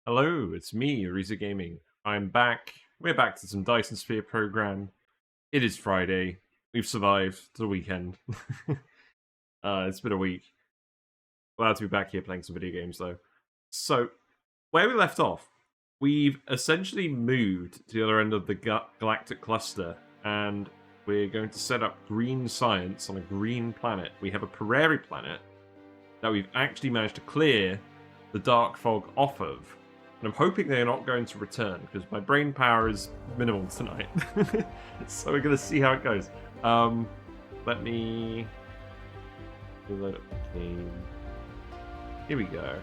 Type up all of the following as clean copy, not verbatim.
Hello, it's me, Ariza Gaming. I'm back. We're back to some Dyson Sphere Program. It is Friday. We've survived the weekend. It's been a week. Glad to be back here playing some video games, though. So, where we left off, we've essentially moved to the other end of the galactic cluster, and we're going to set up green science on a green planet. We have a Prairie planet that we've actually managed to clear the dark fog off of. And I'm hoping they're not going to return, because my brain power is minimal tonight. So we're going to see how it goes. Let me load up the game. Here we go.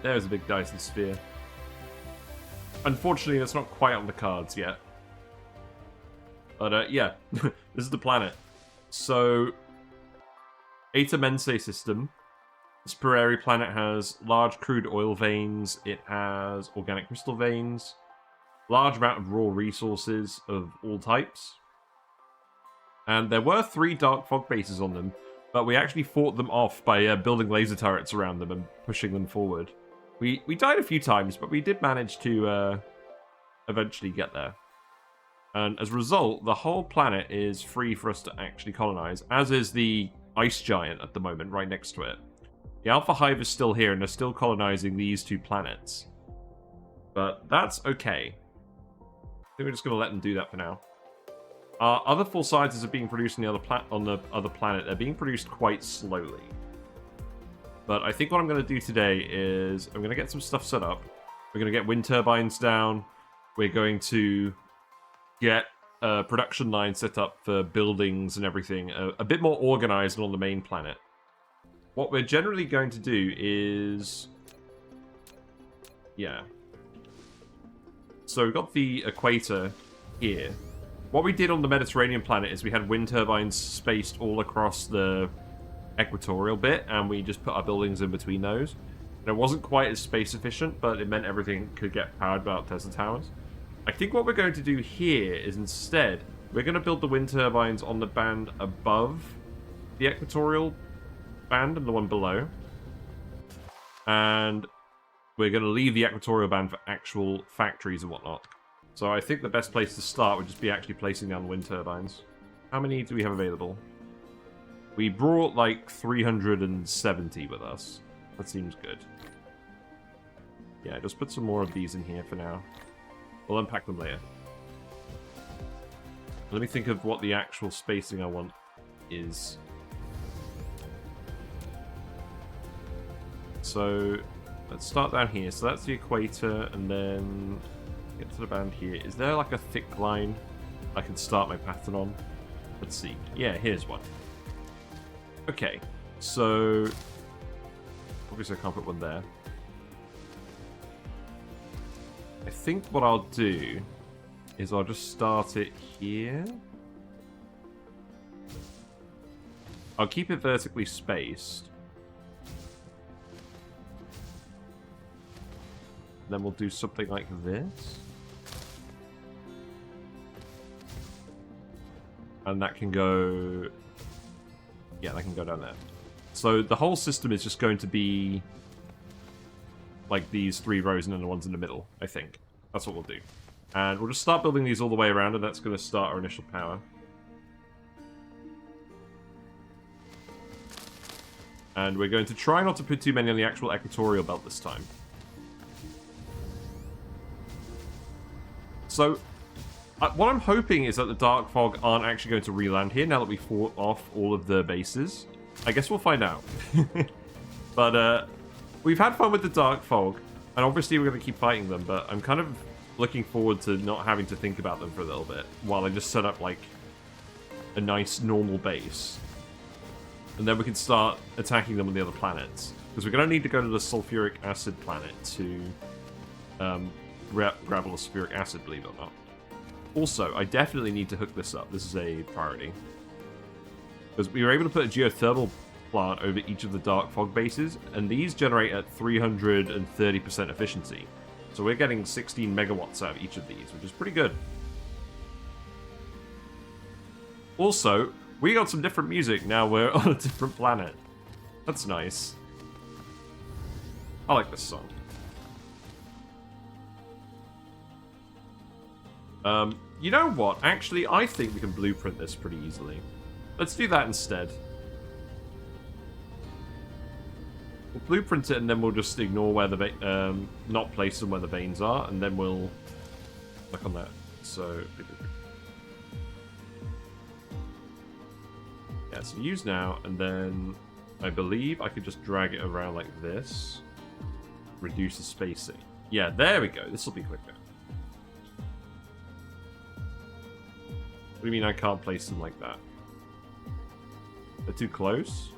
There's a big Dyson Sphere. Unfortunately, that's not quite on the cards yet. But yeah, this is the planet. So, Eta Mense system. This Prairie planet has large crude oil veins, it has organic crystal veins, large amount of raw resources of all types. And there were 3 dark fog bases on them, but we actually fought them off by building laser turrets around them and pushing them forward. We died a few times, but we did manage to eventually get there. And as a result, the whole planet is free for us to actually colonize, as is the ice giant at the moment, right next to it. The Alpha Hive is still here, and they're still colonizing these 2 planets. But that's okay. I think we're just going to let them do that for now. Other full sizes are being produced on the other planet. They're being produced quite slowly. But I think what I'm going to do today is I'm going to get some stuff set up. We're going to get wind turbines down. We're going to get a production line set up for buildings and everything. A bit more organized on the main planet. What we're generally going to do is... yeah. So we've got the equator here. What we did on the Mediterranean planet is we had wind turbines spaced all across the equatorial bit, and we just put our buildings in between those. And it wasn't quite as space efficient, but it meant everything could get powered by Tesla towers. I think what we're going to do here is instead, we're going to build the wind turbines on the band above the equatorial band and the one below. And we're going to leave the equatorial band for actual factories and whatnot. So I think the best place to start would just be actually placing down the wind turbines. How many do we have available? We brought like 370 with us. That seems good. Yeah, just put some more of these in here for now. We'll unpack them later. Let me think of what the actual spacing I want is. So, let's start down here. So that's the equator, and then get to the band here. Is there like a thick line I can start my pattern on? Let's see. Yeah, here's one. Okay, so obviously I can't put one there. I think what I'll do is I'll just start it here. I'll keep it vertically spaced. Then we'll do something like this. And that can go... yeah, that can go down there. So the whole system is just going to be like these 3 rows and then the ones in the middle, I think. That's what we'll do. And we'll just start building these all the way around, and that's going to start our initial power. And we're going to try not to put too many on the actual equatorial belt this time. So, what I'm hoping is that the Dark Fog aren't actually going to re-land here now that we fought off all of the bases. I guess we'll find out. But, we've had fun with the Dark Fog, and obviously we're going to keep fighting them, but I'm kind of looking forward to not having to think about them for a little bit, while I just set up, like, a nice, normal base. And then we can start attacking them on the other planets. Because we're going to need to go to the sulfuric acid planet to grab all the sulfuric acid, believe it or not. Also, I definitely need to hook this up. This is a priority. Because we were able to put a geothermal plant over each of the dark fog bases, and these generate at 330% efficiency. So we're getting 16 megawatts out of each of these, which is pretty good. Also, we got some different music now we're on a different planet. That's nice. I like this song. You know what? Actually, I think we can blueprint this pretty easily. Let's do that instead. We'll blueprint it and then we'll just ignore where the not place them where the veins are, and then we'll click on that. So yeah, so use now, and then I believe I could just drag it around like this. Reduce the spacing. Yeah, there we go. This will be quicker. What do you mean I can't place them like that? They're too close?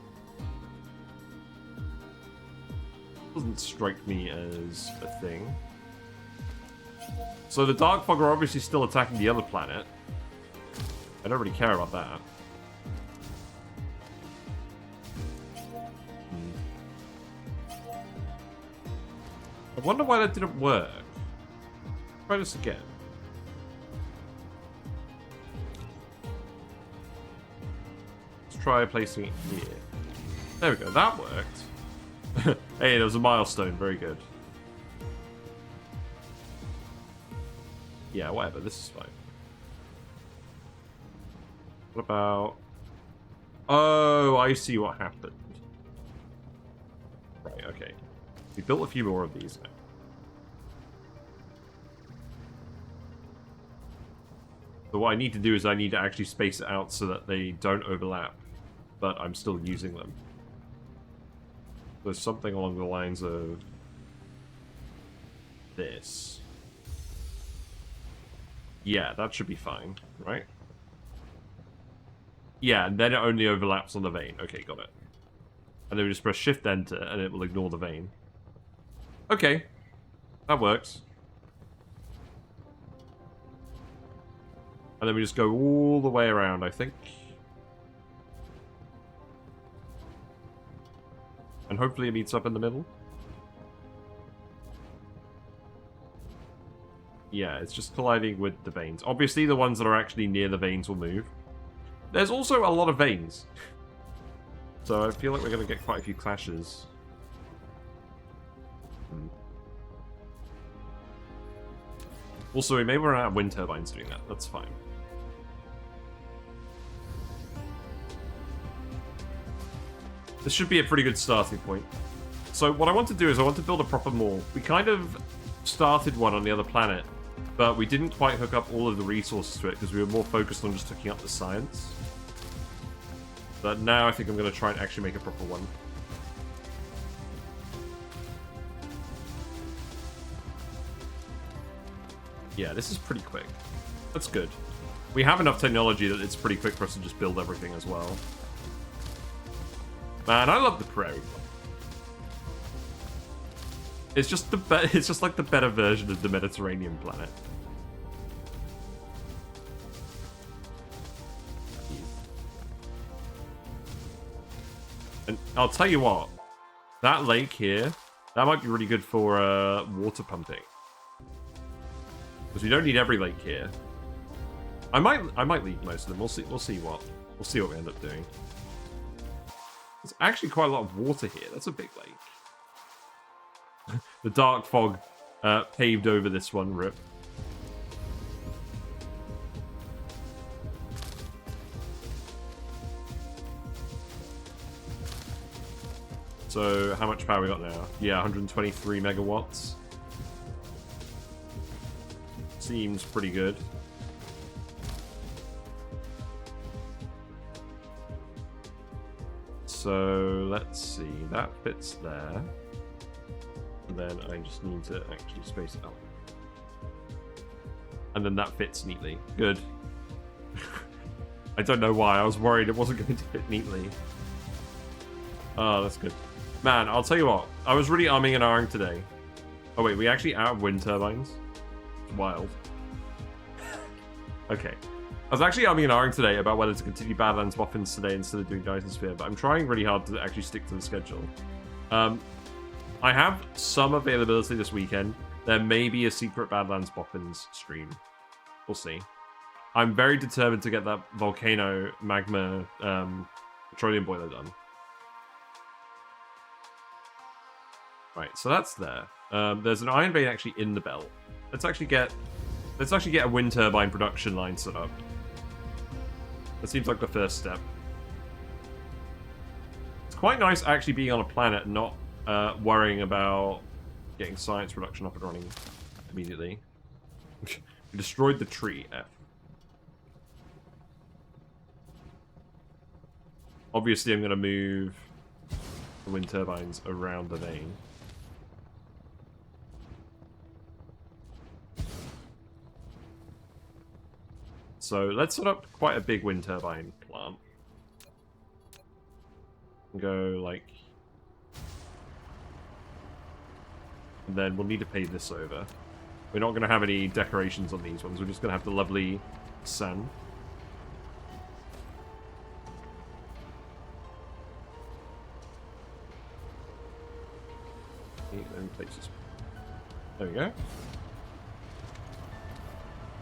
Doesn't strike me as a thing. So the Dark Fog are obviously still attacking the other planet. I don't really care about that. I wonder why that didn't work. Try this again. Let's try placing it here. There we go, that worked. Hey, there was a milestone, very good. Yeah, whatever, this is fine. What about... Oh, I see what happened. Right, okay. We built a few more of these now. So what I need to do is I need to actually space it out so that they don't overlap, but I'm still using them. There's something along the lines of this. Yeah, that should be fine, right? Yeah, and then it only overlaps on the vein. Okay, got it. And then we just press Shift-Enter, and it will ignore the vein. Okay, that works. And then we just go all the way around, I think. And hopefully it meets up in the middle. Yeah, it's just colliding with the veins. Obviously, the ones that are actually near the veins will move. There's also a lot of veins. So I feel like we're going to get quite a few clashes. Also, we may run out of wind turbines doing that. That's fine. This should be a pretty good starting point. So what I want to do is I want to build a proper mall. We kind of started one on the other planet, but we didn't quite hook up all of the resources to it because we were more focused on just hooking up the science. But now I think I'm going to try and actually make a proper one. Yeah, this is pretty quick. That's good. We have enough technology that it's pretty quick for us to just build everything as well. Man, I love the Prairie. It's just it's just like the better version of the Mediterranean planet. And I'll tell you what, that lake here, that might be really good for water pumping. Because we don't need every lake here. I might leave most of them. We'll see what we end up doing. There's actually quite a lot of water here. That's a big lake. The Dark Fog paved over this one, rip. So, how much power we got now? Yeah, 123 megawatts. Seems pretty good. So, let's see. That fits there. And then I just need to actually space it out. And then that fits neatly. Good. I don't know why. I was worried it wasn't going to fit neatly. Oh, that's good. Man, I'll tell you what. I was really umming and ahhing today. Oh, wait. We actually out of wind turbines? It's wild. Okay. I was actually umming and ahhing today about whether to continue Badlands Boffins today instead of doing Dyson Sphere, but I'm trying really hard to actually stick to the schedule. I have some availability this weekend. There may be a secret Badlands Boffins stream. We'll see. I'm very determined to get that volcano magma petroleum boiler done. Right, so that's there. There's an iron vein actually in the belt. Let's actually get Let's actually get a wind turbine production line set up. That seems like the first step. It's quite nice actually being on a planet and not worrying about getting science production up and running immediately. We destroyed the tree, F. Obviously, I'm going to move the wind turbines around the vein. So let's set up quite a big wind turbine plant. Go like... And then we'll need to pave this over. We're not going to have any decorations on these ones. We're just going to have the lovely sun. Let me place this. There we go.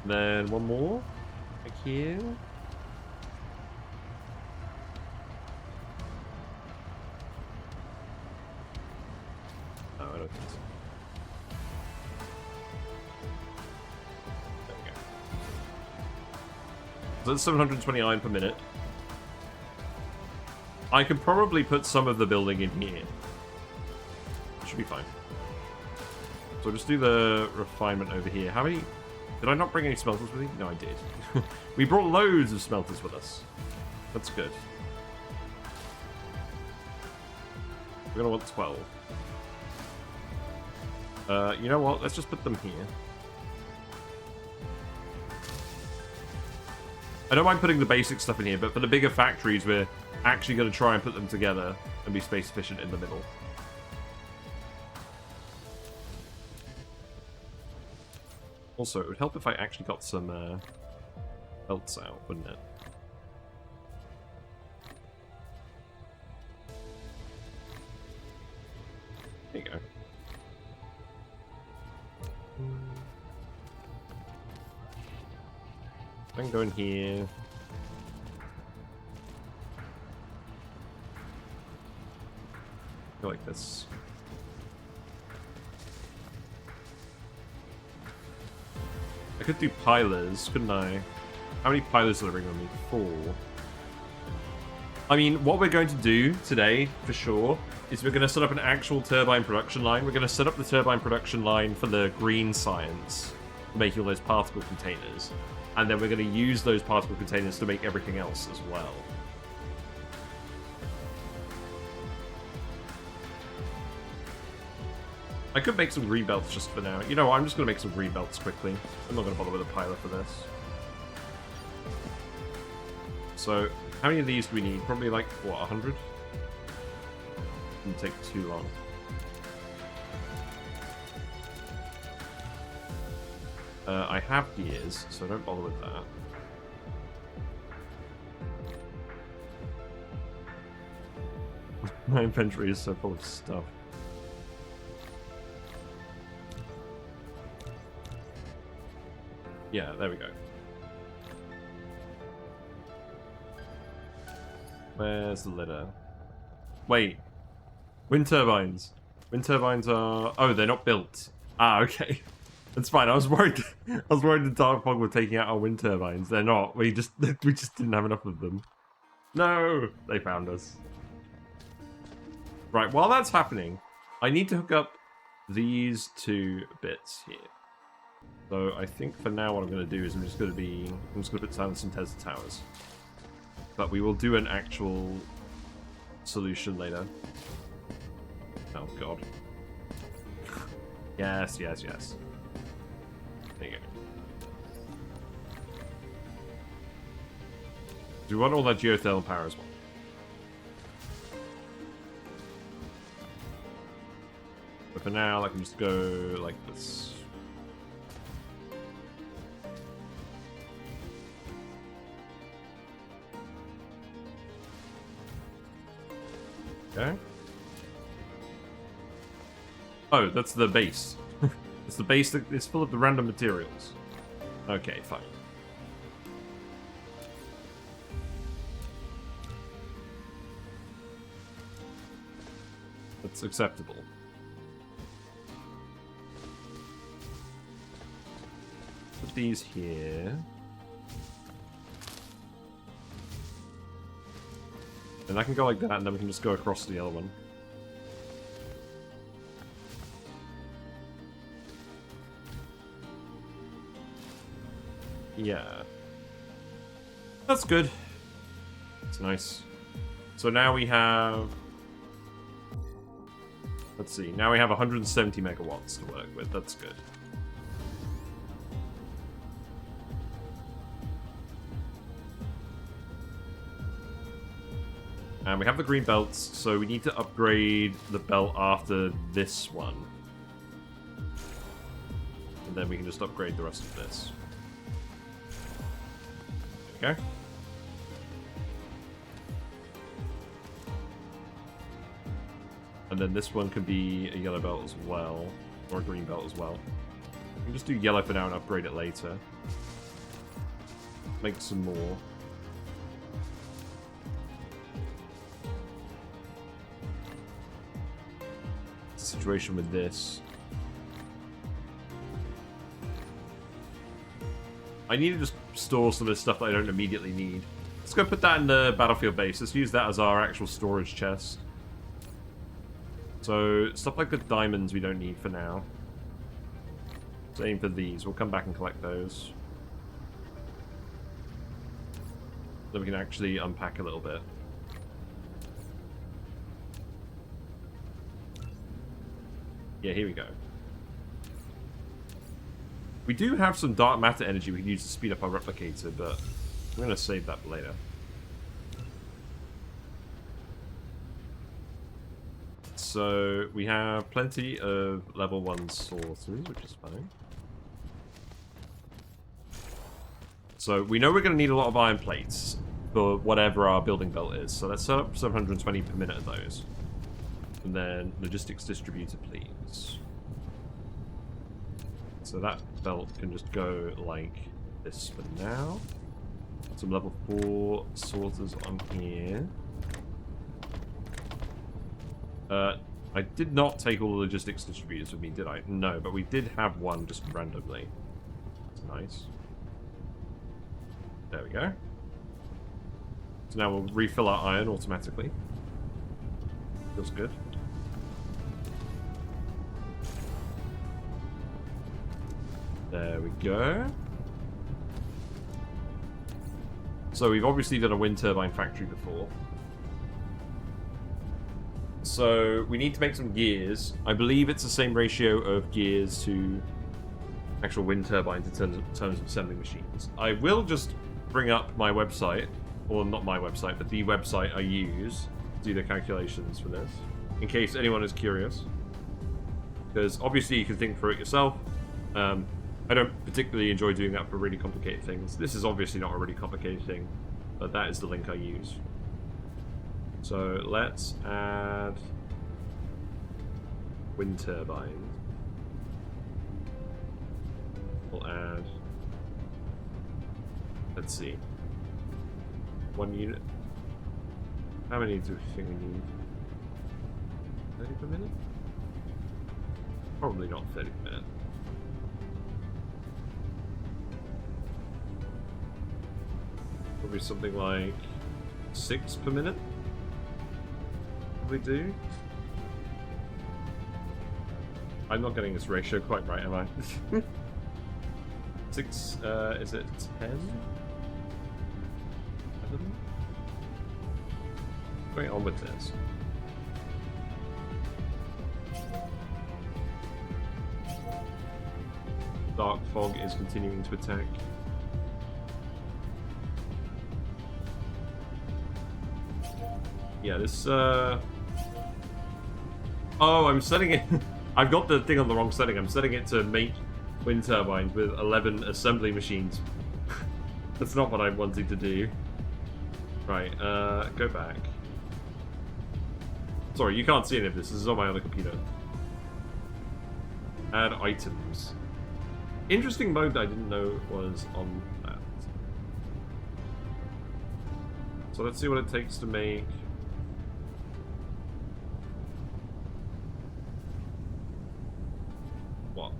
And then one more. Back here. Oh, I don't think so. There we go. So that's 720 iron per minute. I could probably put some of the building in here. Should be fine. So just do the refinement over here. How many... Did I not bring any smelters with me? No, I did. We brought loads of smelters with us. That's good. We're gonna want 12. You know what? Let's just put them here. I don't mind putting the basic stuff in here, but for the bigger factories, we're actually going to try and put them together and be space efficient in the middle. Also, it would help if I actually got some belts out, wouldn't it? There you go. I can go in here. Go like this. I could do pilers, couldn't I? How many pilers did I bring with me? 4. I mean, what we're going to do today, for sure, is we're going to set up an actual turbine production line. We're going to set up the turbine production line for the green science, making all those particle containers. And then we're going to use those particle containers to make everything else as well. I could make some green belts just for now. You know what, I'm just going to make some green belts quickly. I'm not going to bother with a piler for this. So, how many of these do we need? Probably like, what, 100? Wouldn't take too long. I have gears, so don't bother with that. My inventory is so full of stuff. Yeah, there we go. Where's the litter? Wait. Wind turbines. Wind turbines are... Oh, they're not built. Ah, okay. That's fine. I was worried the Dark Fog were taking out our wind turbines. They're not. We just didn't have enough of them. No! They found us. Right, while that's happening, I need to hook up these 2 bits here. So I think for now what I'm going to do is I'm just going to put down some Tesla towers. But we will do an actual solution later. Oh god. Yes, yes, yes. There you go. Do we want all that geothermal power as well? But for now, I can just go like this. Okay. Oh, that's the base. It's the base that is full of the random materials. Okay, fine. That's acceptable. Put these here. And I can go like that, and then we can just go across to the other one. Yeah. That's good. It's nice. So now we have... Let's see. Now we have 170 megawatts to work with. That's good. And we have the green belts, so we need to upgrade the belt after this one. And then we can just upgrade the rest of this. There we go. And then this one could be a yellow belt as well, or a green belt as well. We can just do yellow for now and upgrade it later. Make some more. Situation with this. I need to just store some of this stuff that I don't immediately need. Let's go put that in the battlefield base. Let's use that as our actual storage chest. So, stuff like the diamonds we don't need for now. Same for these. We'll come back and collect those. Then we can actually unpack a little bit. Yeah, here we go. We do have some dark matter energy we can use to speed up our replicator, but I'm going to save that for later. So we have plenty of level 1 sorters, which is fine. So we know we're going to need a lot of iron plates for whatever our building belt is. So let's set up 720 per minute of those. And then logistics distributor, please. So that belt can just go like this for now. Some level 4 sorters on here. I did not take all the logistics distributors with me, did I? No, but we did have one just randomly. That's nice. There we go. So now we'll refill our iron automatically. Feels good. There we go. So we've obviously done a wind turbine factory before. So we need to make some gears. I believe it's the same ratio of gears to actual wind turbines in terms of assembling machines. I will just bring up my website, or not my website, but the website I use to do the calculations for this, in case anyone is curious. Because obviously you can think for it yourself. I don't particularly enjoy doing that for really complicated things. This is obviously not a really complicated thing, but that is the link I use. So let's add wind turbines. We'll add, let's see, 1 unit. How many do we think we need? 30 per minute? Probably not 30 per minute. Probably something like 6 per minute. We do. I'm not getting this ratio quite right, am I? 6, is it 10? 11? Going on with this. Dark fog is continuing to attack. Yeah, this, Oh, I'm setting it... I've got the thing on the wrong setting. I'm setting it to make wind turbines with 11 assembly machines. That's not what I wanted to do. Right, go back. Sorry, you can't see any of this. This is on my other computer. Add items. Interesting mode that I didn't know was on that. So let's see what it takes to make... What?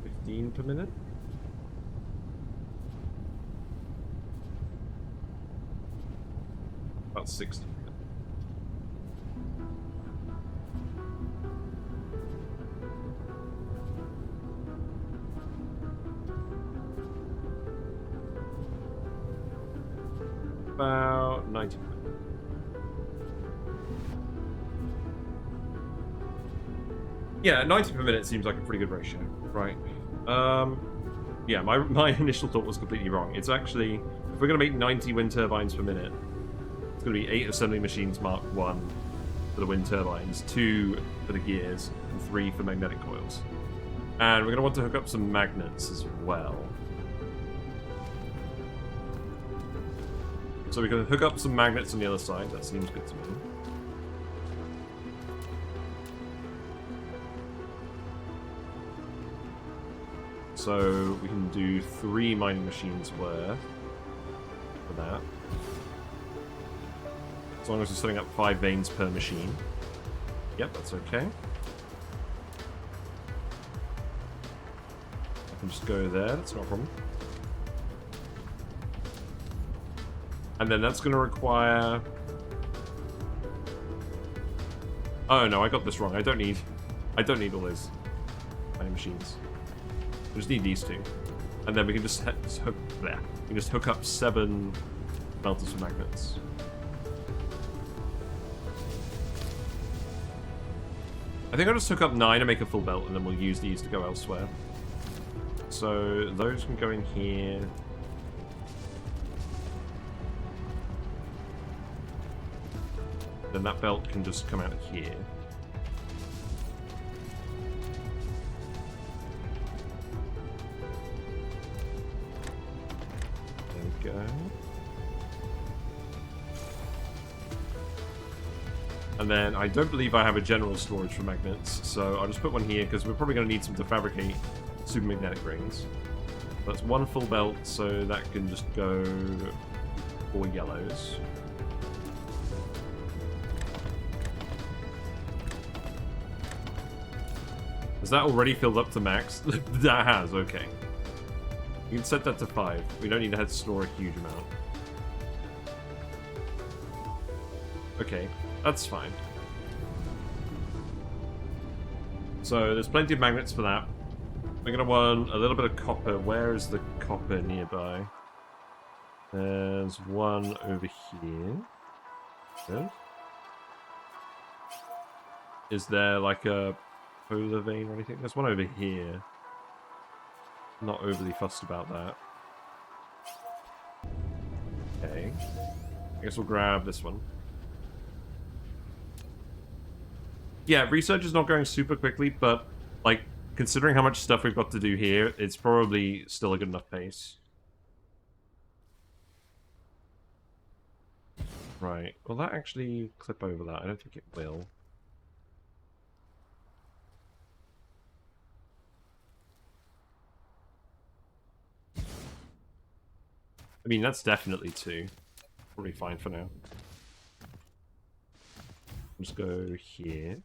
15 per minute? about 60. About 90. Yeah, 90 per minute seems like a pretty good ratio, right? Yeah, my initial thought was completely wrong. It's actually, if we're going to make 90 wind turbines per minute, it's going to be 8 assembly machines Mark 1 for the wind turbines, 2 for the gears, and 3 for magnetic coils. And we're going to want to hook up some magnets as well. So we can hook up some magnets on the other side. That seems good to me. So we can do 3 mining machines worth for that. As long as we're setting up 5 veins per machine. Yep, that's okay. I can just go there, that's not a problem. And then that's going to require... Oh no, I got this wrong. I don't need all those mining machines. We just need these 2. And then we can just hook up 7 melters for magnets. I think I'll just hook up 9 and make a full belt, and then we'll use these to go elsewhere. So those can go in here. Then that belt can just come out here. There we go. And then I don't believe I have a general storage for magnets, so I'll just put one here because we're probably going to need some to fabricate supermagnetic rings. That's 1 full belt, so that can just go 4 yellows. Is that already filled up to max? That has, okay. You can set that to 5. We don't need to have to store a huge amount. Okay, that's fine. So there's plenty of magnets for that. We're going to want a little bit of copper. Where is the copper nearby? There's one over here. Good. Is there like a polar vein or anything? There's one over here. Not overly fussed about that. Okay. I guess we'll grab this one. Yeah, research is not going super quickly, but, like, considering how much stuff we've got to do here, it's probably still a good enough pace. Right. Will that actually clip over that? I don't think it will. I mean, that's definitely 2. Probably fine for now. Just go here.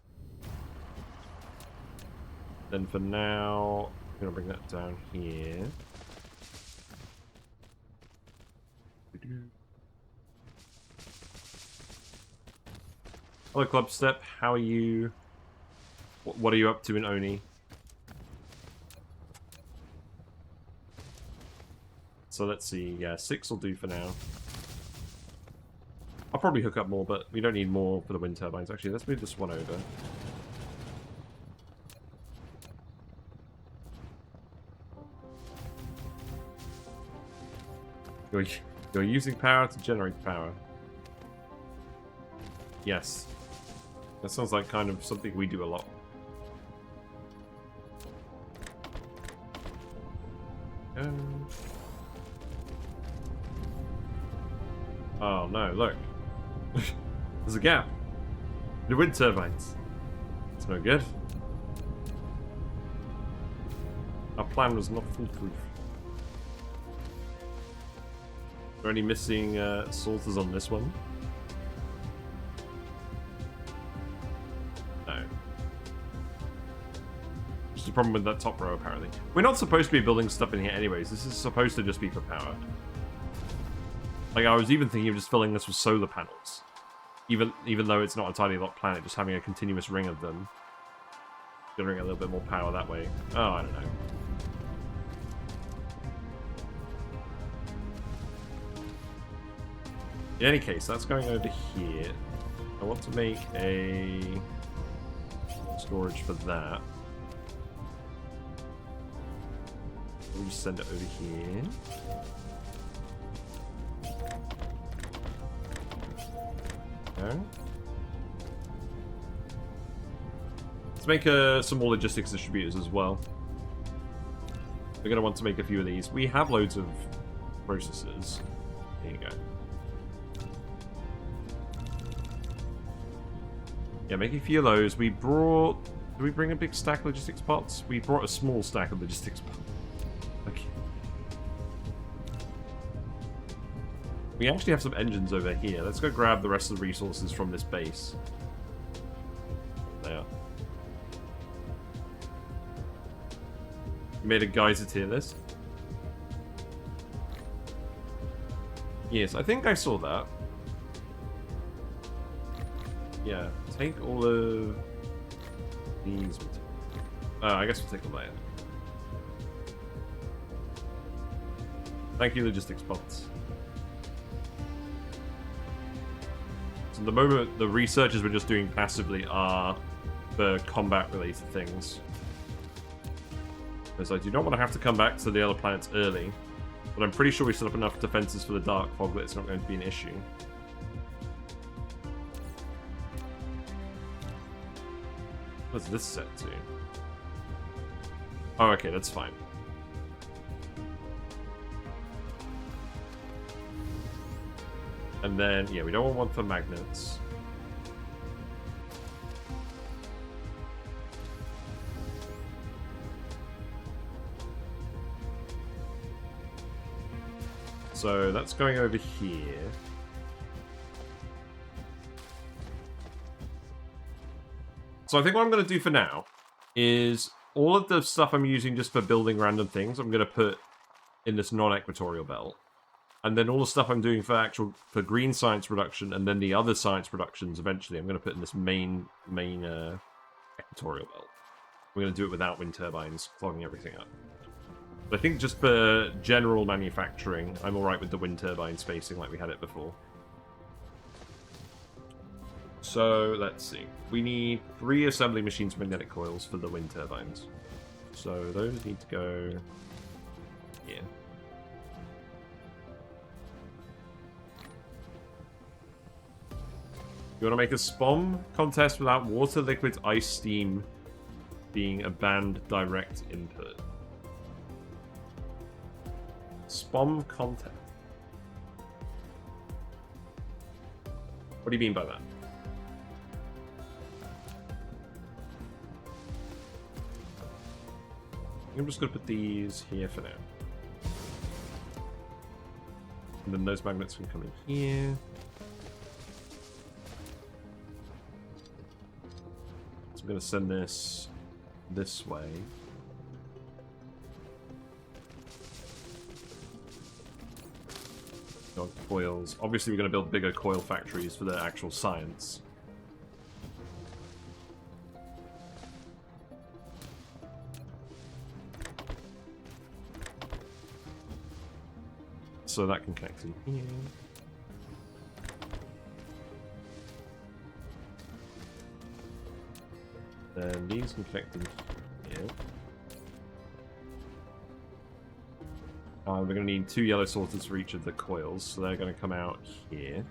Then for now, I'm going to bring that down here. Hello, Clubstep. How are you? What are you up to in Oni? So let's see. Yeah, 6 will do for now. I'll probably hook up more, but we don't need more for the wind turbines. Actually, let's move this one over. You're using power to generate power. Yes. That sounds like kind of something we do a lot. Oh no, look. There's a gap. The wind turbines. It's no good. Our plan was not foolproof. Are there any missing sorters on this one? No. Just a problem with that top row, apparently. We're not supposed to be building stuff in here anyways. This is supposed to just be for power. Like, I was even thinking of just filling this with solar panels. Even though it's not a tiny locked planet, just having a continuous ring of them, generating a little bit more power that way. Oh, I don't know. In any case, that's going over here. I want to make a storage for that. We'll just send it over here. Okay. Let's make some more logistics distributors as well. We're going to want to make a few of these. We have loads of processors. There you go. Yeah, make a few of those. We brought... Did we bring a big stack of logistics pots? We brought a small stack of logistics pots. Okay. We actually have some engines over here. Let's go grab the rest of the resources from this base. There. You made a geyser tier list? Yes, I think I saw that. Yeah, take all of these. I guess we'll take all that. Thank you, logistics bots. So at the moment, the researches we're just doing passively are for combat-related things. Because I do not want to have to come back to the other planets early, but I'm pretty sure we set up enough defenses for the dark fog that it's not going to be an issue. What's this set to? Oh, okay, that's fine. And then, yeah, we don't want one for magnets. So that's going over here. So I think what I'm going to do for now is all of the stuff I'm using just for building random things, I'm going to put in this non-equatorial belt. And then all the stuff I'm doing for green science production and then the other science productions eventually I'm going to put in this main equatorial belt. We're going to do it without wind turbines clogging everything up. But I think just for general manufacturing, I'm alright with the wind turbine spacing like we had it before. So, let's see. We need 3 assembly machines with magnetic coils for the wind turbines. So, those need to go here. You want to make a SPOM contest without water, liquid, ice, steam being a banned direct input. SPOM contest. What do you mean by that? I'm just going to put these here for now. And then those magnets can come in here. So I'm going to send this way. Got coils. Obviously, we're going to build bigger coil factories for the actual science. So that can connect in here. Then these can connect in here. We're going to need 2 yellow sorters for each of the coils, so they're going to come out here.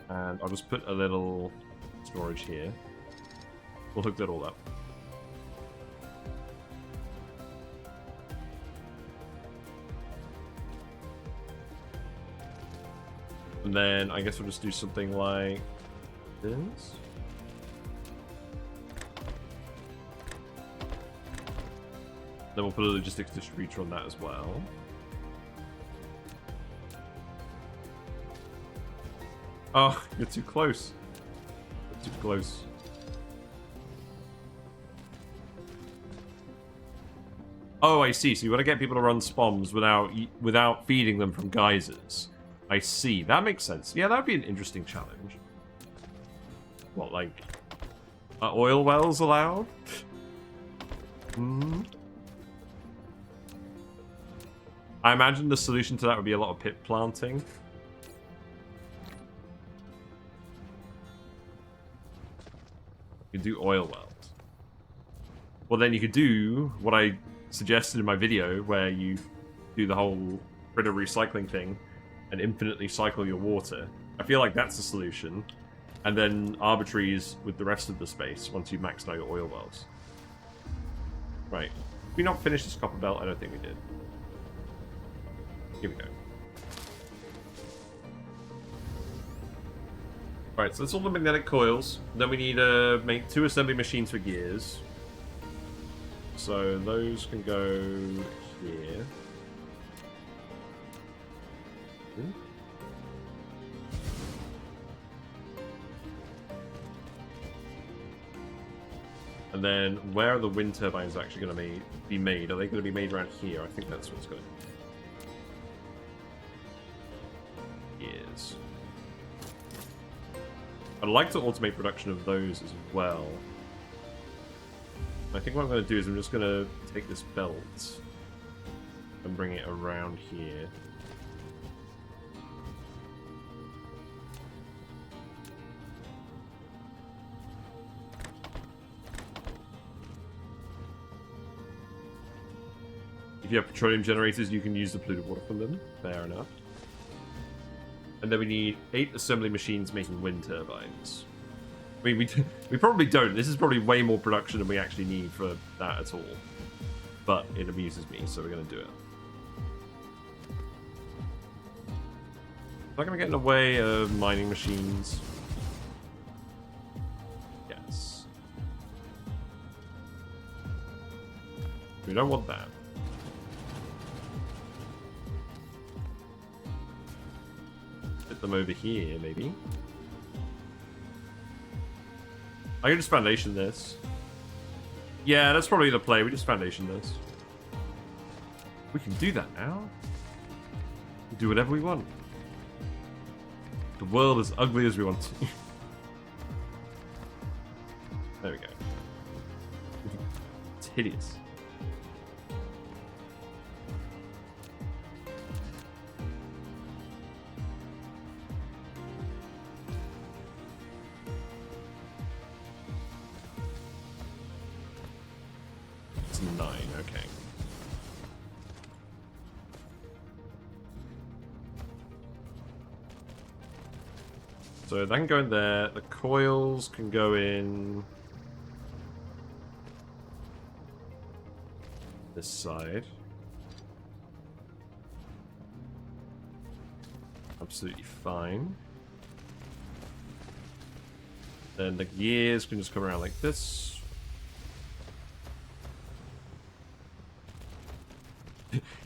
And I'll just put a little storage here. We'll hook that all up. And then I guess we'll just do something like this. Then we'll put a logistics distributor on that as well. Oh, you're too close. You're too close. Oh, I see. So you want to get people to run SPOMs without feeding them from geysers. I see. That makes sense. Yeah, that would be an interesting challenge. What, like... Are oil wells allowed? Hmm. I imagine the solution to that would be a lot of pit planting. You could do oil wells. Well, then you could do what I suggested in my video, where you do the whole critter recycling thing and infinitely cycle your water. I feel like that's the solution. And then arbitraries with the rest of the space once you've maxed out your oil wells. Right. Did we not finish this copper belt? I don't think we did. Here we go. Alright, so that's all the magnetic coils. Then we need to make 2 assembly machines for gears. So those can go here. And then, where are the wind turbines actually going to be made? Are they going to be made around here? I think that's what's going to be. Yes. I'd like to automate production of those as well. I think what I'm going to do is I'm just going to take this belt and bring it around here. If you have petroleum generators, you can use the polluted water from them. Fair enough. And then we need 8 assembly machines making wind turbines. I mean, we probably don't. This is probably way more production than we actually need for that at all. But it amuses me, so we're going to do it. Am I going to get in the way of mining machines? Yes. We don't want that. Put them over here, maybe. I can just foundation this. Yeah, that's probably the play. We just foundation this. We can do that now. We do whatever we want. The world is ugly as we want to. There we go. It's hideous. It's 9, okay. So that can go in there. The coils can go in this side. Absolutely fine. Then the gears can just come around like this.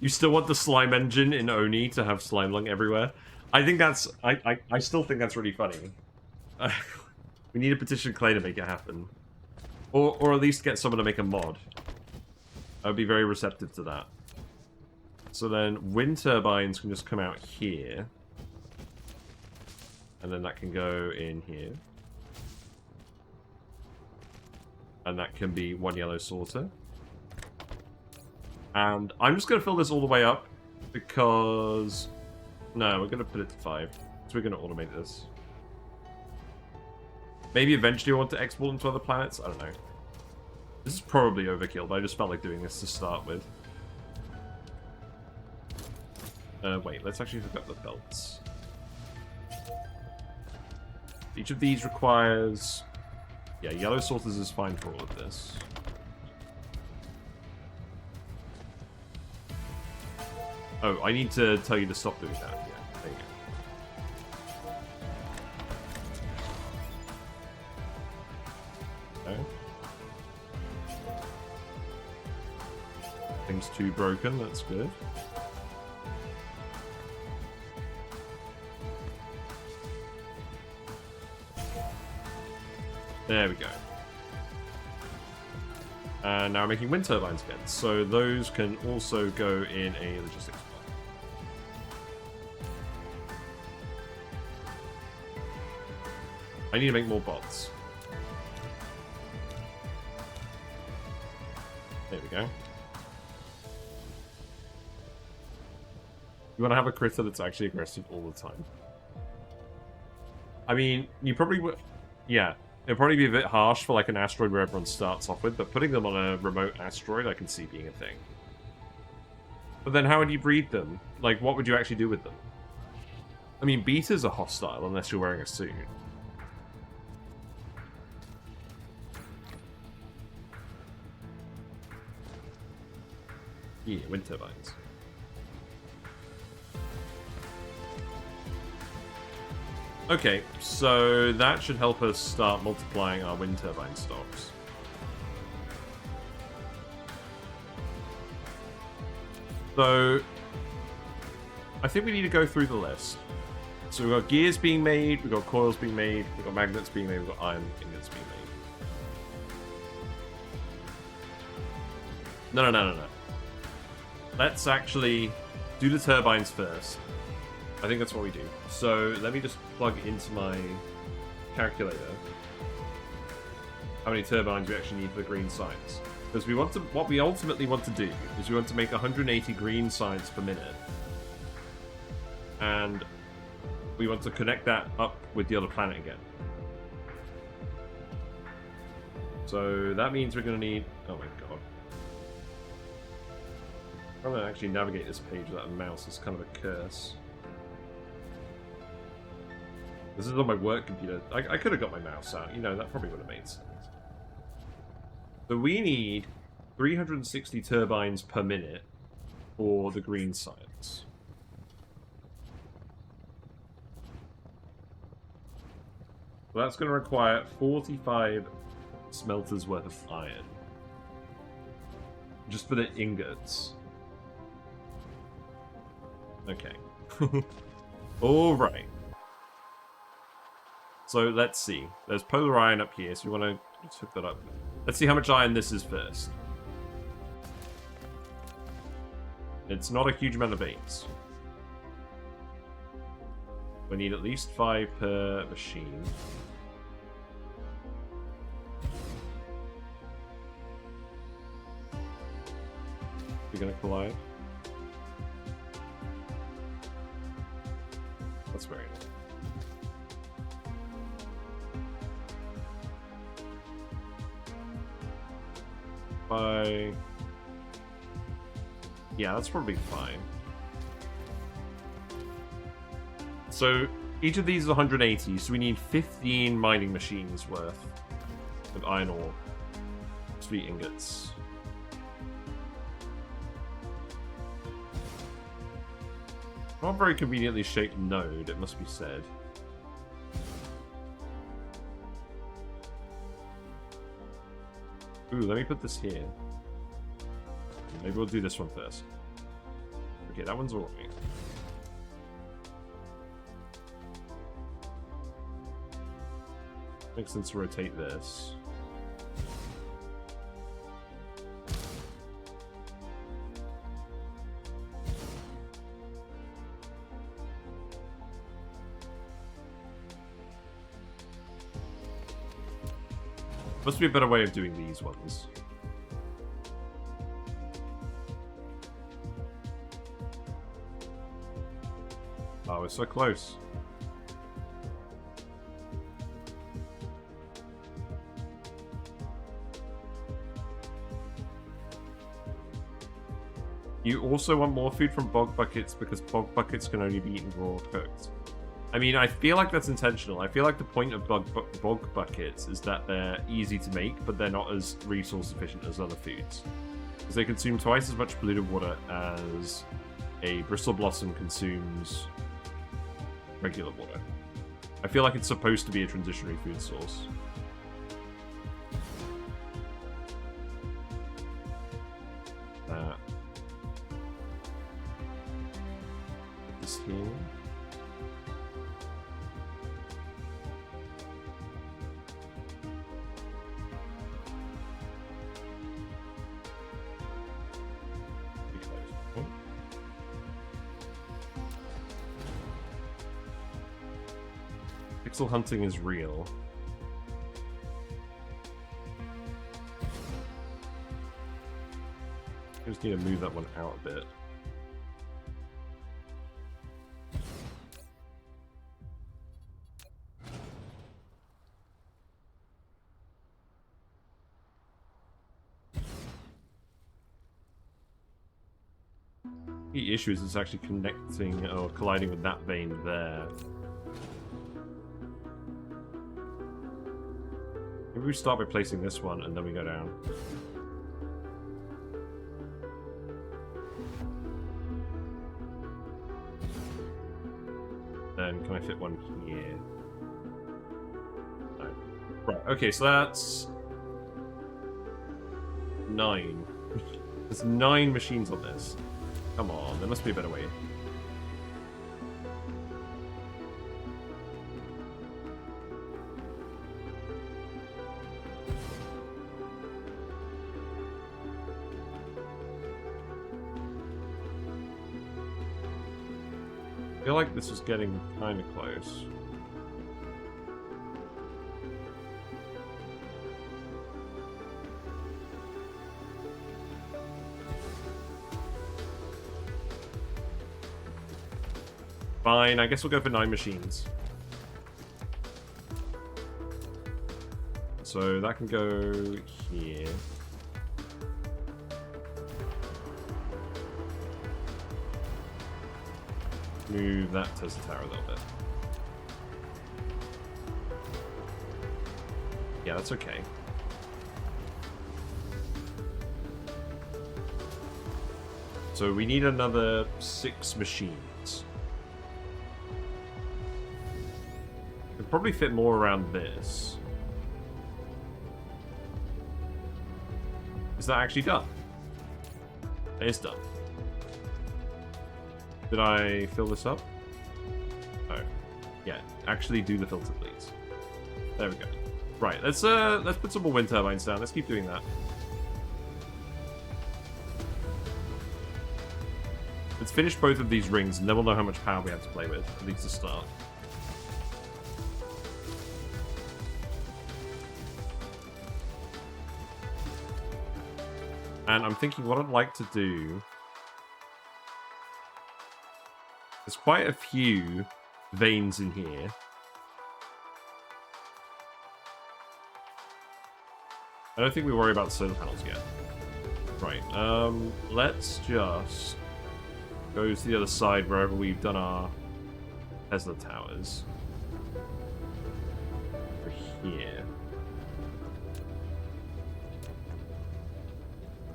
You still want the slime engine in Oni to have slime lung everywhere? I think that's... I still think that's really funny. We need to petition Clay to make it happen. Or at least get someone to make a mod. I would be very receptive to that. So then wind turbines can just come out here. And then that can go in here. And that can be 1 yellow sorter. And I'm just going to fill this all the way up. Because... No, we're going to put it to 5. So we're going to automate this. Maybe eventually I want to export them to other planets? I don't know. This is probably overkill, but I just felt like doing this to start with. Wait, let's actually hook up the belts. Each of these requires... Yeah, yellow sorters is fine for all of this. Oh, I need to tell you to stop doing that. Yeah, there you go. Okay. Thing's too broken, that's good. There we go. And now I'm making wind turbines again. So those can also go in a logistics block. I need to make more bots. There we go. You want to have a critter that's actually aggressive all the time. I mean, you probably would... Yeah, it'd probably be a bit harsh for like an asteroid where everyone starts off with, but putting them on a remote asteroid I can see being a thing. But then how would you breed them? Like, what would you actually do with them? I mean, betas are hostile unless you're wearing a suit. Yeah, wind turbines. Okay, so that should help us start multiplying our wind turbine stocks. So, I think we need to go through the list. So we've got gears being made, we've got coils being made, we've got magnets being made, we've got iron ingots being made. No. Let's actually do the turbines first. I think that's what we do. So let me just plug into my calculator how many turbines we actually need for the green sides. Because we want to, what we ultimately want to do is we want to make 180 green sides per minute. And we want to connect that up with the other planet again. So that means we're going to need... Oh my god. I'm going to actually navigate this page without a mouse. It's kind of a curse. This is on my work computer. I could have got my mouse out. You know, that probably would have made sense. So we need 360 turbines per minute for the green sides. Well, that's going to require 45 smelters worth of iron. Just for the ingots. Okay. Alright. So let's see. There's polar iron up here, so we want to hook that up. Let's see how much iron this is first. It's not a huge amount of veins. We need at least 5 per machine. We're gonna collide. That's very nice. Yeah, that's probably fine. So each of these is 180, so we need 15 mining machines worth of iron ore. Sweet ingots. Not a very conveniently shaped node, it must be said. Ooh, let me put this here. Maybe we'll do this one first. Okay, that one's alright. Makes sense to rotate this. Must be a better way of doing these ones. Oh, we're so close. You also want more food from bog buckets because bog buckets can only be eaten raw or cooked. I mean, I feel like that's intentional. I feel like the point of bog buckets is that they're easy to make, but they're not as resource efficient as other foods. Because they consume twice as much polluted water as a bristle blossom consumes regular water. I feel like it's supposed to be a transitionary food source. This here. Pixel hunting is real. I just need to move that one out a bit. The issue is it's actually connecting or colliding with that vein there. Maybe we start by placing this one and then we go down. Then can I fit one here? No. Right, okay, so that's 9. There's 9 machines on this. Come on, there must be a better way. I feel like this is getting kind of close. Fine, I guess we'll go for 9 machines. So that can go here. Move that Tesla tower a little bit. Yeah, that's okay. So we need another 6 machines. Could probably fit more around this. Is that actually done? It is done. Did I fill this up? Oh. Yeah, actually do the filter, please. There we go. Right, let's put some more wind turbines down. Let's keep doing that. Let's finish both of these rings, and then we'll know how much power we have to play with, at least to start. And I'm thinking what I'd like to do... There's quite a few veins in here. I don't think we worry about the solar panels yet. Right, let's just go to the other side wherever we've done our Tesla towers. Over here.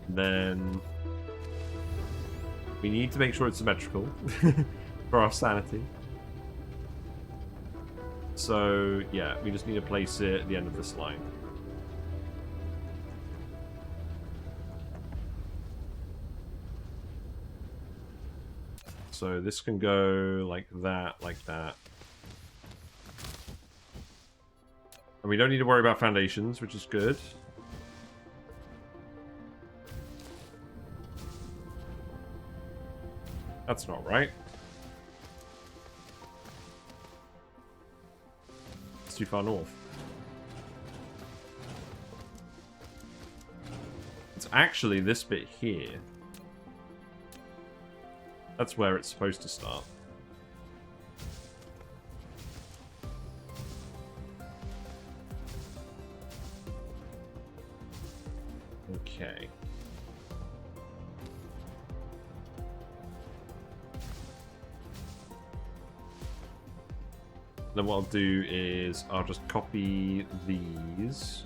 Then we need to make sure it's symmetrical for our sanity. So yeah, we just need to place it at the end of this line. So this can go like that, like that. And we don't need to worry about foundations, which is good. That's not right. It's too far north. It's actually this bit here. That's where it's supposed to start. Okay. Then what I'll do is I'll just copy these.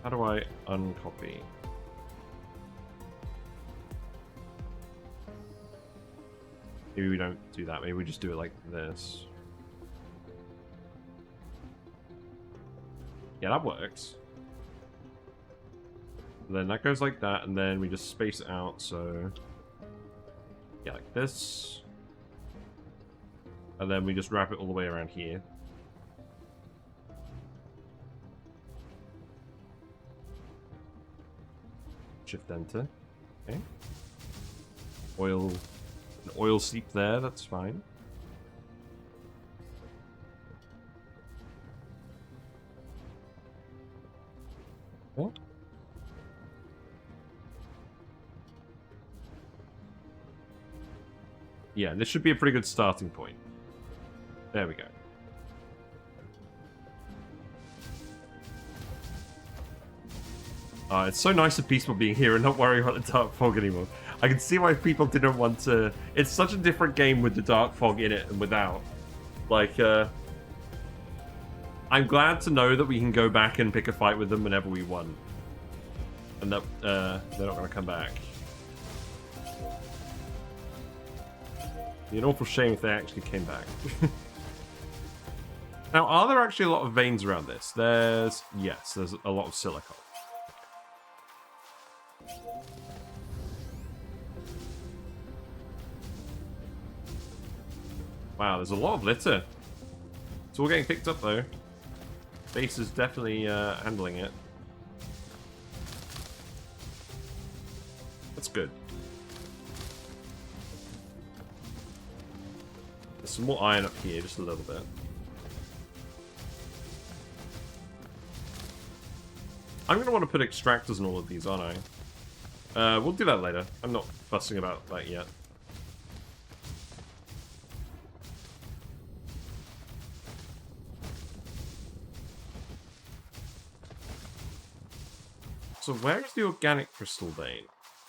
How do I uncopy? Maybe we don't do that. Maybe we just do it like this. Yeah, that works. And then that goes like that, and then we just space it out, so... Yeah, like this. And then we just wrap it all the way around here. Shift enter. Okay. Oil An oil seep there, that's fine. What? Yeah, this should be a pretty good starting point. There we go. It's so nice and peaceful being here and not worrying about the dark fog anymore. I can see why people didn't want to... It's such a different game with the dark fog in it and without. Like, I'm glad to know that we can go back and pick a fight with them whenever we want. And that they're not going to come back. It'd be an awful shame if they actually came back. Now, are there actually a lot of veins around this? Yes, there's a lot of silicon. Wow, there's a lot of litter. It's all getting picked up, though. Base is definitely handling it. That's good. There's some more iron up here, just a little bit. I'm going to want to put extractors in all of these, aren't I? We'll do that later. I'm not fussing about that yet. So where's the organic crystal vein?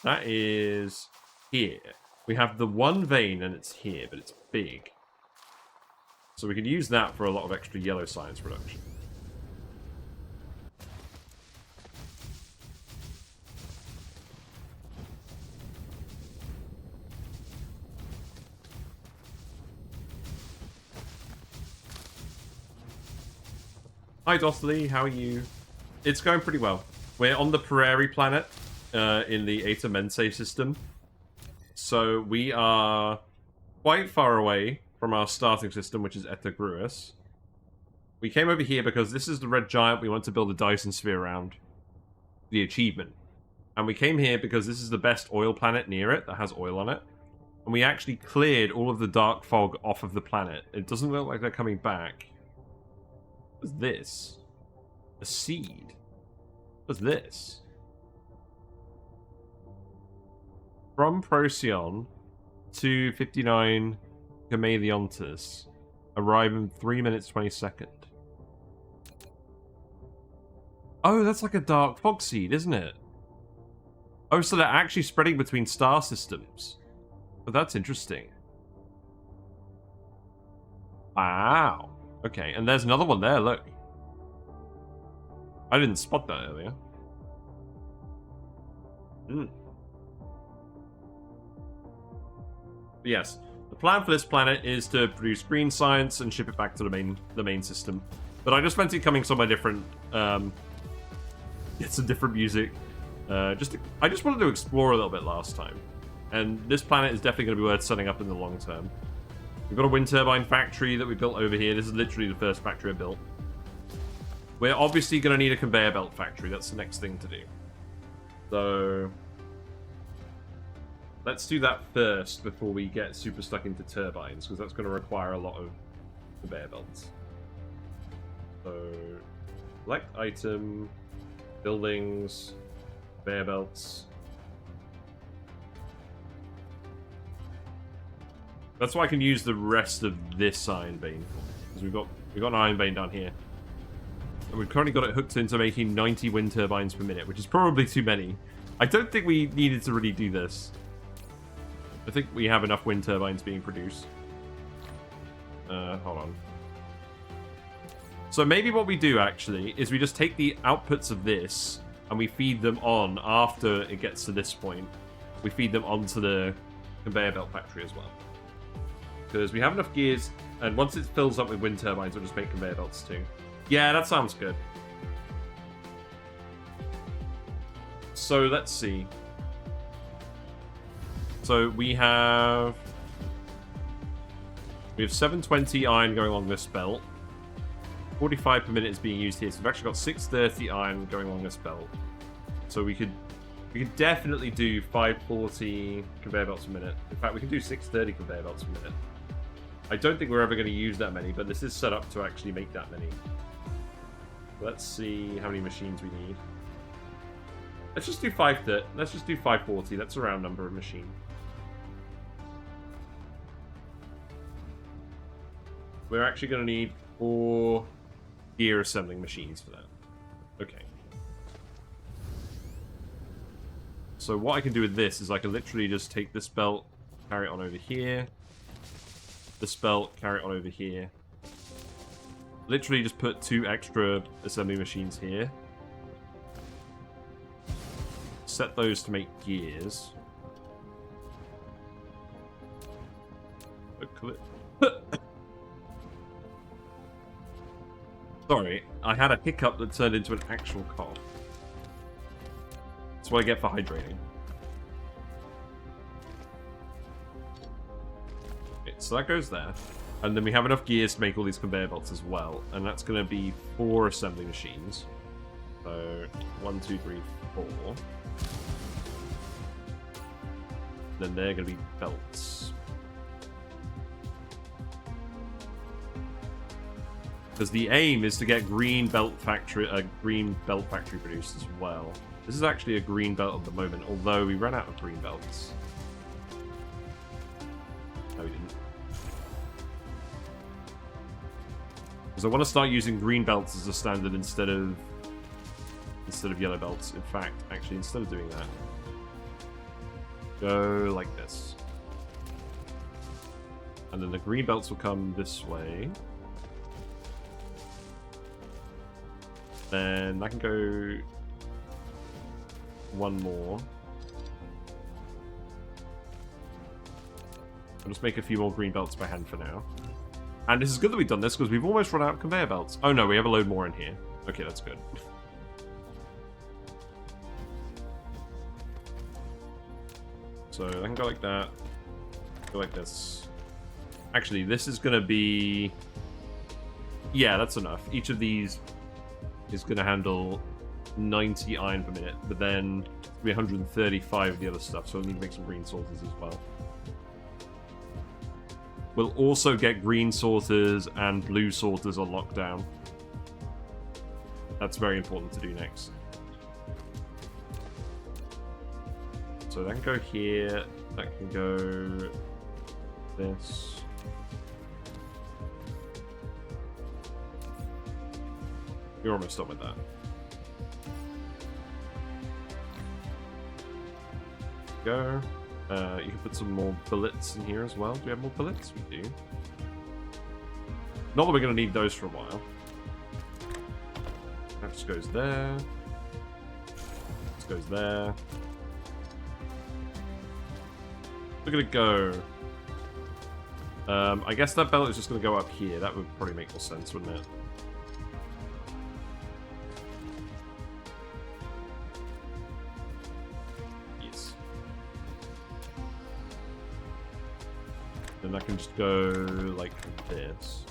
That is here. We have the one vein and it's here, but it's big. So we could use that for a lot of extra yellow science production. Hi Dothley, how are you? It's going pretty well. We're on the Prairie planet in the Eta Mense system. So we are quite far away from our starting system, which is Eta Gruis. We came over here because this is the red giant we want to build a Dyson Sphere around. The achievement. And we came here because this is the best oil planet near it that has oil on it. And we actually cleared all of the dark fog off of the planet. It doesn't look like they're coming back. What's this? A seed. What's this? From Procyon to 59 Chameleontis. Arrive in 3 minutes 20 seconds. Oh, that's like a dark fog seed, isn't it? Oh, so they're actually spreading between star systems. Oh, that's interesting. Wow. Okay, and there's another one there, look. I didn't spot that earlier. Yes, the plan for this planet is to produce green science and ship it back to the main system. But I just fancy coming somewhere different. Get some different music. I just wanted to explore a little bit last time. And this planet is definitely going to be worth setting up in the long term. We've got a wind turbine factory that we built over here. This is literally the first factory I built. We're obviously going to need a conveyor belt factory. That's the next thing to do. So let's do that first before we get super stuck into turbines, because that's going to require a lot of conveyor belts. So select item, buildings, conveyor belts. That's why I can use the rest of this iron vein, because we've got an iron vein down here. And we've currently got it hooked into making 90 wind turbines per minute, which is probably too many. I don't think we needed to really do this. I think we have enough wind turbines being produced. Hold on. So maybe what we do, actually, is we just take the outputs of this, and we feed them on after it gets to this point. We feed them onto the conveyor belt factory as well. Because we have enough gears, and once it fills up with wind turbines, we'll just make conveyor belts too. Yeah, that sounds good. So let's see. So we have 720 iron going along this belt. 45 per minute is being used here. So we've actually got 630 iron going along this belt. So we could We could definitely do 540 conveyor belts a minute. In fact, we can do 630 conveyor belts a minute. I don't think we're ever going to use that many, but this is set up to actually make that many. Let's see how many machines we need. Let's just do 530. Let's just do 540. That's a round number of machine. We're actually going to need 4 gear assembling machines for that. Okay. So what I can do with this is I can literally just take this belt, carry it on over here. This belt, carry it on over here. Literally just put 2 extra assembly machines here. Set those to make gears. Sorry, I had a hiccup that turned into an actual cough. That's what I get for hydrating. Okay, so that goes there. And then we have enough gears to make all these conveyor belts as well. And that's going to be 4 assembly machines. So, 1, 2, 3, 4. Then they're going to be belts. Because the aim is to get green belt factory produced as well. This is actually a green belt at the moment, although we ran out of green belts. No, we didn't. Because I want to start using green belts as a standard instead of yellow belts. In fact, actually, instead of doing that, go like this. And then the green belts will come this way. Then I can go 1 more. I'll just make a few more green belts by hand for now. And this is good that we've done this, because we've almost run out of conveyor belts. Oh no, we have a load more in here. Okay, that's good. So I can go like that. Go like this. Actually, this is going to be... Yeah, that's enough. Each of these is going to handle 90 iron per minute, but then we 135 of the other stuff, so we'll need to make some green sorters as well. We'll also get green sorters and blue sorters on lockdown. That's very important to do next. So that can go here, that can go this. You're almost done with that. Go. You can put some more bullets in here as well. Do we have more bullets? We do. Not that we're going to need those for a while. That just goes there. This goes there. Look at it go. I guess that belt is just going to go up here. That would probably make more sense, wouldn't it? Then I can just go like this.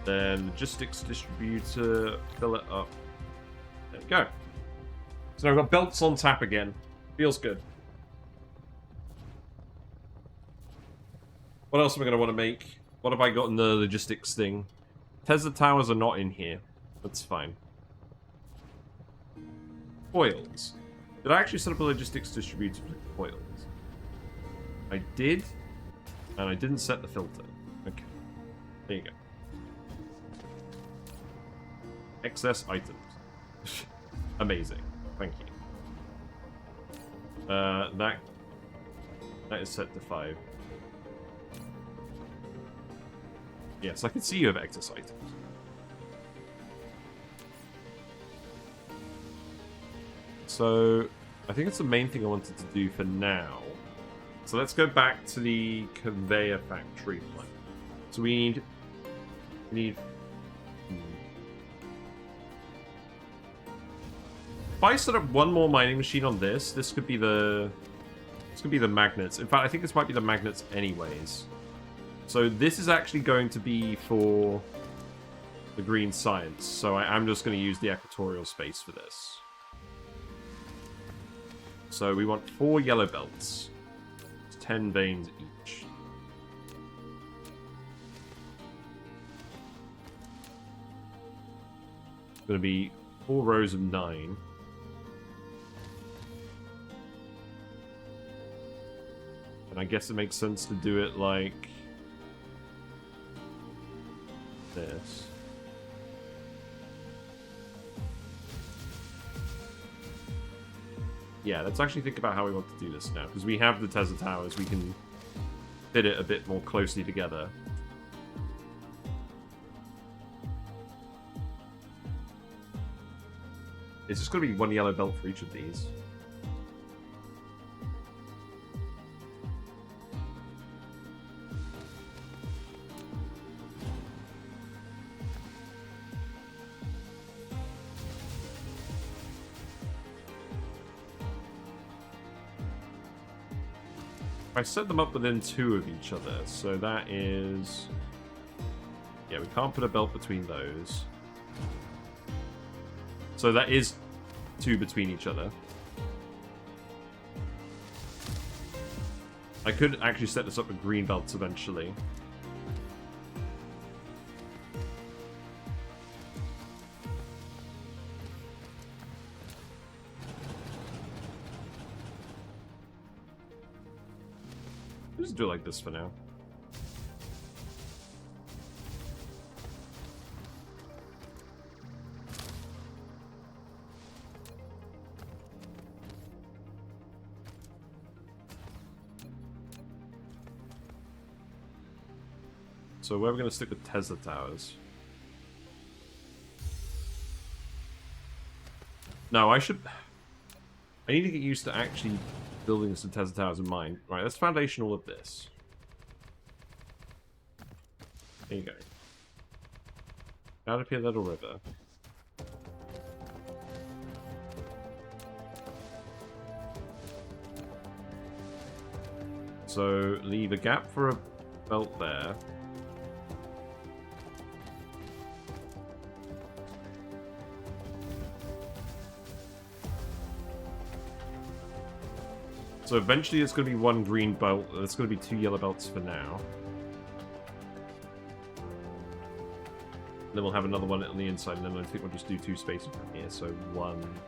Then logistics distributor, fill it up. There we go. So I've got belts on tap again. Feels good. What else am I going to want to make? What have I got in the logistics thing? Tesla towers are not in here. That's fine. Coils. Did I actually set up a logistics distributor for coils? I did, and I didn't set the filter. Okay. There you go. Excess items. Amazing. Thank you. That is set to 5. Yes, I can see you have excess items. So, I think it's the main thing I wanted to do for now. So let's go back to the conveyor factory plan. So we need... If I set up one more mining machine on this, this could be the magnets. In fact, I think this might be the magnets anyways. So this is actually going to be for the green science, so I'm just going to use the equatorial space for this. So we want 4 yellow belts. It's 10 veins each. It's going to be 4 rows of 9. And I guess it makes sense to do it like this. Yeah, let's actually think about how we want to do this now. Because we have the Tesla Towers, we can fit it a bit more closely together. It's just going to be 1 yellow belt for each of these. I set them up within 2 of each other, so that is... Yeah, we can't put a belt between those. So that is 2 between each other. I could actually set this up with green belts eventually. Just do it like this for now. So where are we going to stick the Tesla Towers? No, I need to get used to actually building some Tesla Towers in mind. Right, let's foundation all of this. There you go. Out of here, Little River. So leave a gap for a belt there. So eventually it's going to be 1 green belt. There's going to be 2 yellow belts for now. Then we'll have another one on the inside, and then I think we'll just do 2 spaces from here. So 1.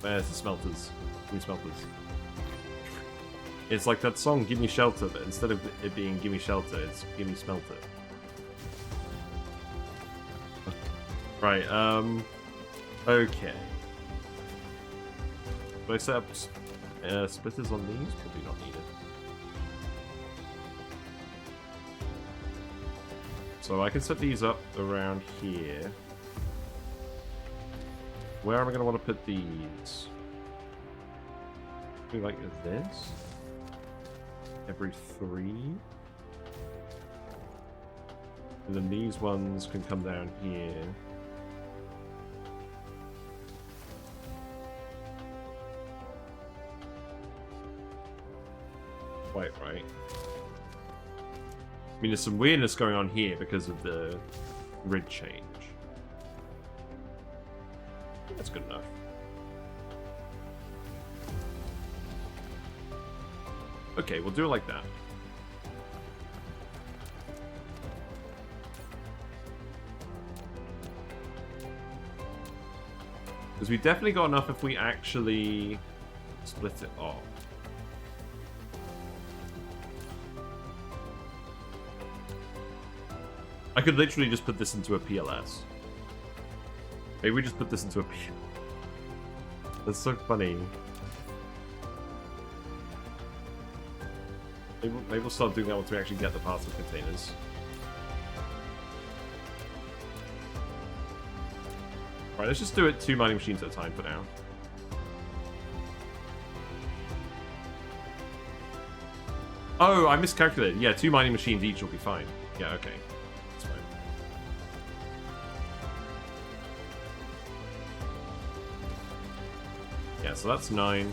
Where's the smelters? Give me smelters. It's like that song, Give Me Shelter, but instead of it being Give Me Shelter, it's Give Me Smelter. Right, okay. Do I set up splitters on these? Probably not needed. So I can set these up around here. Where am I going to want to put these? Do like this? Every 3. And then these ones can come down here. Quite right. I mean, there's some weirdness going on here because of the grid change. That's good enough. Okay, we'll do it like that. Because we definitely got enough if we actually split it off. I could literally just put this into a PLS. Maybe we just put this into a PLS. That's so funny. Maybe we'll start doing that once we actually get the parcel containers. Right, let's just do it 2 mining machines at a time for now. Oh, I miscalculated. Yeah, 2 mining machines each will be fine. Yeah, okay. That's fine. Yeah, so that's 9.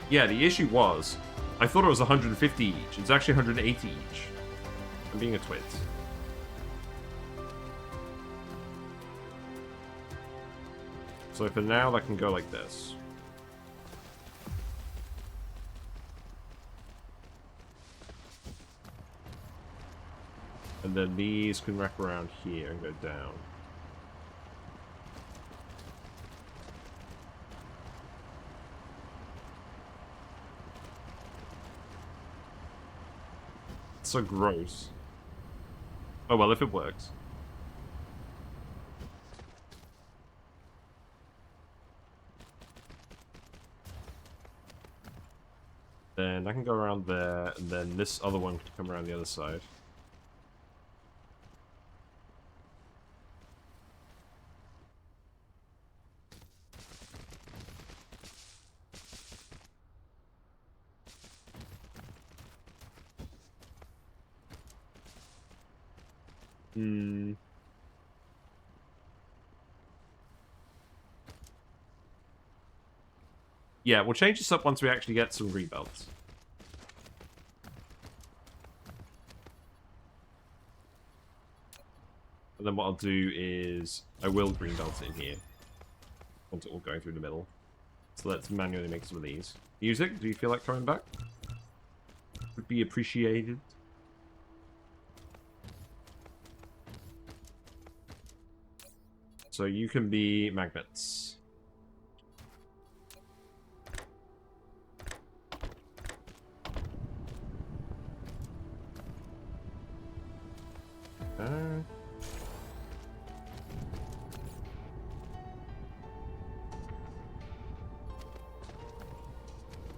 Yeah, the issue was, I thought it was 150 each. It's actually 180 each. I'm being a twit. So for now, that can go like this. And then these can wrap around here and go down. It's so gross. Oh well, if it works. Then I can go around there, and then this other one can come around the other side. Yeah, we'll change this up once we actually get some green belts. And then what I'll do is, I will green belt it in here. I want it all going through the middle. So let's manually make some of these. Music, do you feel like coming back? Would be appreciated. So you can be magnets.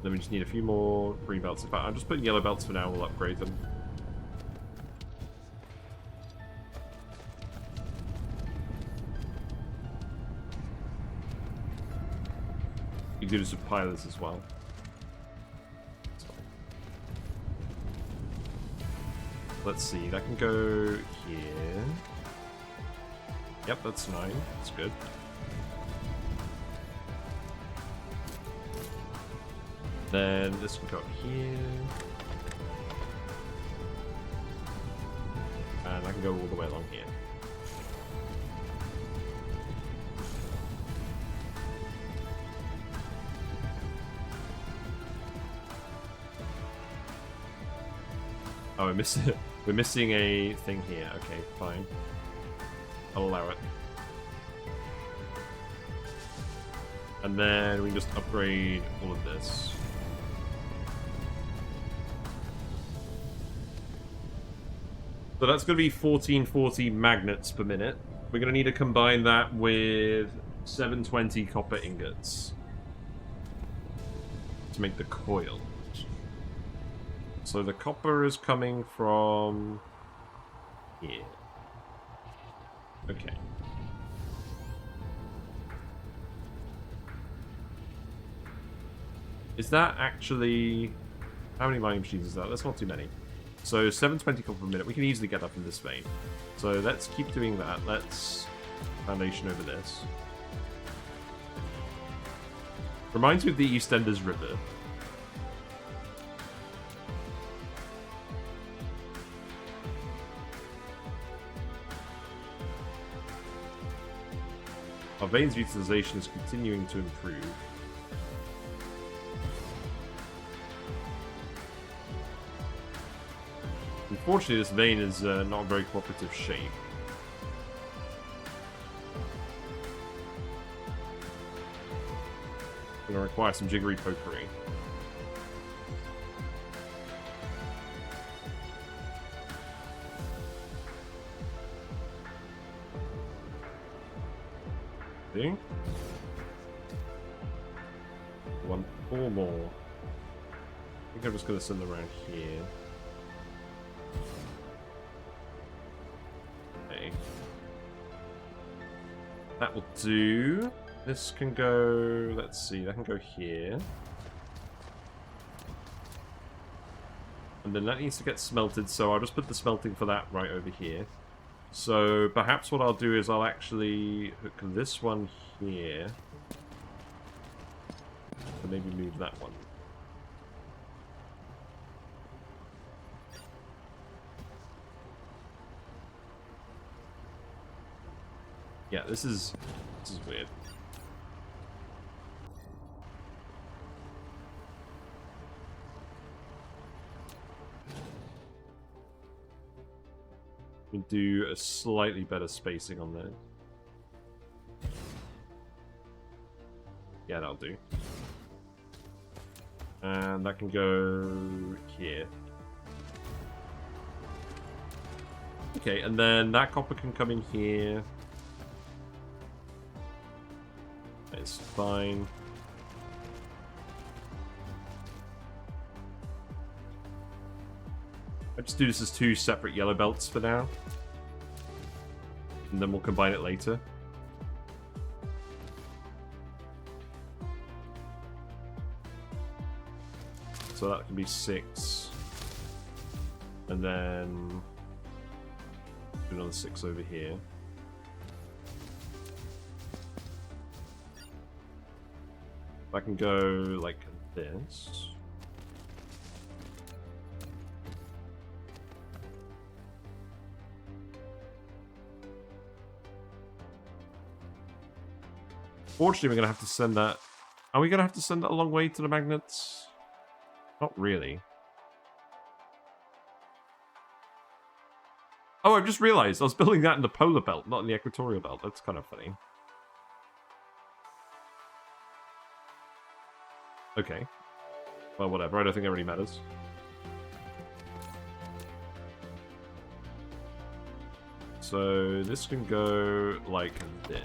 Then we just need a few more green belts. In fact, I'm just putting yellow belts for now. We'll upgrade them. You can do this with pilots as well. Let's see, that can go here. Yep, that's 9. That's good. Then this can go up here. And I can go all the way along here. Oh, we're missing a thing here. Okay, fine. I'll allow it. And then we can just upgrade all of this. So that's going to be 1440 magnets per minute. We're going to need to combine that with 720 copper ingots to make the coil. So the copper is coming from here. Okay. Is that actually... How many mining machines is that? That's not too many. So 720 copper per minute. We can easily get up in this vein. So let's keep doing that. Let's foundation over this. Reminds me of the EastEnders River. Our veins utilization is continuing to improve. Unfortunately, this vein is not a very cooperative shape. It's going to require some jiggery pokery. See? One, 4 more. I think I'm just going to send them around here. That will do. This can go... Let's see, that can go here. And then that needs to get smelted, so I'll just put the smelting for that right over here. So perhaps what I'll do is I'll actually hook this one here. And maybe move that one. Yeah, this is weird. We can do a slightly better spacing on there. Yeah, that'll do. And that can go here. Okay, and then that copper can come in here. It's fine. I just do this as 2 separate yellow belts for now. And then we'll combine it later. So that can be 6. And then do another 6 over here. I can go like this. Fortunately, we're going to have to send that... Are we going to have to send that a long way to the magnets? Not really. Oh, I've just realized I was building that in the polar belt, not in the equatorial belt. That's kind of funny. Okay. Well, whatever. I don't think it really matters. So this can go like this.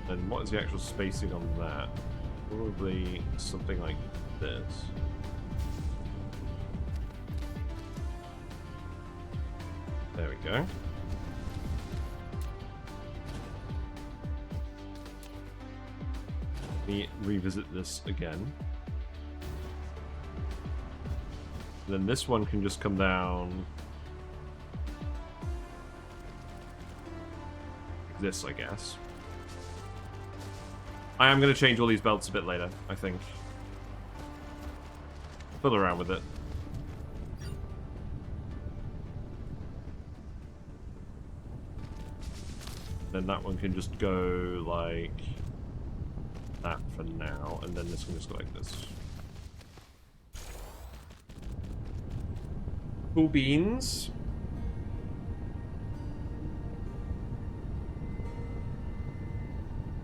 And what is the actual spacing on that? Probably something like this. There we go. Let me revisit this again. And then this one can just come down like this, I guess. I am going to change all these belts a bit later, I think. Fiddle around with it. Then that one can just go like that for now, and then this can just go like this. Cool beans.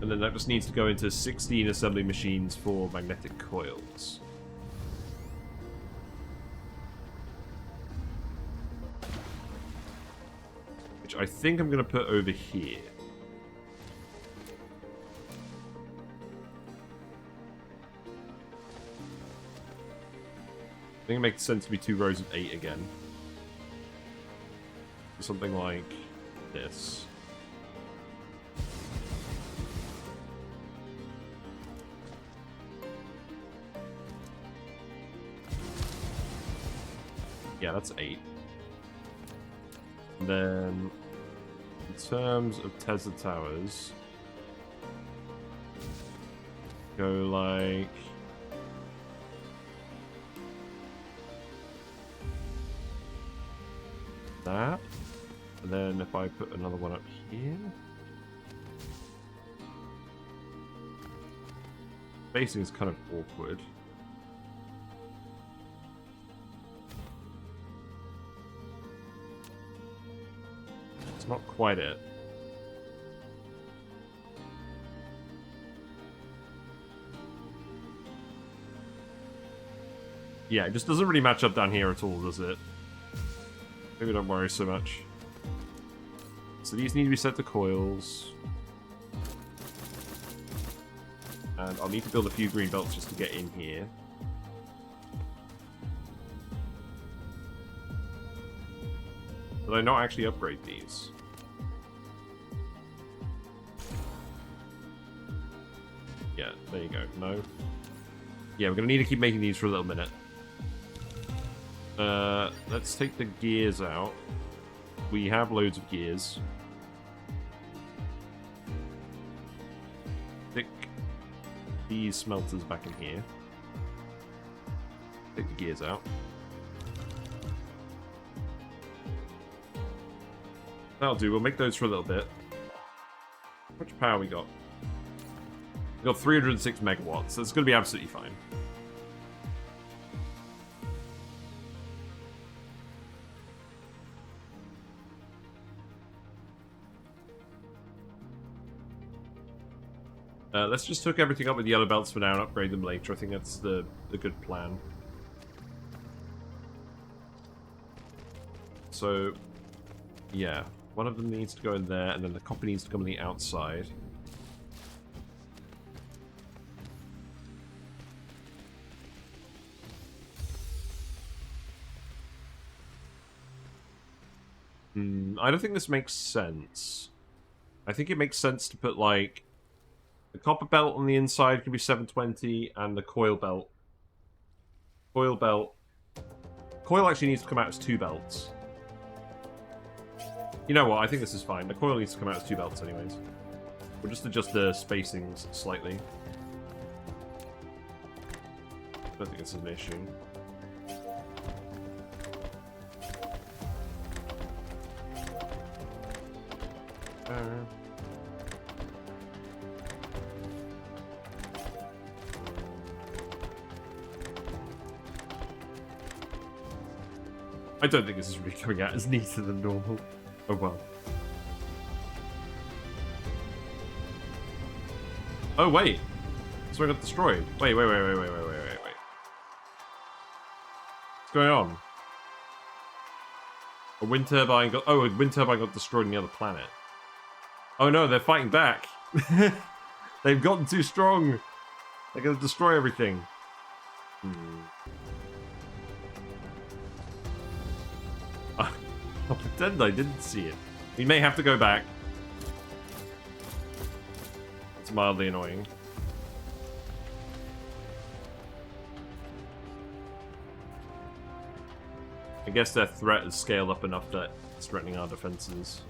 And then that just needs to go into 16 assembly machines for magnetic coils. Which I think I'm going to put over here. I think it makes sense to be 2 rows of 8 again. Something like this. Yeah, that's 8. And then, in terms of Tesla towers, go like that. And then if I put another one up here, spacing is kind of awkward. It's not quite it. Yeah, it just doesn't really match up down here at all, does it? Maybe don't worry so much. So these need to be set to coils. And I'll need to build a few green belts just to get in here. Did I not actually upgrade these? Yeah, there you go. No. Yeah, we're going to need to keep making these for a little minute. Let's take the gears out. We have loads of gears. Stick these smelters back in here. Take the gears out. That'll do. We'll make those for a little bit. How much power we got? We got 306 megawatts. So it's going to be absolutely fine. Let's just hook everything up with yellow belts for now and upgrade them later. I think that's the good plan. So, yeah. One of them needs to go in there, and then the copper needs to come on the outside. I don't think this makes sense. I think it makes sense to put, like, the copper belt on the inside can be 720, and the coil belt. Coil actually needs to come out as 2 belts. You know what? I think this is fine. The coil needs to come out as 2 belts anyways. We'll just adjust the spacings slightly. I don't think this is an issue. I don't think this is really coming out as neater than normal. Oh well. Oh wait! So I got destroyed. Wait. What's going on? A wind turbine got... Oh, a wind turbine got destroyed on the other planet. Oh no, they're fighting back. They've gotten too strong. They're gonna destroy everything. I'll pretend I didn't see it. We may have to go back. It's mildly annoying. I guess their threat is scaled up enough that it's threatening our defenses.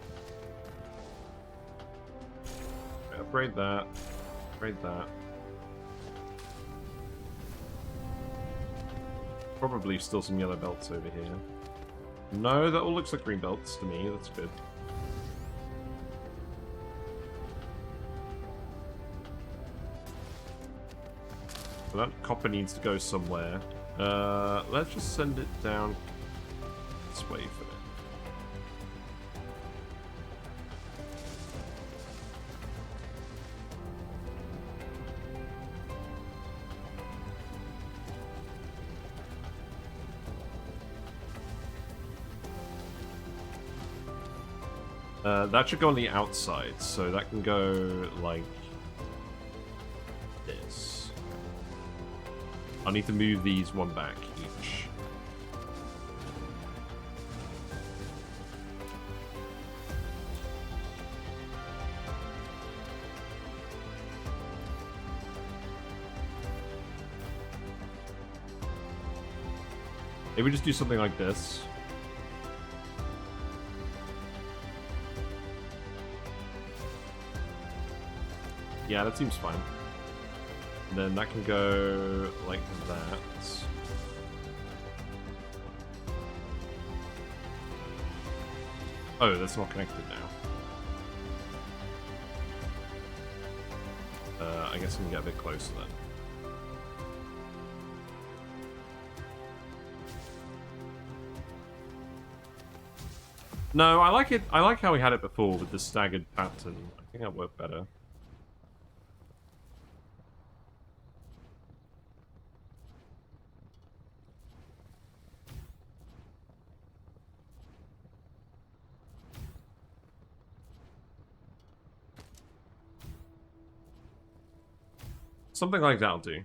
Upgrade that. Upgrade that. Probably still some yellow belts over here. No, that all looks like green belts to me. That's good. So that copper needs to go somewhere. Let's just send it down this way for now. That should go on the outside, so that can go like this. I need to move these one back each. Maybe just do something like this. Yeah, that seems fine. And then that can go like that. Oh, that's not connected now. I guess we can get a bit closer then. No, I like it. I like how we had it before with the staggered pattern. I think that worked better. Something like that'll do.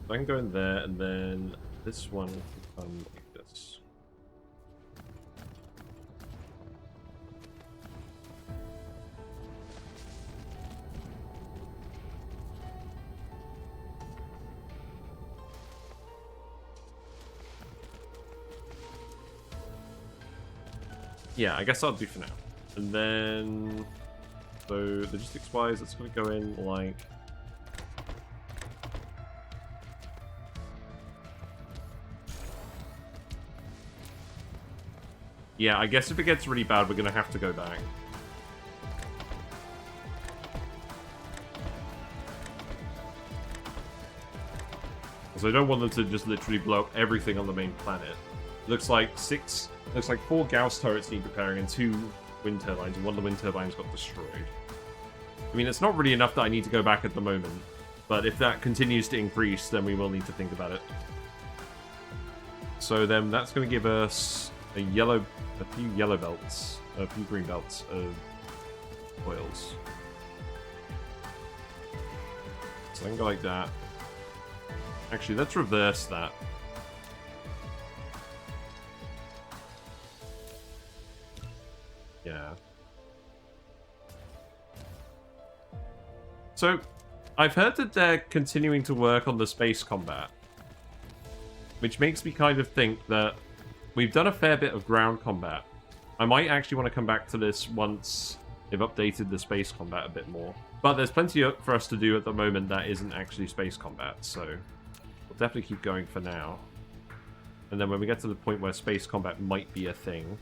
I can go in there, and then this one can come like this. Yeah, I guess that'll do for now. And then, so logistics-wise, it's going to go in like. Yeah, I guess if it gets really bad, we're going to have to go back. So I don't want them to just literally blow up everything on the main planet. Looks like 4 Gauss turrets need repairing and 2 wind turbines, and one of the wind turbines got destroyed. I mean, it's not really enough that I need to go back at the moment, but if that continues to increase, then we will need to think about it. So then that's going to give us a few yellow belts, a few green belts of oils. So I can go like that. Actually, let's reverse that. Yeah. So, I've heard that they're continuing to work on the space combat, which makes me kind of think that we've done a fair bit of ground combat. I might actually want to come back to this once they've updated the space combat a bit more. But there's plenty for us to do at the moment that isn't actually space combat, so we'll definitely keep going for now. And then when we get to the point where space combat might be a thing,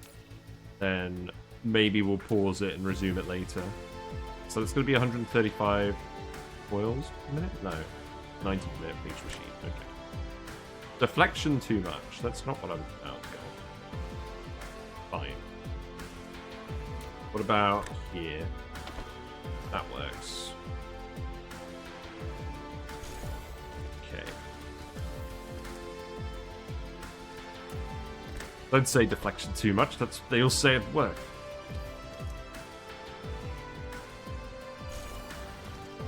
then maybe we'll pause it and resume it later. So it's going to be 135 coils per minute? No, 90 per minute for each machine. Okay. Deflection too much. That's not what I'm about to go. Fine. What about here? That works. Okay. Don't say deflection too much. They'll say it worked.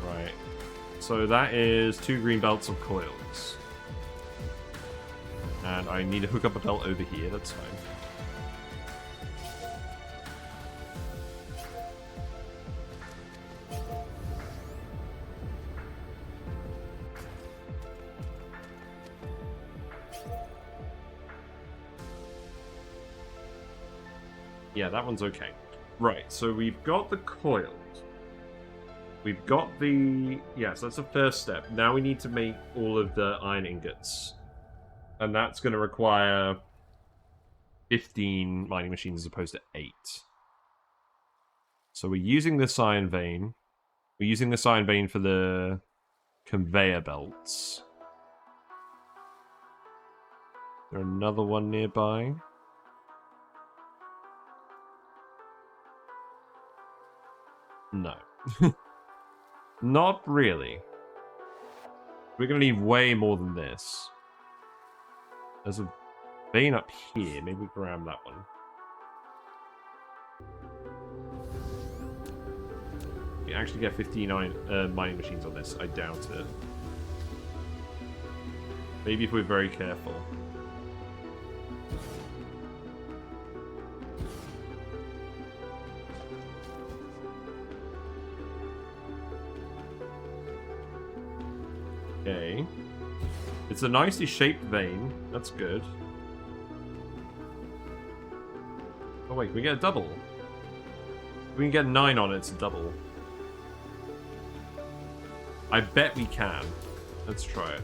Right. So that is 2 green belts of coils. And I need to hook up a belt over here. That's fine. Yeah, that one's okay. Right, so we've got the coils. We've got the... Yeah, so that's the first step. Now we need to make all of the iron ingots. And that's going to require 15 mining machines as opposed to 8. So we're using this iron vein. We're using this iron vein for the conveyor belts. Is there another one nearby? No. Not really. We're going to need way more than this. There's a vein up here. Maybe we grab that one. We actually get 59 mining machines on this. I doubt it. Maybe if we're very careful. Okay. It's a nicely shaped vein. That's good. Oh wait, can we get a double? If we can get 9 on it, it's a double. I bet we can. Let's try it.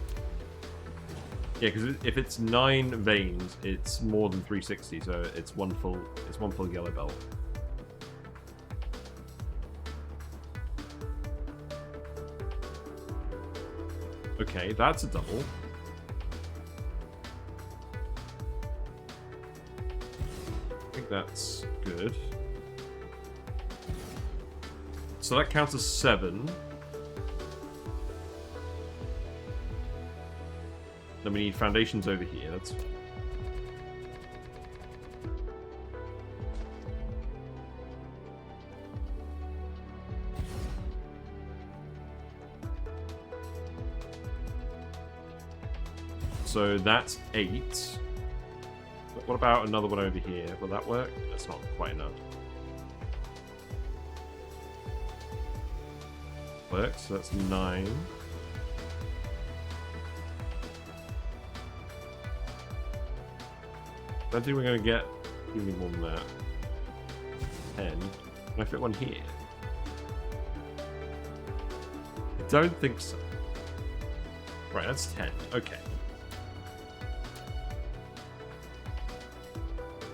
Yeah, because if it's 9 veins, it's more than 360, so it's one full yellow belt. Okay, that's a double. I think that's good. So that counts as 7. Then we need foundations over here. That's... So that's 8. But what about another one over here? Will that work? That's not quite enough. Works, so that's 9. I don't think we're going to get any more than that. 10. Can I fit one here? I don't think so. Right, that's 10. Okay.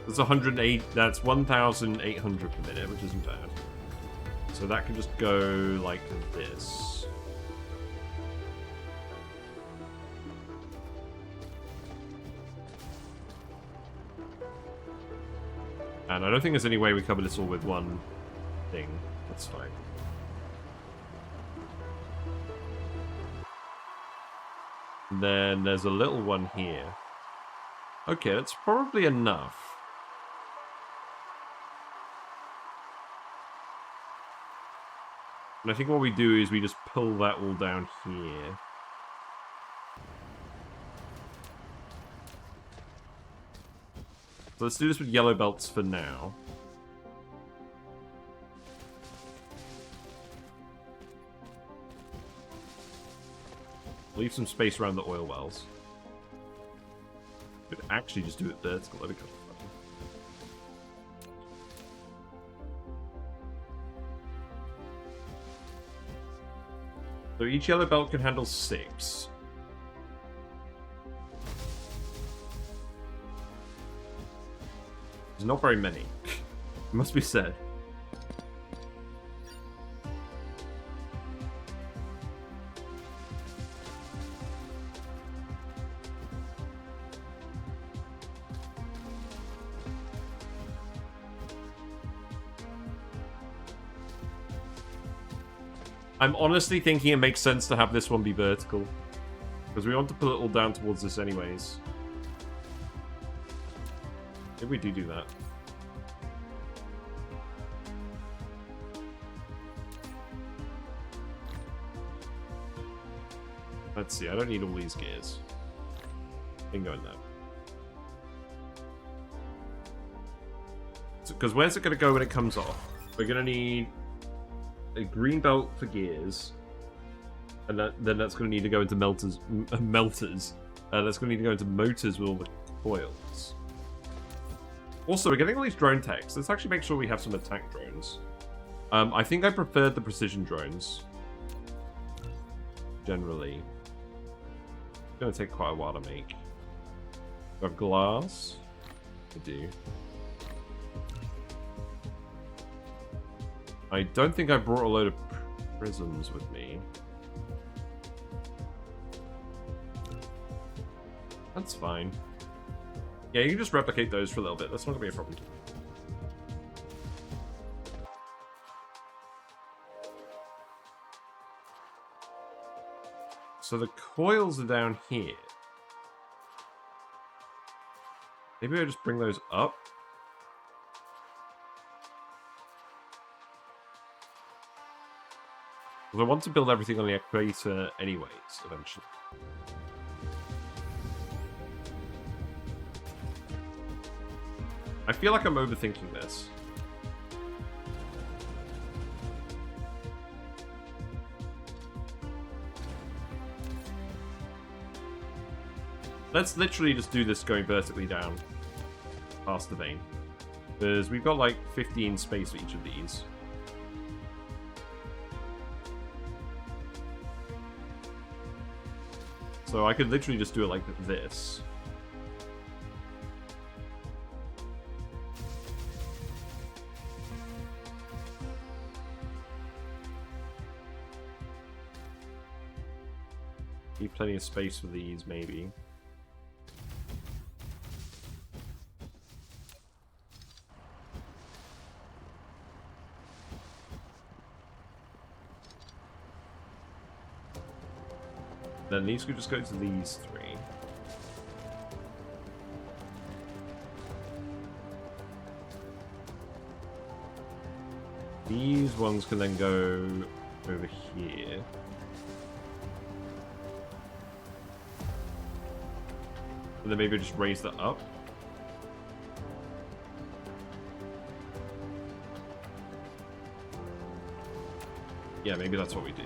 That's 108. That's 1,800 per minute, which isn't bad. So that can just go like this. And I don't think there's any way we cover this all with one thing. That's fine. And then there's a little one here. Okay, that's probably enough. And I think what we do is we just pull that all down here. So let's do this with yellow belts for now. Leave some space around the oil wells. Could actually just do it vertical. There we go. So each yellow belt can handle 6. There's not very many. It must be said. I'm honestly thinking it makes sense to have this one be vertical. Because we want to pull it all down towards this anyways. Maybe we do that. Let's see, I don't need all these gears. Can go in there. Because where's it going to go when it comes off? We're going to need a green belt for gears, and then that's going to need to go into melters. That's going to need to go into motors with all the coils. Also, we're getting all these drone techs. Let's actually make sure we have some attack drones. I think I preferred the precision drones. Generally. It's going to take quite a while to make. Do I have glass? I do. I don't think I brought a load of prisms with me. That's fine. Yeah, you can just replicate those for a little bit. That's not going to be a problem. So the coils are down here. Maybe I just bring those up. Because I want to build everything on the equator anyways, eventually. I feel like I'm overthinking this. Let's literally just do this going vertically down past the vein. Because we've got like 15 space for each of these. So I could literally just do it like this. Leave plenty of space for these, maybe. Then these could just go to these 3. These ones can then go over here. And then maybe just raise that up. Yeah, maybe that's what we do.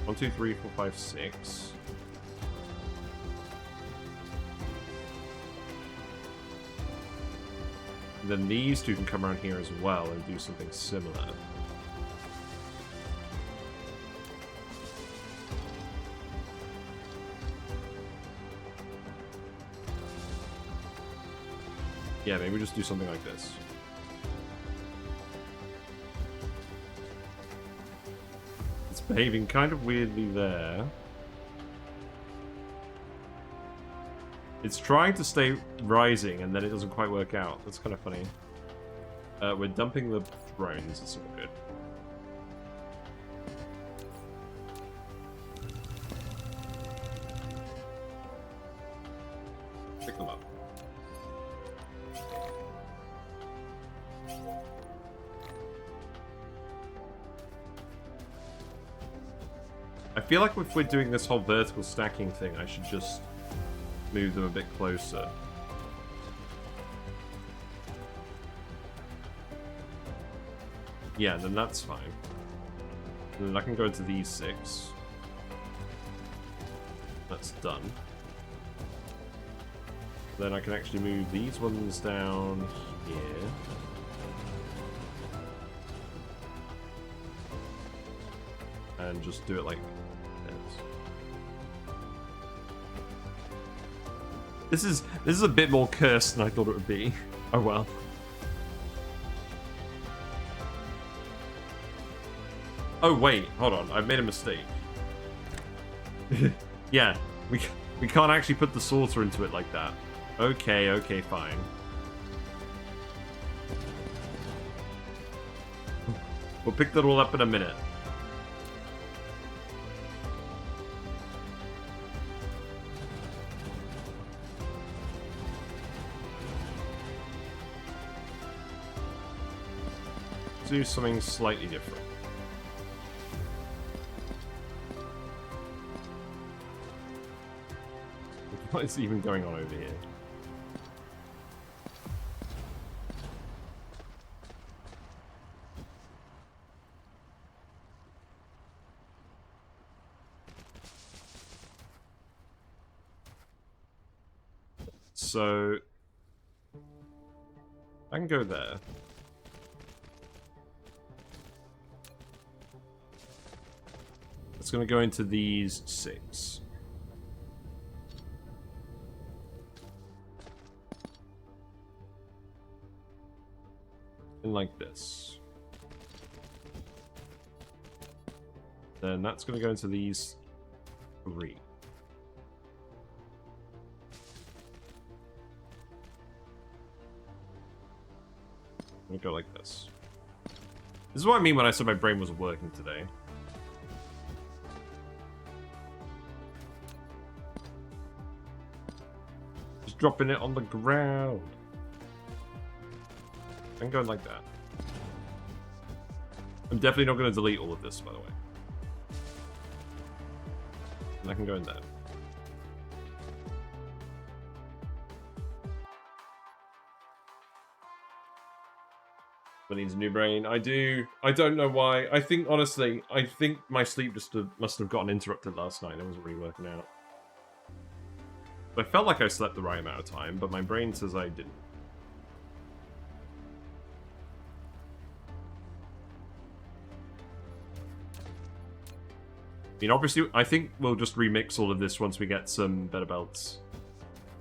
1, 2, 3, 4, 5, 6. And then these two can come around here as well and do something similar. Yeah, maybe just do something like this. It's behaving kind of weirdly there. It's trying to stay rising, and then it doesn't quite work out. That's kind of funny. We're dumping the drones. It's all good. Pick them up. I feel like if we're doing this whole vertical stacking thing, I should just move them a bit closer. Yeah, then that's fine. And then I can go into these 6. That's done. Then I can actually move these ones down here. And just do it like this. This is a bit more cursed than I thought it would be. Oh well. Oh wait, hold on. I've made a mistake. Yeah, we can't actually put the sorter into it like that. Okay, okay, fine. We'll pick that all up in a minute. Do something slightly different. What is even going on over here? So I can go there. It's going to go into these 6. And like this. Then that's going to go into these 3. I'm going to go like this. This is what I mean when I said my brain wasn't working today. Dropping it on the ground. I'm going like that. I'm definitely not going to delete all of this, by the way. And I can go in there. But needs a new brain. I do. I don't know why. I think, honestly, I think my sleep just must have gotten interrupted last night. It wasn't really working out. I felt like I slept the right amount of time, but my brain says I didn't. I mean, obviously, I think we'll just remix all of this once we get some better belts.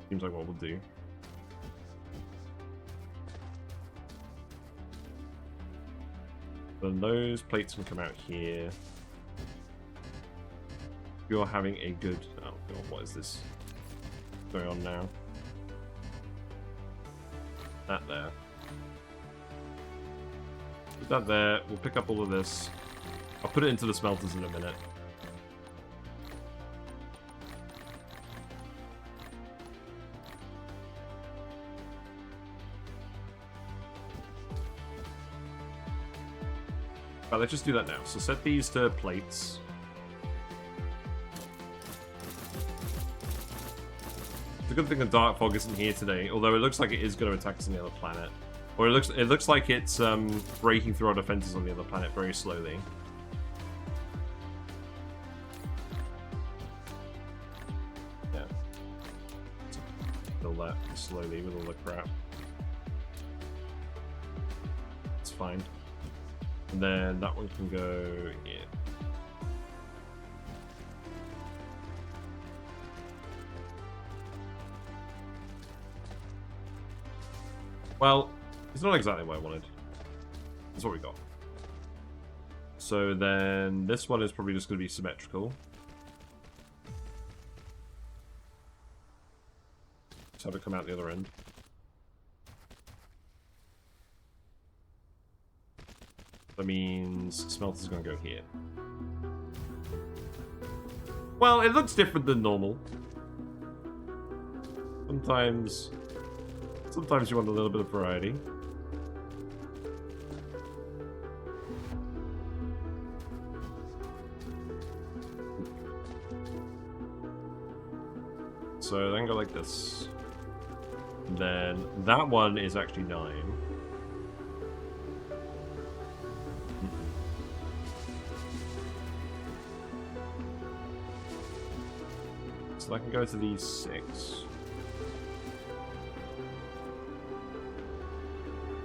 Seems like what we'll do. Then those plates can come out here. You're having a good... Oh, God, what is this going on now? That there. Put that there. We'll pick up all of this. I'll put it into the smelters in a minute. Right, let's just do that now. So set these to plates. It's a good thing the dark fog isn't here today, although it looks like it is going to attack us on the other planet. Or it looks like it's breaking through our defenses on the other planet very slowly. fill that slowly with all the crap. It's fine. And then that one can go here. Well, it's not exactly what I wanted. That's what we got. So then this one is probably just going to be symmetrical. Just have it come out the other end. That means smelter's going to go here. Well, it looks different than normal. Sometimes you want a little bit of variety. So then go like this. And then that one is actually 9. So I can go to these 6.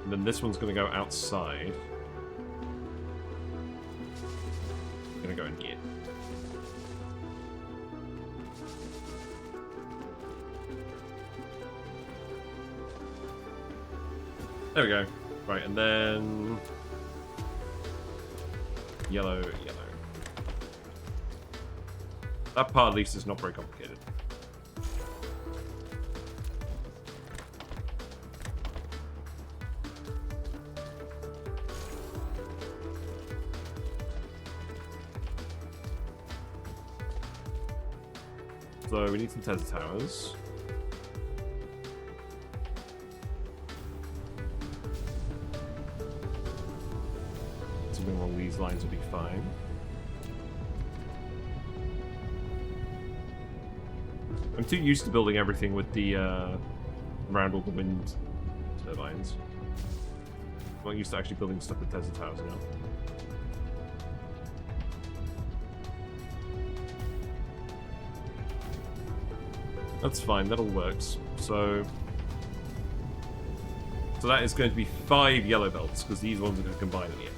And then this one's going to go outside. I'm going to go in here. There we go. Right, and then... Yellow, yellow. That part, at least, is not very complicated. So we need some Tesla towers. Something along these lines will be fine. I'm too used to building everything with the around all the wind turbines. I'm not used to actually building stuff with Tesla towers now. That's fine, that all works. So that is going to be 5 yellow belts, because these ones are going to combine in the end.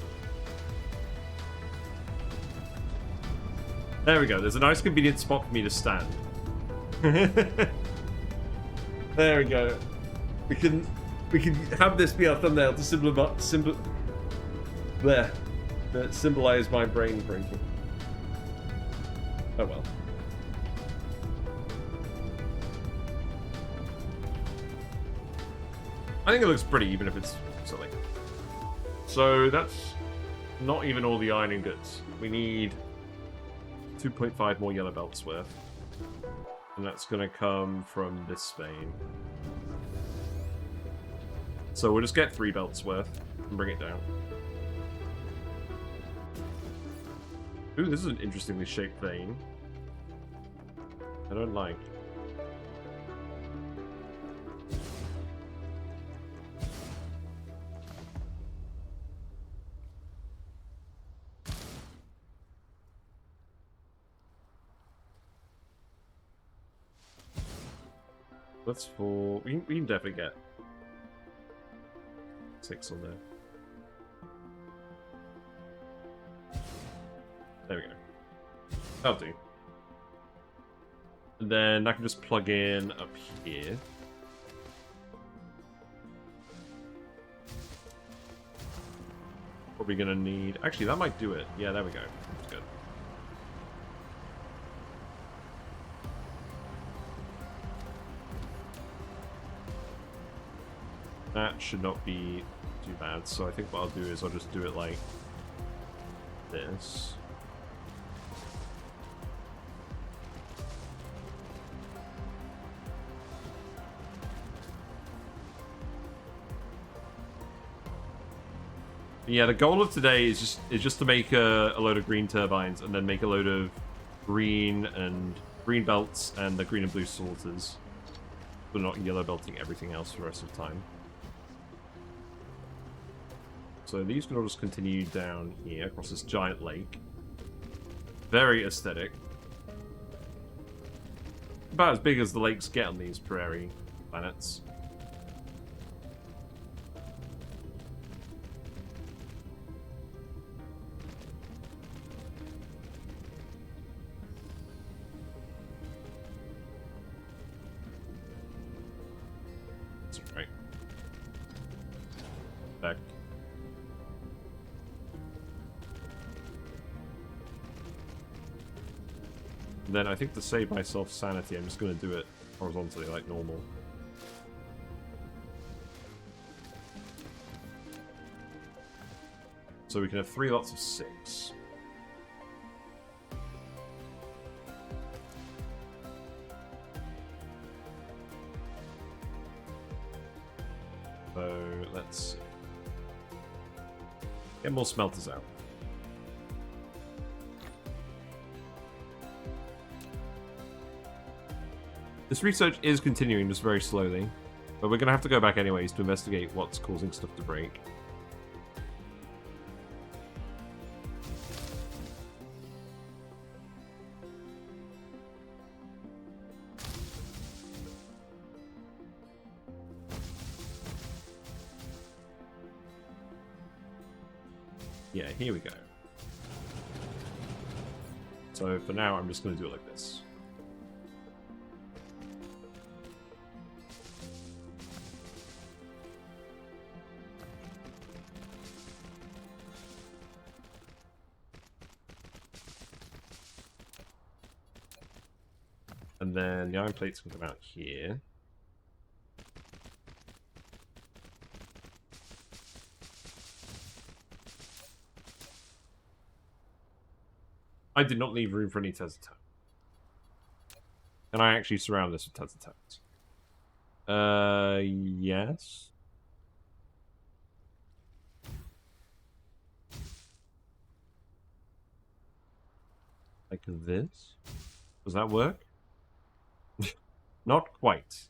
There we go, there's a nice convenient spot for me to stand. There we go. We can have this be our thumbnail to symbolize my brain breaking. Oh well. I think it looks pretty, even if it's silly. So that's not even all the iron ingots. We need 2.5 more yellow belts worth. And that's going to come from this vein. So we'll just get 3 belts worth and bring it down. Ooh, this is an interestingly shaped vein. I don't like. That's for... We can definitely get 6 on there. There we go. That'll do. And then I can just plug in up here. Probably gonna need... Actually, that might do it. Yeah, there we go. That's good. That should not be too bad. So I think what I'll do is I'll just do it like this. Yeah, the goal of today is just to make a load of green turbines and then make a load of green belts and the green and blue sorters. But not yellow belting everything else for the rest of the time. So these can all just continue down here across this giant lake. Very aesthetic. About as big as the lakes get on these Prairie planets. That's right. Back. And then I think to save myself sanity, I'm just going to do it horizontally, like normal. So we can have 3 lots of 6. So let's get more smelters out. This research is continuing just very slowly, but we're going to have to go back anyways to investigate what's causing stuff to break. Yeah, here we go. So for now, I'm just going to do it like this. And then the iron plates can come out here. I did not leave room for any Tesla towers. Can I actually surround this with Tesla towers? Yes. Like this? Does that work? Not quite.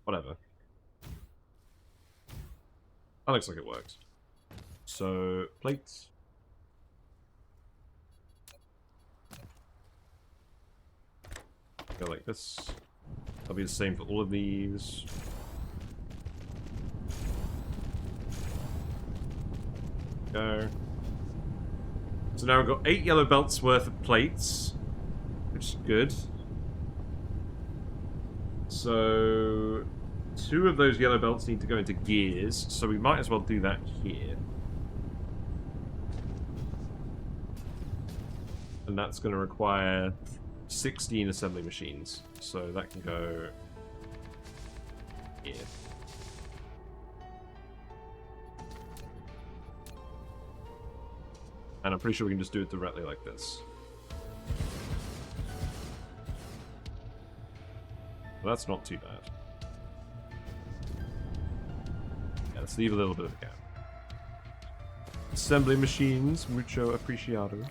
Whatever. That looks like it works. So, plates. Go like this. That'll be the same for all of these. Go. So now we've got 8 yellow belts worth of plates, which is good. So 2 of those yellow belts need to go into gears, so we might as well do that here. And that's going to require 16 assembly machines, so that can go here. And I'm pretty sure we can just do it directly like this. Well, that's not too bad. Yeah, let's leave a little bit of a gap. Assembly machines, mucho apreciado.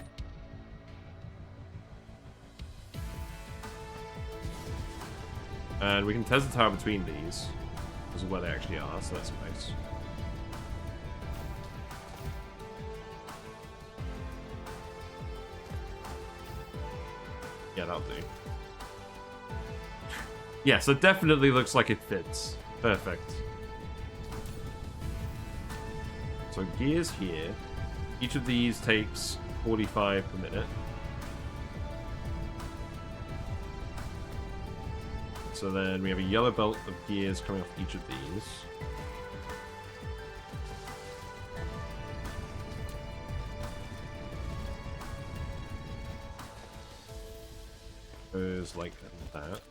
And we can test the tower between these, because of where they actually are, so that's nice. Yeah, that'll do. Yeah, so it definitely looks like it fits. Perfect. So gears here. Each of these takes 45 per minute. So then we have a yellow belt of gears coming off each of these. Goes like that.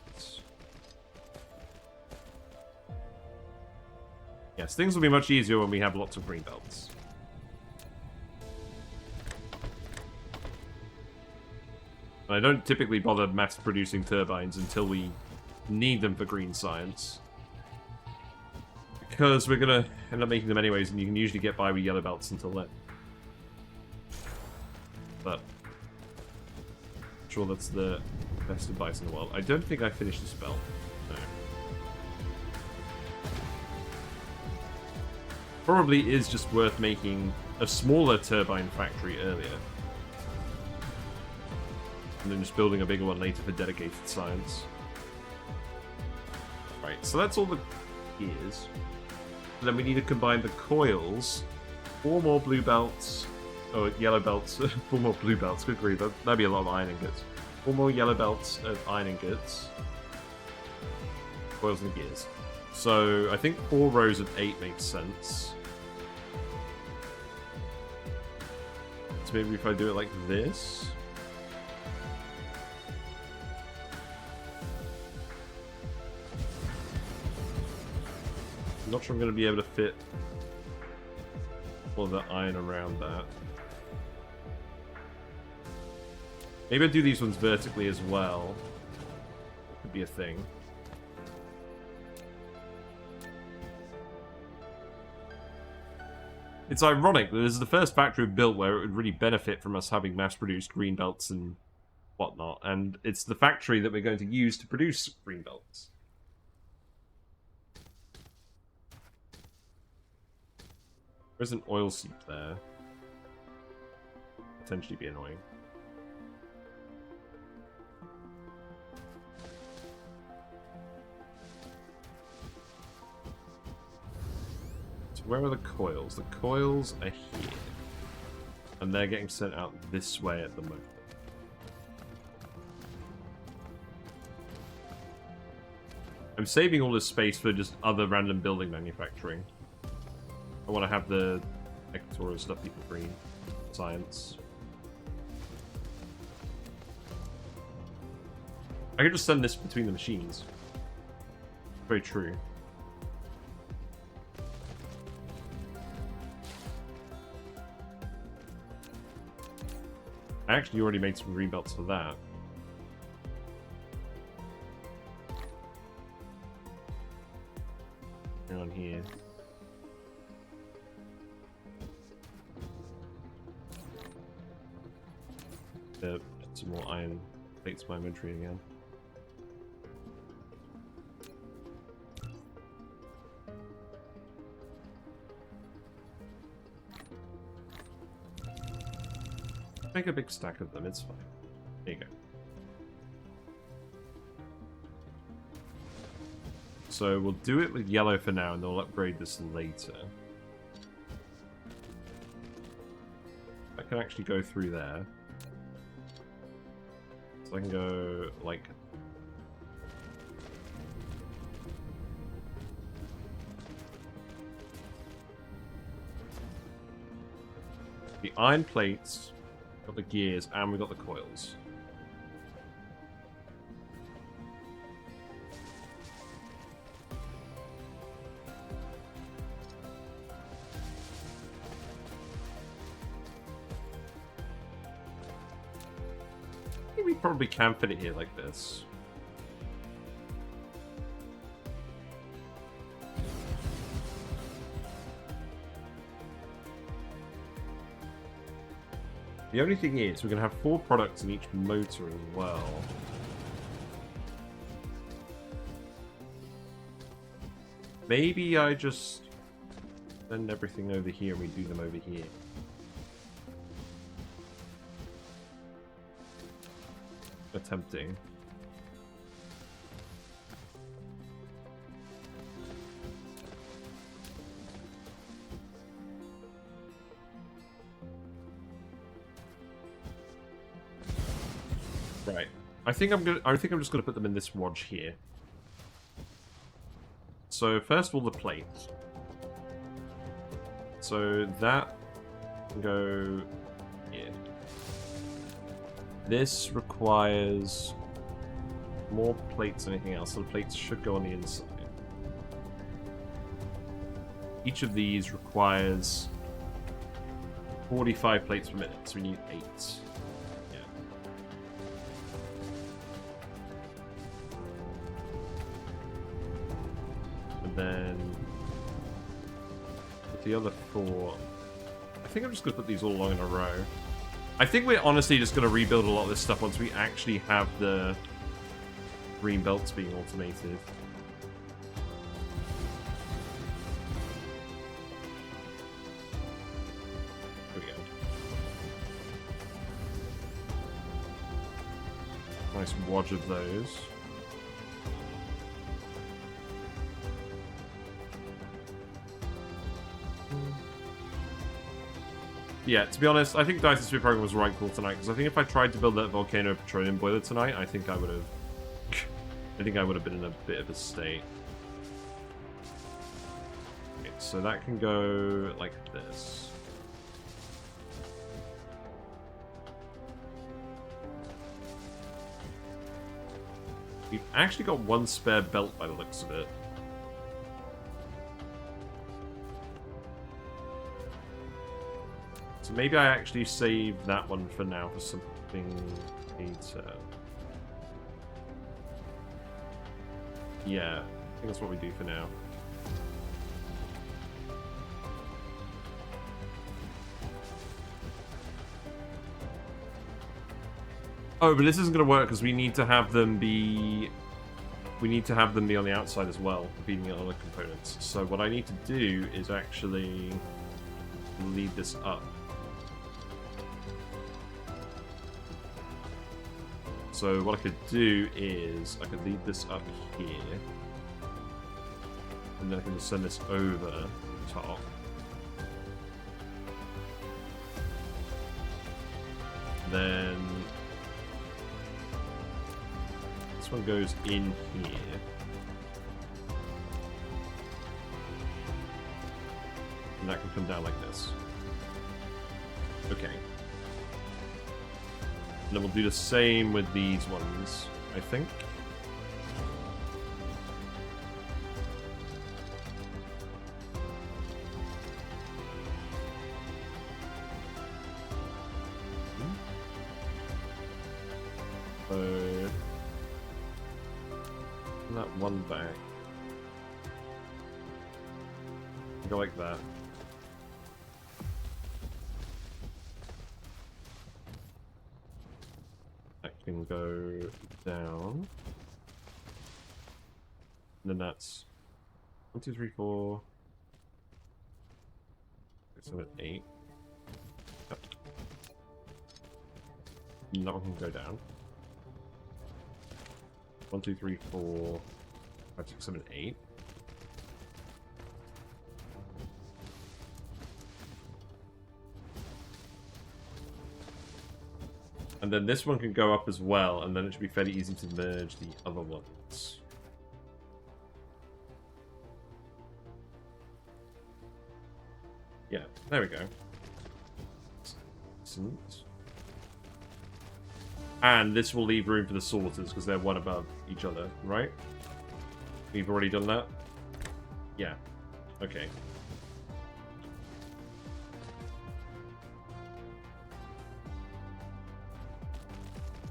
Yes, things will be much easier when we have lots of green belts. And I don't typically bother mass producing turbines until we need them for green science. Because we're going to end up making them anyways, and you can usually get by with yellow belts until then. But I'm sure that's the best advice in the world. I don't think I finished this belt. No. Probably is just worth making a smaller turbine factory earlier. And then just building a bigger one later for dedicated science. Right, so that's all the gears. And then we need to combine the coils. 4 more blue belts. Oh, yellow belts. 4 more blue belts. Good grief, that'd be a lot of iron ingots. 4 more yellow belts of iron ingots. Coils and gears. So, I think 4 rows of 8 makes sense. So maybe if I do it like this... I'm not sure I'm going to be able to fit all the iron around that. Maybe I do these ones vertically as well. Could be a thing. It's ironic that this is the first factory we've built where it would really benefit from us having mass-produced green belts and whatnot, and it's the factory that we're going to use to produce green belts. There's an oil seep there. Potentially be annoying. So where are the coils? The coils are here. And they're getting sent out this way at the moment. I'm saving all this space for just other random building manufacturing. I want to have the equatorial stuff be for green. Science. I could just send this between the machines. Very true. I actually already made some green belts for that. Hang on here. Put some more iron plates in my inventory again. Make a big stack of them, it's fine. There you go. So we'll do it with yellow for now, and then we'll upgrade this later. I can actually go through there. So I can go, like... the iron plates, got the gears, and we got the coils. I think we probably can fit it here like this. The only thing is, we're going to have 4 products in each motor as well. Maybe I just send everything over here and we do them over here. Attempting. Right. I think I'm just gonna put them in this wodge here. So first of all, the plate. So that can go here. This requires more plates than anything else, so the plates should go on the inside. Each of these requires 45 plates per minute, so we need 8. Then with the other 4, I think I'm just going to put these all along in a row. I think we're honestly just going to rebuild a lot of this stuff once we actually have the green belts being automated. There we go. nice wodge of those. Yeah, to be honest, I think Dyson Sphere Program was the right call tonight, because I think if I tried to build that volcano petroleum boiler tonight, I think I would have... I think I would have been in a bit of a state. Okay, so that can go like this. We've actually got one spare belt by the looks of it. So maybe I actually save that one for now for something later. Yeah, I think that's what we do for now. Oh, but this isn't going to work because we need to have them be... We need to have them be on the outside as well, feeding other components. So what I need to do is actually lead this up. So what I could do is I could lead this up here, and then I can just send this over the top. Then this one goes in here. And that can come down like this. Okay. And then we'll do the same with these ones, I think. So... that one back. Go like that. Can go down. And then that's 1, 2, 3, 4, 6, 7, 8. Yep. And that one can go down. 1, 2, 3, 4, 5, 6, 7, 8. And then this one can go up as well, and then it should be fairly easy to merge the other ones. Yeah, there we go. Excellent. And this will leave room for the sorters, because they're one above each other, right? We've already done that? Yeah. Okay.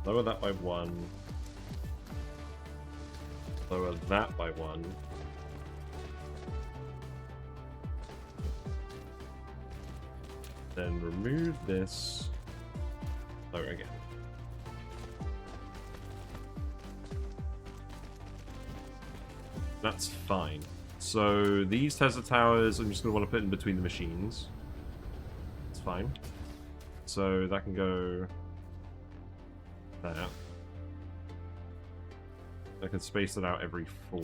Lower that by 1. Lower that by 1. Then remove this. Lower again. That's fine. So these Tesla towers, I'm just going to want to put in between the machines. It's fine. So that can go... that. I can space it out every 4.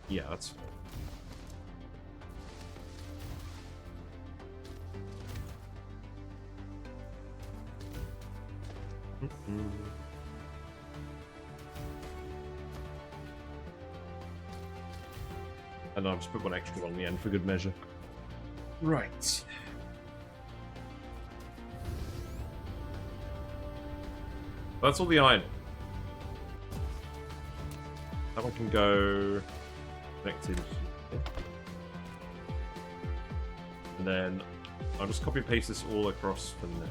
Yeah, that's fine. And I'll just put one extra on the end for good measure. Right. That's all the iron. That one can go connected here. And then I'll just copy and paste this all across from there.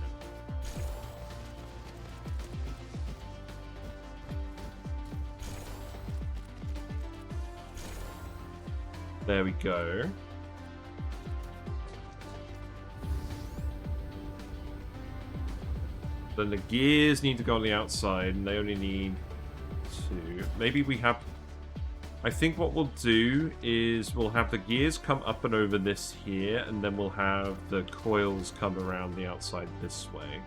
There we go. Then the gears need to go on the outside, and they only need 2. Maybe we have... I think what we'll do is we'll have the gears come up and over this here, and then we'll have the coils come around the outside this way.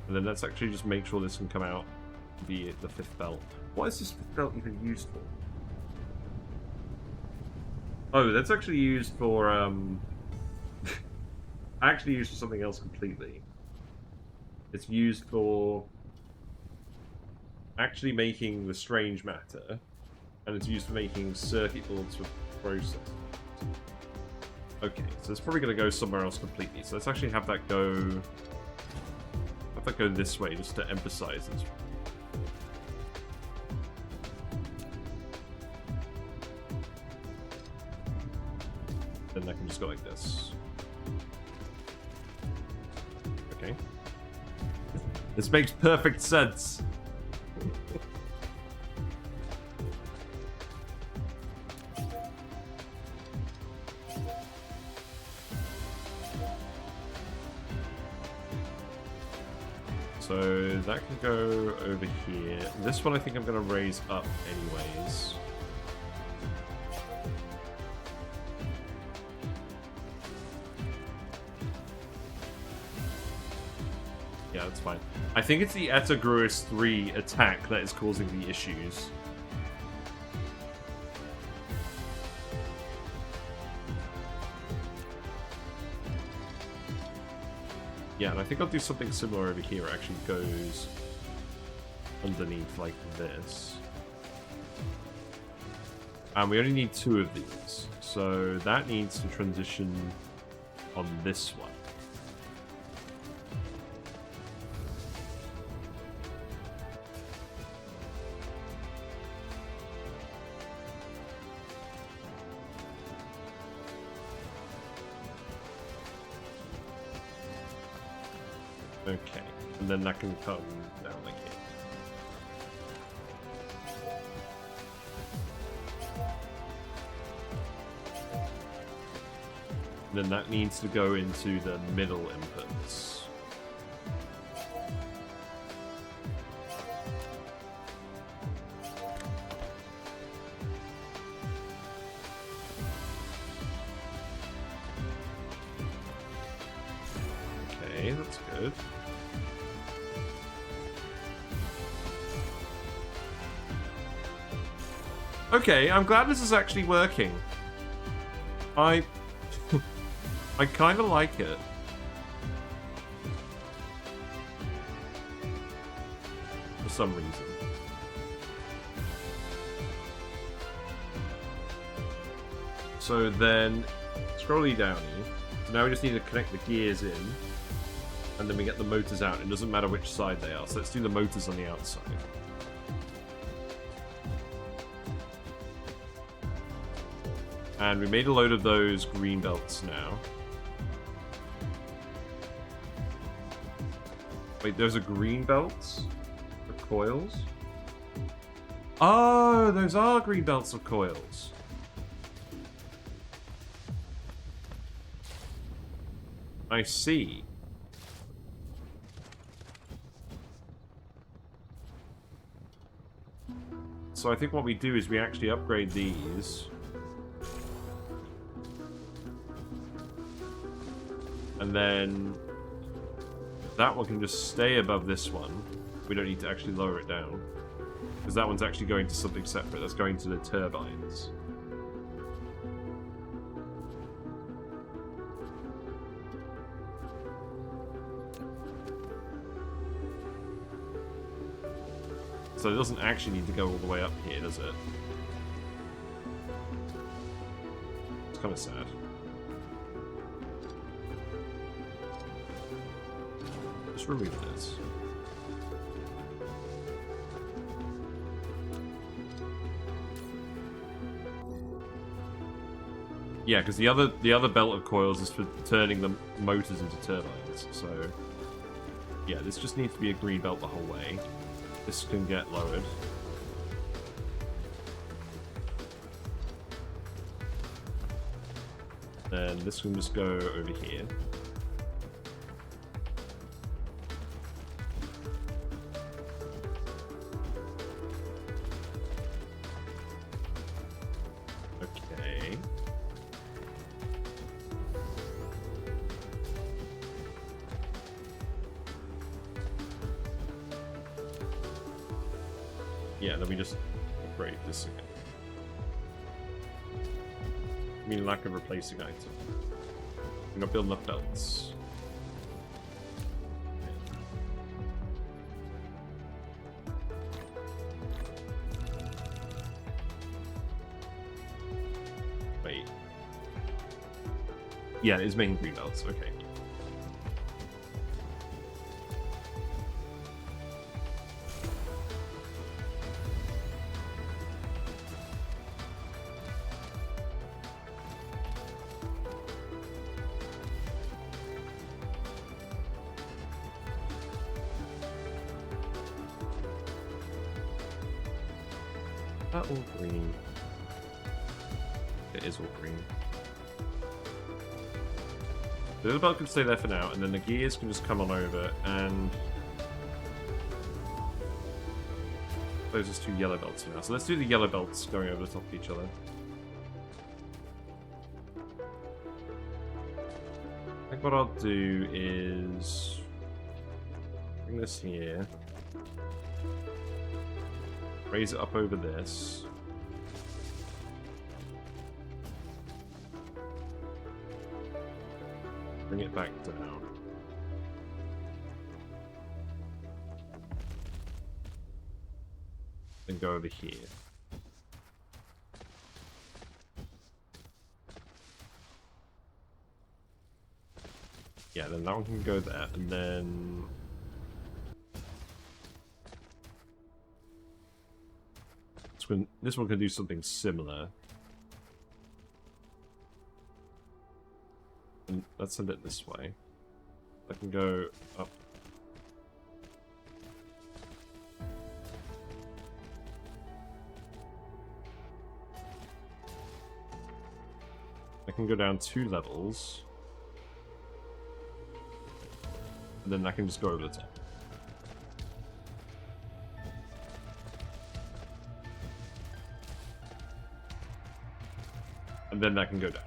And then let's actually just make sure this can come out the fifth belt. What is this fifth belt even used for? Oh, that's actually used for, actually used for something else completely. It's used for actually making the strange matter, and it's used for making circuit boards for processors. Okay, so it's probably going to go somewhere else completely. So let's actually have that go this way, just to emphasize this. Then that can just go like this. Okay. This makes perfect sense. So that can go over here. This one I think I'm going to raise up anyways. Yeah, that's fine. I think it's the Etagruis 3 attack that is causing the issues. Yeah, and I think I'll do something similar over here. It actually goes underneath like this. And we only need 2 of these. So that needs to transition on this one. Okay, and then that can come down like here. And then that needs to go into the middle inputs. Okay, that's good. Okay, I'm glad this is actually working. I kind of like it. For some reason. So then, scrolling down here. So now we just need to connect the gears in. And then we get the motors out. It doesn't matter which side they are. So let's do the motors on the outside. And we made a load of those green belts now. Wait, those are green belts? For coils? Oh, those are green belts of coils. I see. So I think what we do is we actually upgrade these. And then that one can just stay above this one. We don't need to actually lower it down. Because that one's actually going to something separate. That's going to the turbines. So it doesn't actually need to go all the way up here, does it? It's kind of sad. Just remove this. Yeah, because the other belt of coils is for turning the motors into turbines. So yeah, this just needs to be a green belt the whole way. This can get lowered. Then this can just go over here. Yeah, then we just upgrade this again. I mean, lack of replacing item. We're not building up belts. Wait. Yeah, it's making 3 belts. Okay. That all green. It is all green. The other belt can stay there for now, and then the gears can just come on over, and those are 2 yellow belts for now. So let's do the yellow belts going over the top of each other. I think what I'll do is bring this here, raise it up over this. Bring it back down. Then go over here. Yeah, then that one can go there, and then this one can do something similar. And let's send it this way. I can go up. I can go down 2 levels. And then I can just go over the top. And then that can go down.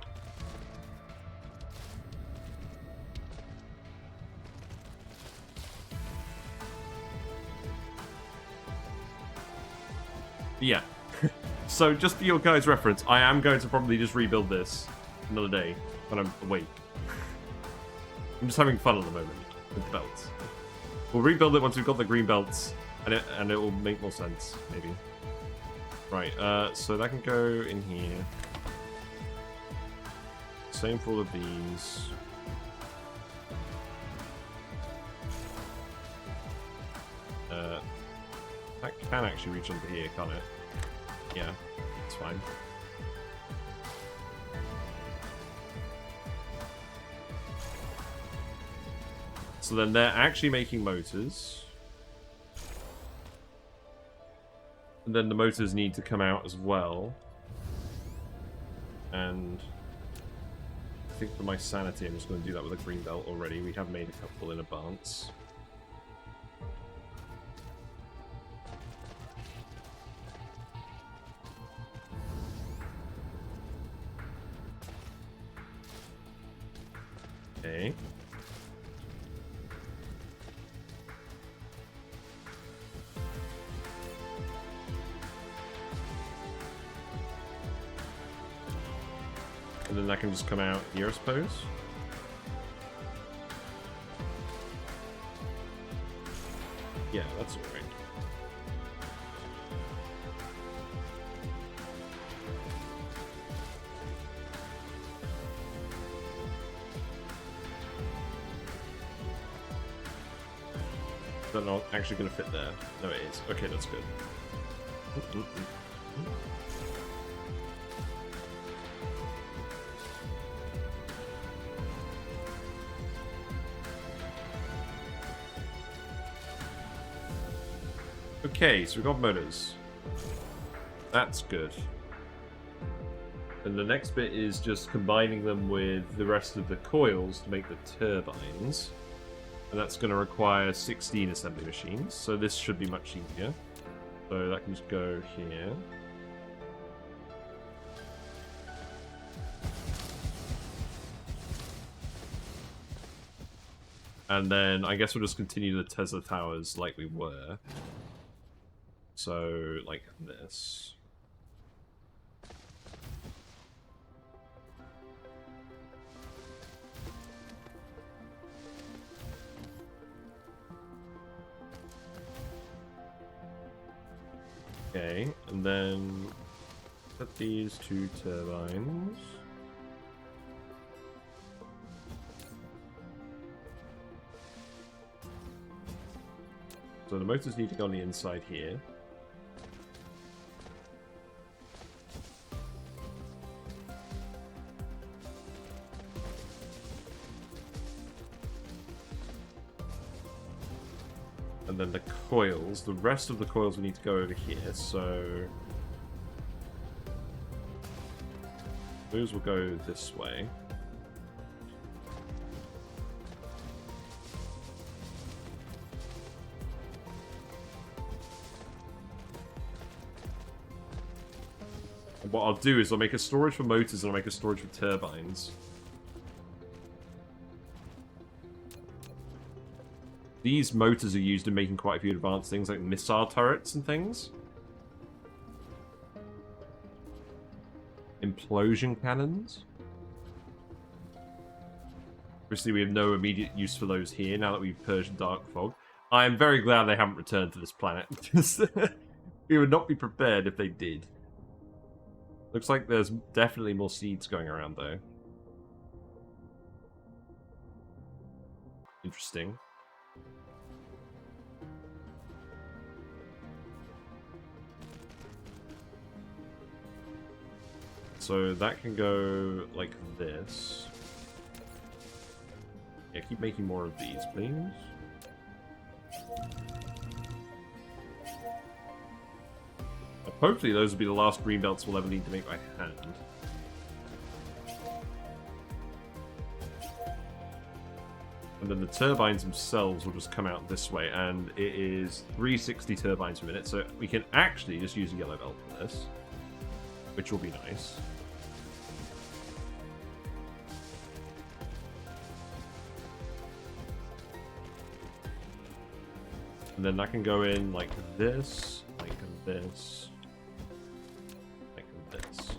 Yeah. So just for your guys' reference, I am going to probably just rebuild this another day when I'm awake. I'm just having fun at the moment with the belts. We'll rebuild it once we've got the green belts, and it will make more sense, maybe. Right, so that can go in here. Same for all of these. That can actually reach under here, can't it? Yeah, it's fine. So then they're actually making motors. And then the motors need to come out as well. And I think for my sanity, I'm just going to do that with a green belt already. We have made a couple in advance. Okay. And then that can just come out here, I suppose. Yeah, that's alright. They're not actually going to fit there. No, it is. Okay, that's good. Okay, so we've got motors. That's good. And the next bit is just combining them with the rest of the coils to make the turbines. And that's going to require 16 assembly machines, so this should be much easier. So that can just go here. And then I guess we'll just continue the Tesla towers like we were. So, like this. Okay, and then put these 2 turbines. So the motors need to go on the inside here. And then the coils, the rest of the coils we need to go over here, so those will go this way. And what I'll do is I'll make a storage for motors and I'll make a storage for turbines. These motors are used in making quite a few advanced things like missile turrets and things. Implosion cannons. Obviously we have no immediate use for those here now that we've purged Dark Fog. I am very glad they haven't returned to this planet. We would not be prepared if they did. Looks like there's definitely more seeds going around though. Interesting. So that can go like this. Yeah, keep making more of these, please. Hopefully those will be the last green belts we'll ever need to make by hand. And then the turbines themselves will just come out this way, and it is 360 turbines per minute, so we can actually just use a yellow belt for this, which will be nice. And then that can go in like this, like this, like this.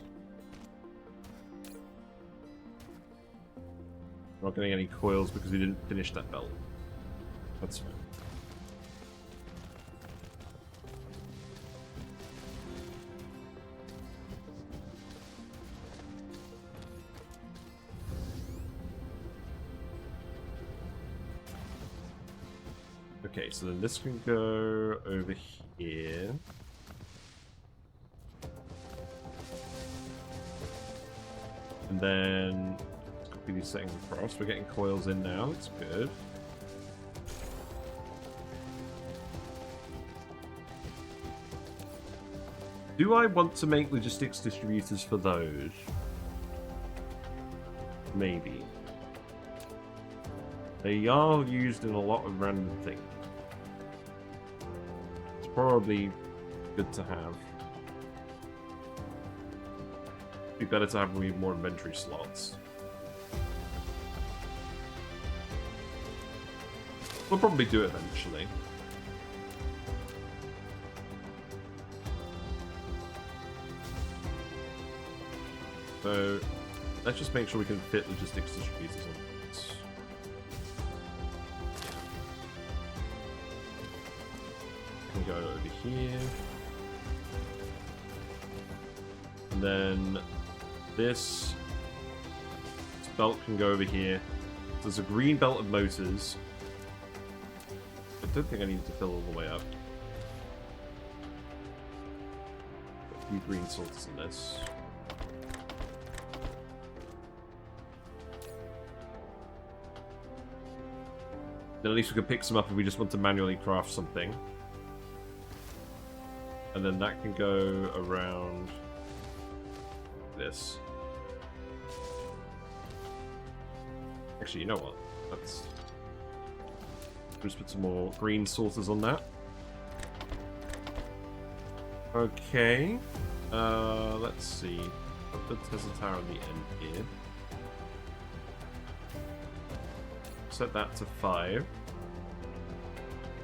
We're not getting any coils because we didn't finish that belt. That's fine. Okay, so then this can go over here. And then let's copy these settings across. We're getting coils in now, that's good. Do I want to make logistics distributors for those? Maybe. They are used in a lot of random things. It's probably good to have. Be better to have more inventory slots. We'll probably do it eventually. So let's just make sure we can fit logistics distributors on this. Can go over here. And then this belt can go over here. There's a green belt of motors. I don't think I need to fill all the way up. Got a few green sorters in this. Then at least we can pick some up if we just want to manually craft something. And then that can go around this. Actually, you know what? Let's just put some more green sorters on that. Okay. Let's see. Put the Tesla tower on the end here. Set that to 5.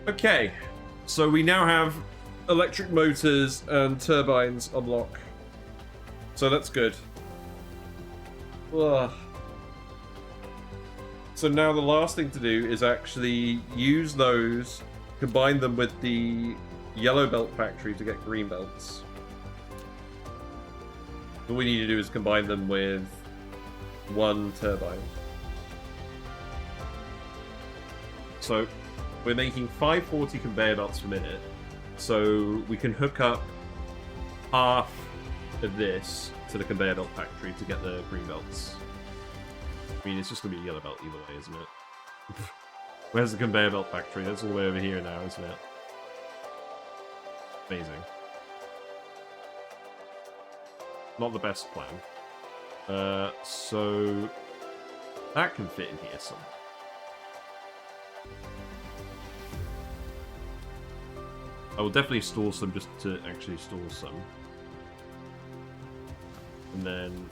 Okay. So we now have electric motors and turbines unlock. So that's good. Ugh. So now the last thing to do is actually use those, combine them with the yellow belt factory to get green belts. All we need to do is combine them with one turbine. So we're making 540 conveyor belts per minute. So we can hook up half of this to the conveyor belt factory to get the green belts. I mean, it's just going to be a yellow belt either way, isn't it? Where's the conveyor belt factory? That's all the way over here now, isn't it? Amazing. Not the best plan. So that can fit in here somewhere. I will definitely store some just to actually store some. And then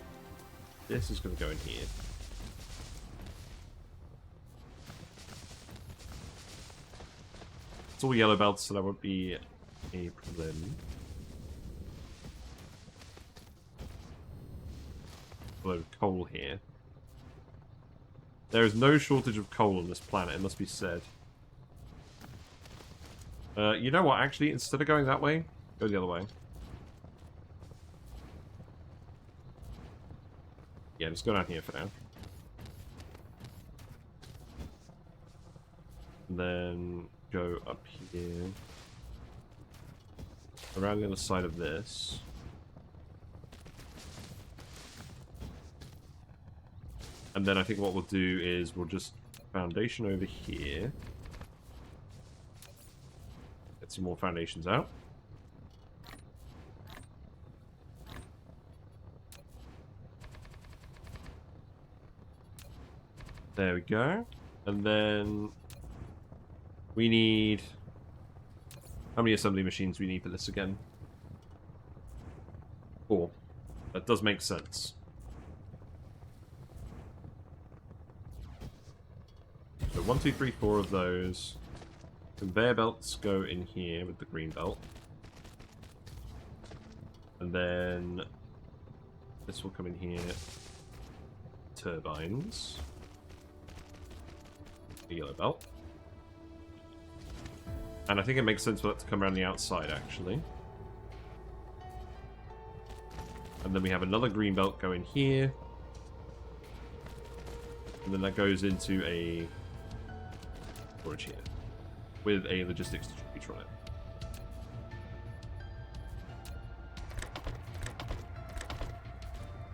this is going to go in here. It's all yellow belts, so that won't be a problem. A load of coal here. There is no shortage of coal on this planet, it must be said. You know what, actually, instead of going that way, go the other way. Yeah, just go down here for now. And then go up here. Around the other side of this. And then I think what we'll do is we'll just foundation over here. Get some more foundations out. There we go. And then we need... How many assembly machines do we need for this again? 4. That does make sense. So 1, 2, 3, 4 of those. Conveyor belts go in here with the green belt. And then this will come in here. Turbines. A yellow belt. And I think it makes sense for that to come around the outside, actually. And then we have another green belt going here. And then that goes into a storage here. With a logistics distributor on it.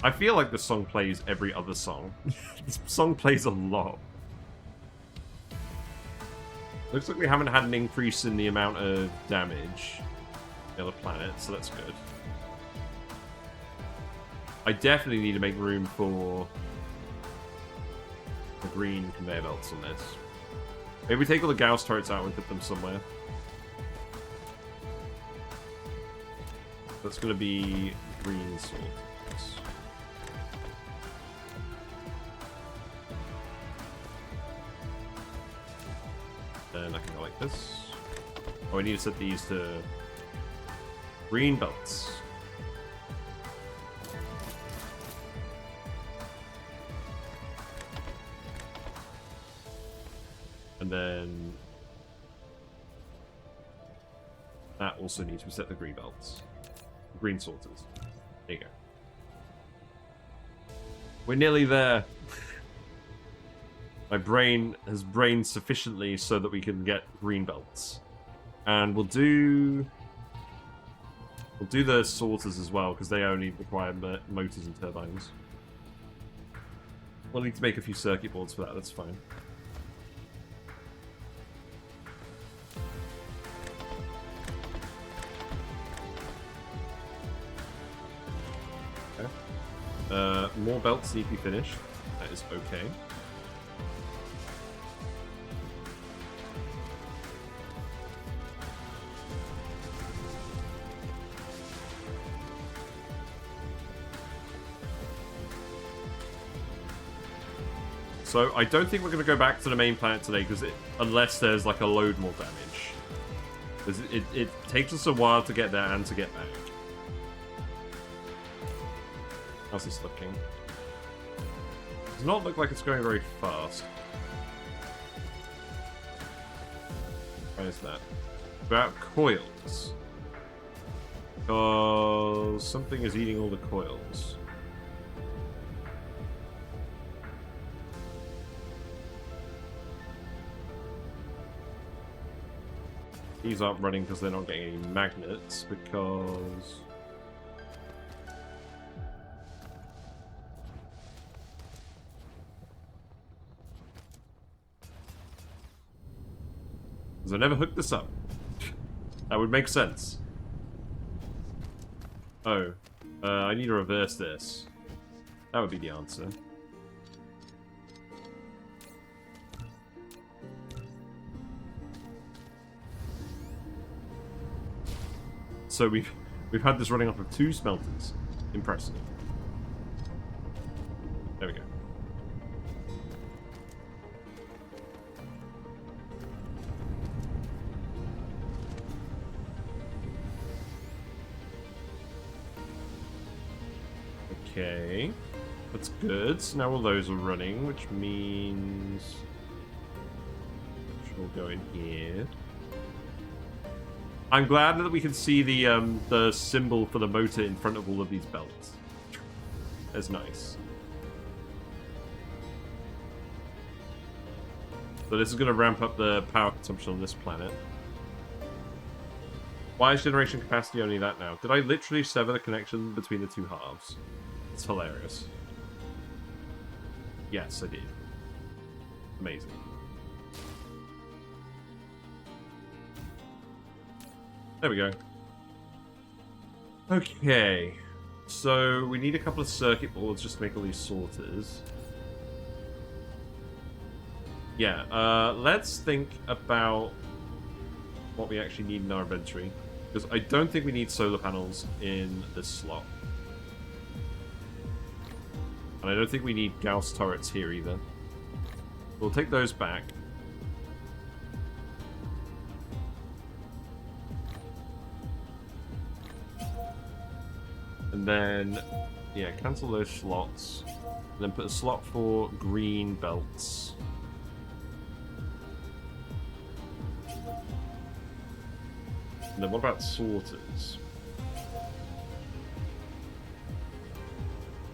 I feel like this song plays every other song. This song plays a lot. Looks like we haven't had an increase in the amount of damage on the other planet, so that's good. I definitely need to make room for the green conveyor belts on this. Maybe we take all the Gauss turrets out and put them somewhere. That's going to be green sorts. And I can go like this. Oh, I need to set these to green belts. And then that also needs to be set to green belts. Green sorters. There you go. We're nearly there. My brain has brained sufficiently so that we can get green belts. And we'll do the sorters as well, because they only require motors and turbines. We'll need to make a few circuit boards for that, that's fine. Okay. More belts need to be finished. That is okay. So I don't think we're going to go back to the main planet today, because unless there's like a load more damage. It takes us a while to get there and to get back. How's this looking? Does not look like it's going very fast. Why is that? About coils. Because something is eating all the coils. These aren't running because they're not getting any magnets, because... Because I never hooked this up. That would make sense. Oh. I need to reverse this. That would be the answer. So we've had this running off of 2 smelters. Impressive. There we go. Okay. That's good. So now all those are running, which means... we'll go in here. I'm glad that we can see the symbol for the motor in front of all of these belts. That's nice. So this is going to ramp up the power consumption on this planet. Why is generation capacity only that now? Did I literally sever the connection between the 2 halves? It's hilarious. Yes, I did. Amazing. There we go. Okay. So, we need a couple of circuit boards just to make all these sorters. Yeah, let's think about what we actually need in our inventory. Because I don't think we need solar panels in this slot. And I don't think we need Gauss turrets here either. We'll take those back. And then, yeah, cancel those slots. And then put a slot for green belts. And then what about sorters?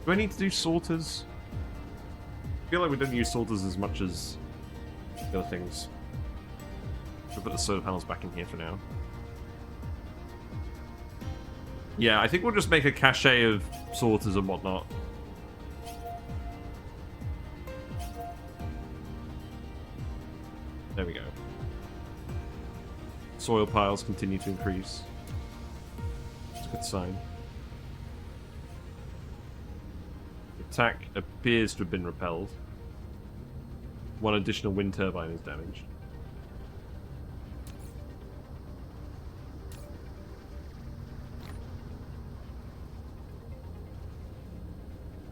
Do I need to do sorters? I feel like we don't use sorters as much as the other things. We'll put the solar panels back in here for now. Yeah, I think we'll just make a cache of sorters and whatnot. There we go. Soil piles continue to increase. It's a good sign. Attack appears to have been repelled. 1 additional wind turbine is damaged.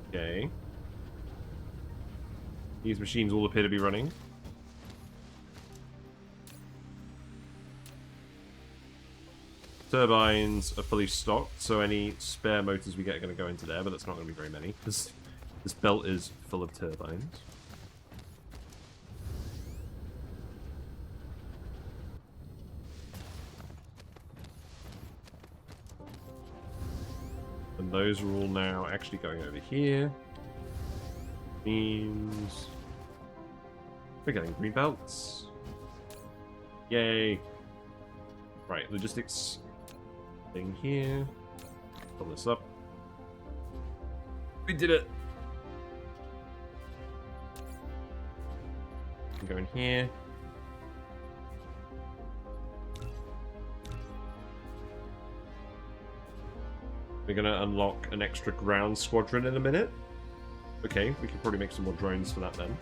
Okay. These machines all appear to be running. Turbines are fully stocked, so any spare motors we get are going to go into there, but that's not going to be very many, because this belt is full of turbines. And those are all now actually going over here. Means we're getting green belts. Yay. Right, logistics thing here. Pull this up. We did it. Go in here. We're going to unlock an extra ground squadron in a minute. Okay, we can probably make some more drones for that then.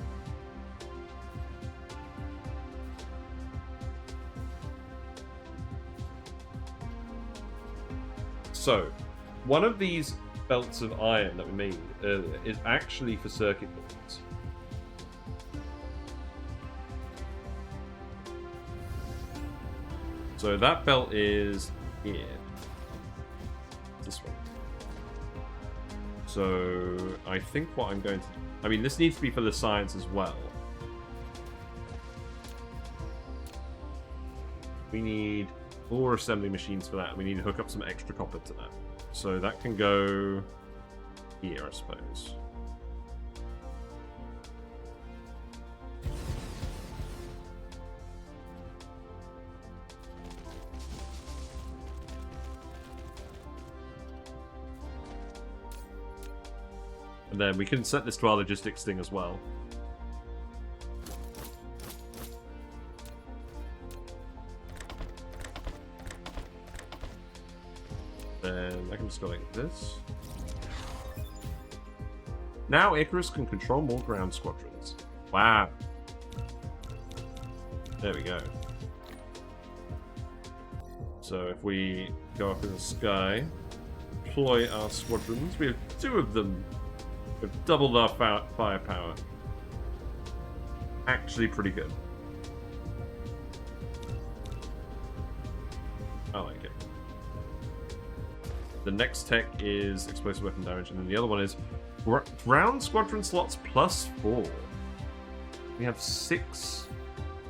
So, one of these belts of iron that we made earlier is actually for circuit boards. So that belt is here. This one. So I think what I'm going to... I mean, this needs to be for the science as well. We need 4 assembly machines for that. We need to hook up some extra copper to that. So that can go here, I suppose. And then we can set this to our logistics thing as well. Then I can just go like this. Now Icarus can control more ground squadrons. Wow. There we go. So if we go up in the sky, deploy our squadrons, we have 2 of them. We've doubled our firepower. Actually pretty good. I like it. The next tech is explosive weapon damage, and then the other one is ground squadron slots +4. We have 6,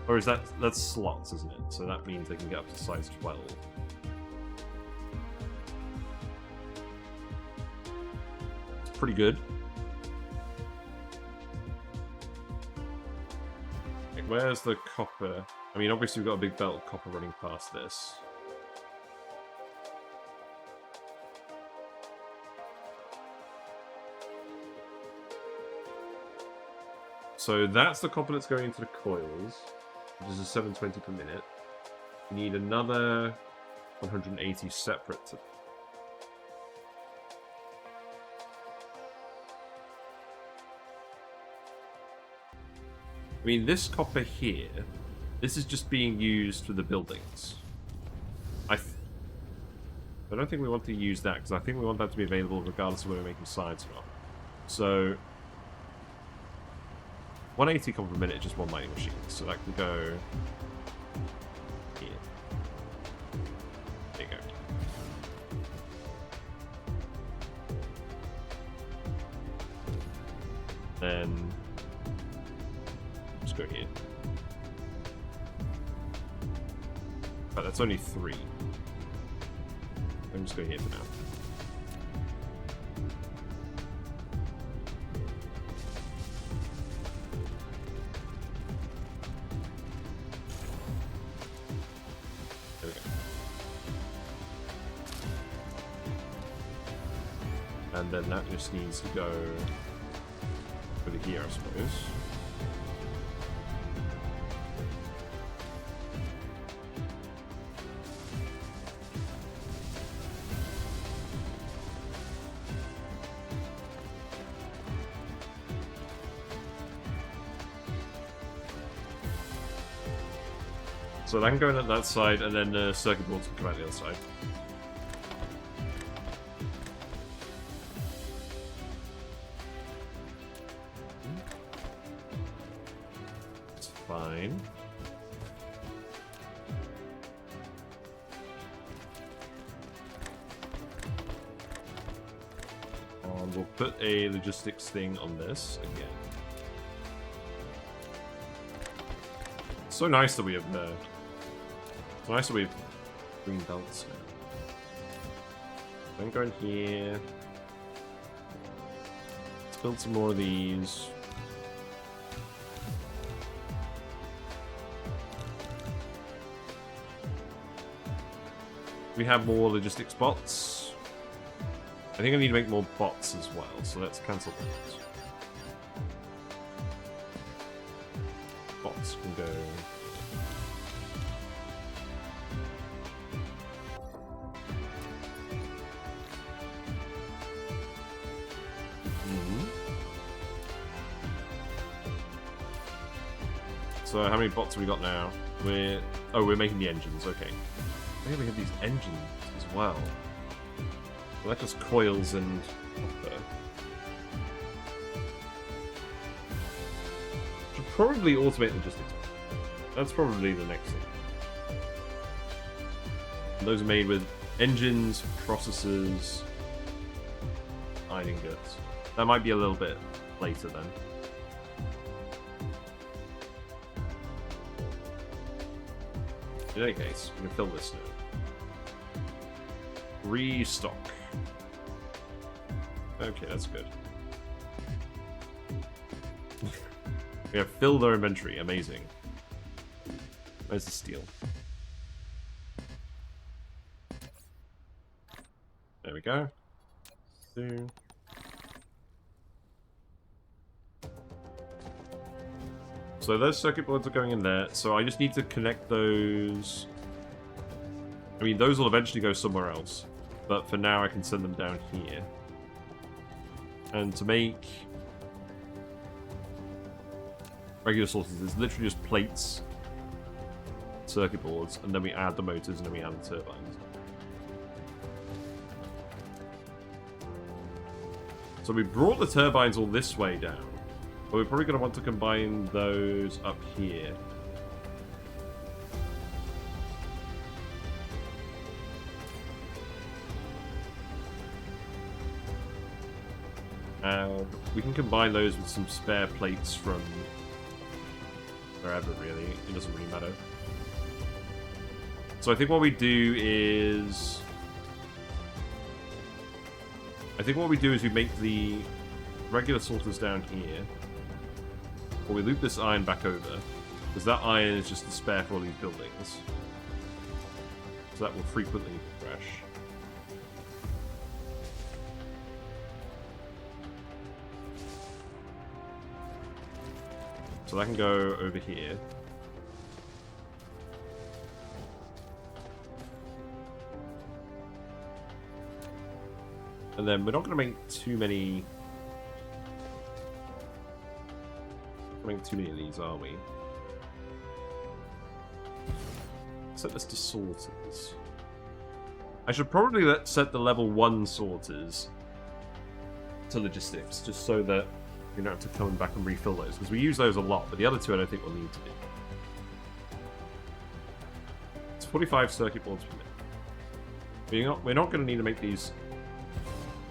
or is that's slots, isn't it? So that means they can get up to size 12. It's pretty good. Where's the copper? I mean, obviously we've got a big belt of copper running past this. So that's the copper that's going into the coils, which is a 720 per minute. We need another 180 separate to... I mean, this copper here, this is just being used for the buildings. I don't think we want to use that, because I think we want that to be available regardless of where we're making sides from. So, 180 copper per minute is just 1 mining machine, so that can go here. There you go. Then... go here. But that's only 3. Let me just go here for now. There we go. And then that just needs to go over here, I suppose. So that can go in at that side, and then the circuit boards can come out the other side. It's fine. And we'll put a logistics thing on this again. It's so nice that we have it's nice that we have green belts now. I'm going here. Let's build some more of these. We have more logistics bots. I think I need to make more bots as well, so let's cancel those. Bots can go... So how many bots have we got now? We're making the engines, okay. I think we have these engines as well. Well, that's just coils and copper. Should probably automate logistics. That's probably the next thing. Those are made with engines, processors, iron ingots. That might be a little bit later then. In any case, we can fill this now. Restock. Okay, that's good. We have filled our inventory. Amazing. Where's the steel? There we go. Two. So those circuit boards are going in there. So I just need to connect those. I mean, those will eventually go somewhere else. But for now, I can send them down here. And to make regular sources, it's literally just plates, circuit boards, and then we add the motors, and then we add the turbines. So we brought the turbines all this way down, but we're probably going to want to combine those up here. And we can combine those with some spare plates from wherever, really. It doesn't really matter. So I think what we do is... we make the regular sorters down here. Or we loop this iron back over. Because that iron is just the spare for all these buildings. So that will frequently crash. So that can go over here. And then we're not going to make too many... of these, are we? Set this to sorters. I should probably set the level 1 sorters to logistics, just so that you don't have to come back and refill those, because we use those a lot, but the other two I don't think we'll need to do. It's 45 circuit boards per minute. We're not going to need to make these...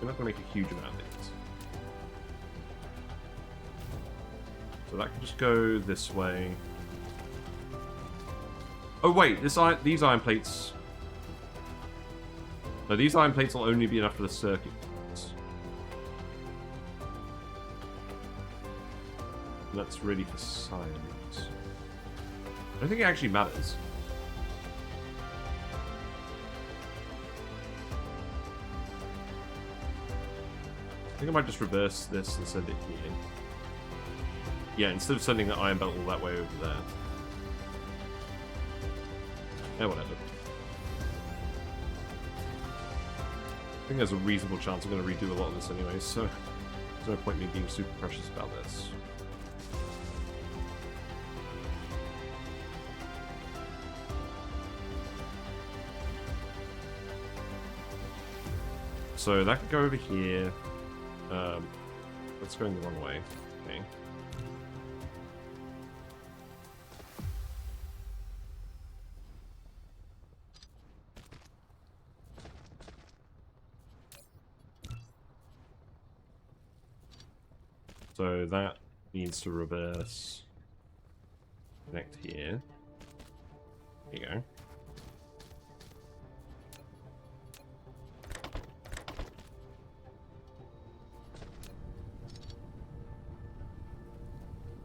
We're not going to make a huge amount of these. So that can just go this way. Oh wait, these iron plates... No, these iron plates will only be enough for the circuit boards. And that's really for science. I don't think it actually matters. I think I might just reverse this and send it here. Yeah, instead of sending the iron belt all that way over there. Yeah, whatever. I think there's a reasonable chance I'm going to redo a lot of this anyway, so there's no point in me being super precious about this. So that could go over here. That's going the wrong way. Okay. So that needs to reverse. Connect here. There you go.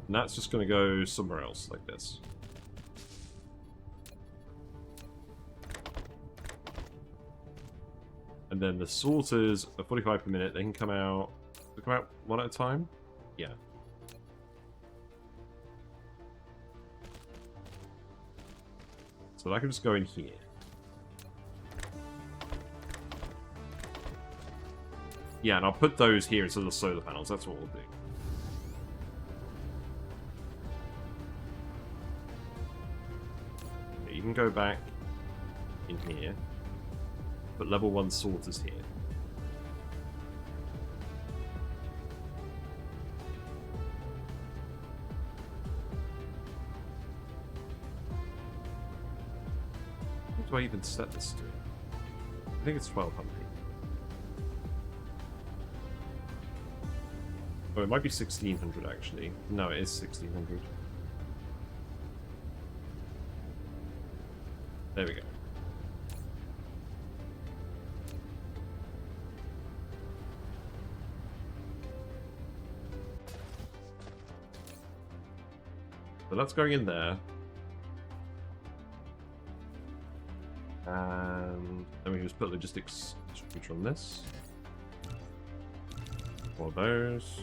And that's just going to go somewhere else, like this. And then the sorters are 45 per minute. They can come out... They come out one at a time? Yeah. So that can just go in here. Yeah, and I'll put those here instead of the solar panels. That's what we'll do. You can go back in here, but level 1 sorters here. What do I even set this to? think it's 1200. Oh, it might be 1600 actually. No, it is 1600. There we go. So that's going in there. And then we can just put logistics distributor on this. All those.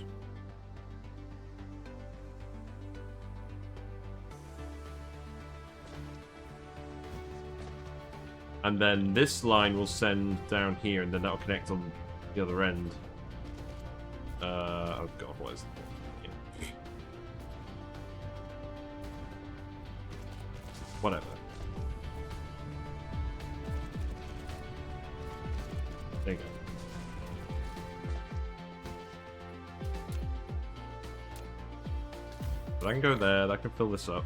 And then this line will send down here, and then that'll connect on the other end. Oh god, what is it? Yeah. Whatever. There you go. But I can go there, that can fill this up.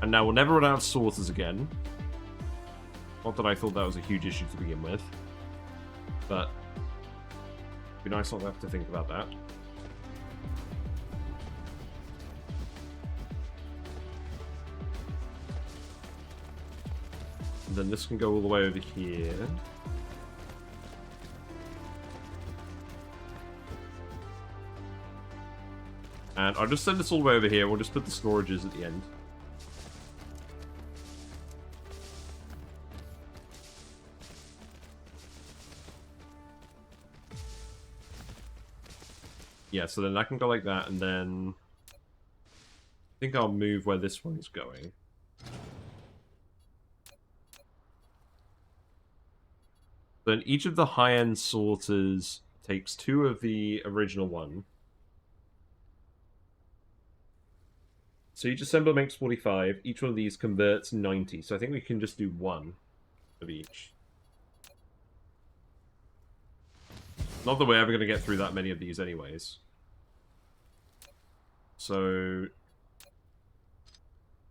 And now we'll never run out of sorters again. Not that I thought that was a huge issue to begin with. But it'd be nice not to have to think about that. And then this can go all the way over here. And I'll just send this all the way over here. We'll just put the storages at the end. Yeah, so then that can go like that, and then I think I'll move where this one's going. Then each of the high-end sorters takes 2 of the original one. So each assembler makes 45. Each one of these converts 90. So I think we can just do 1 of each. Not that we're ever going to get through that many of these anyways. So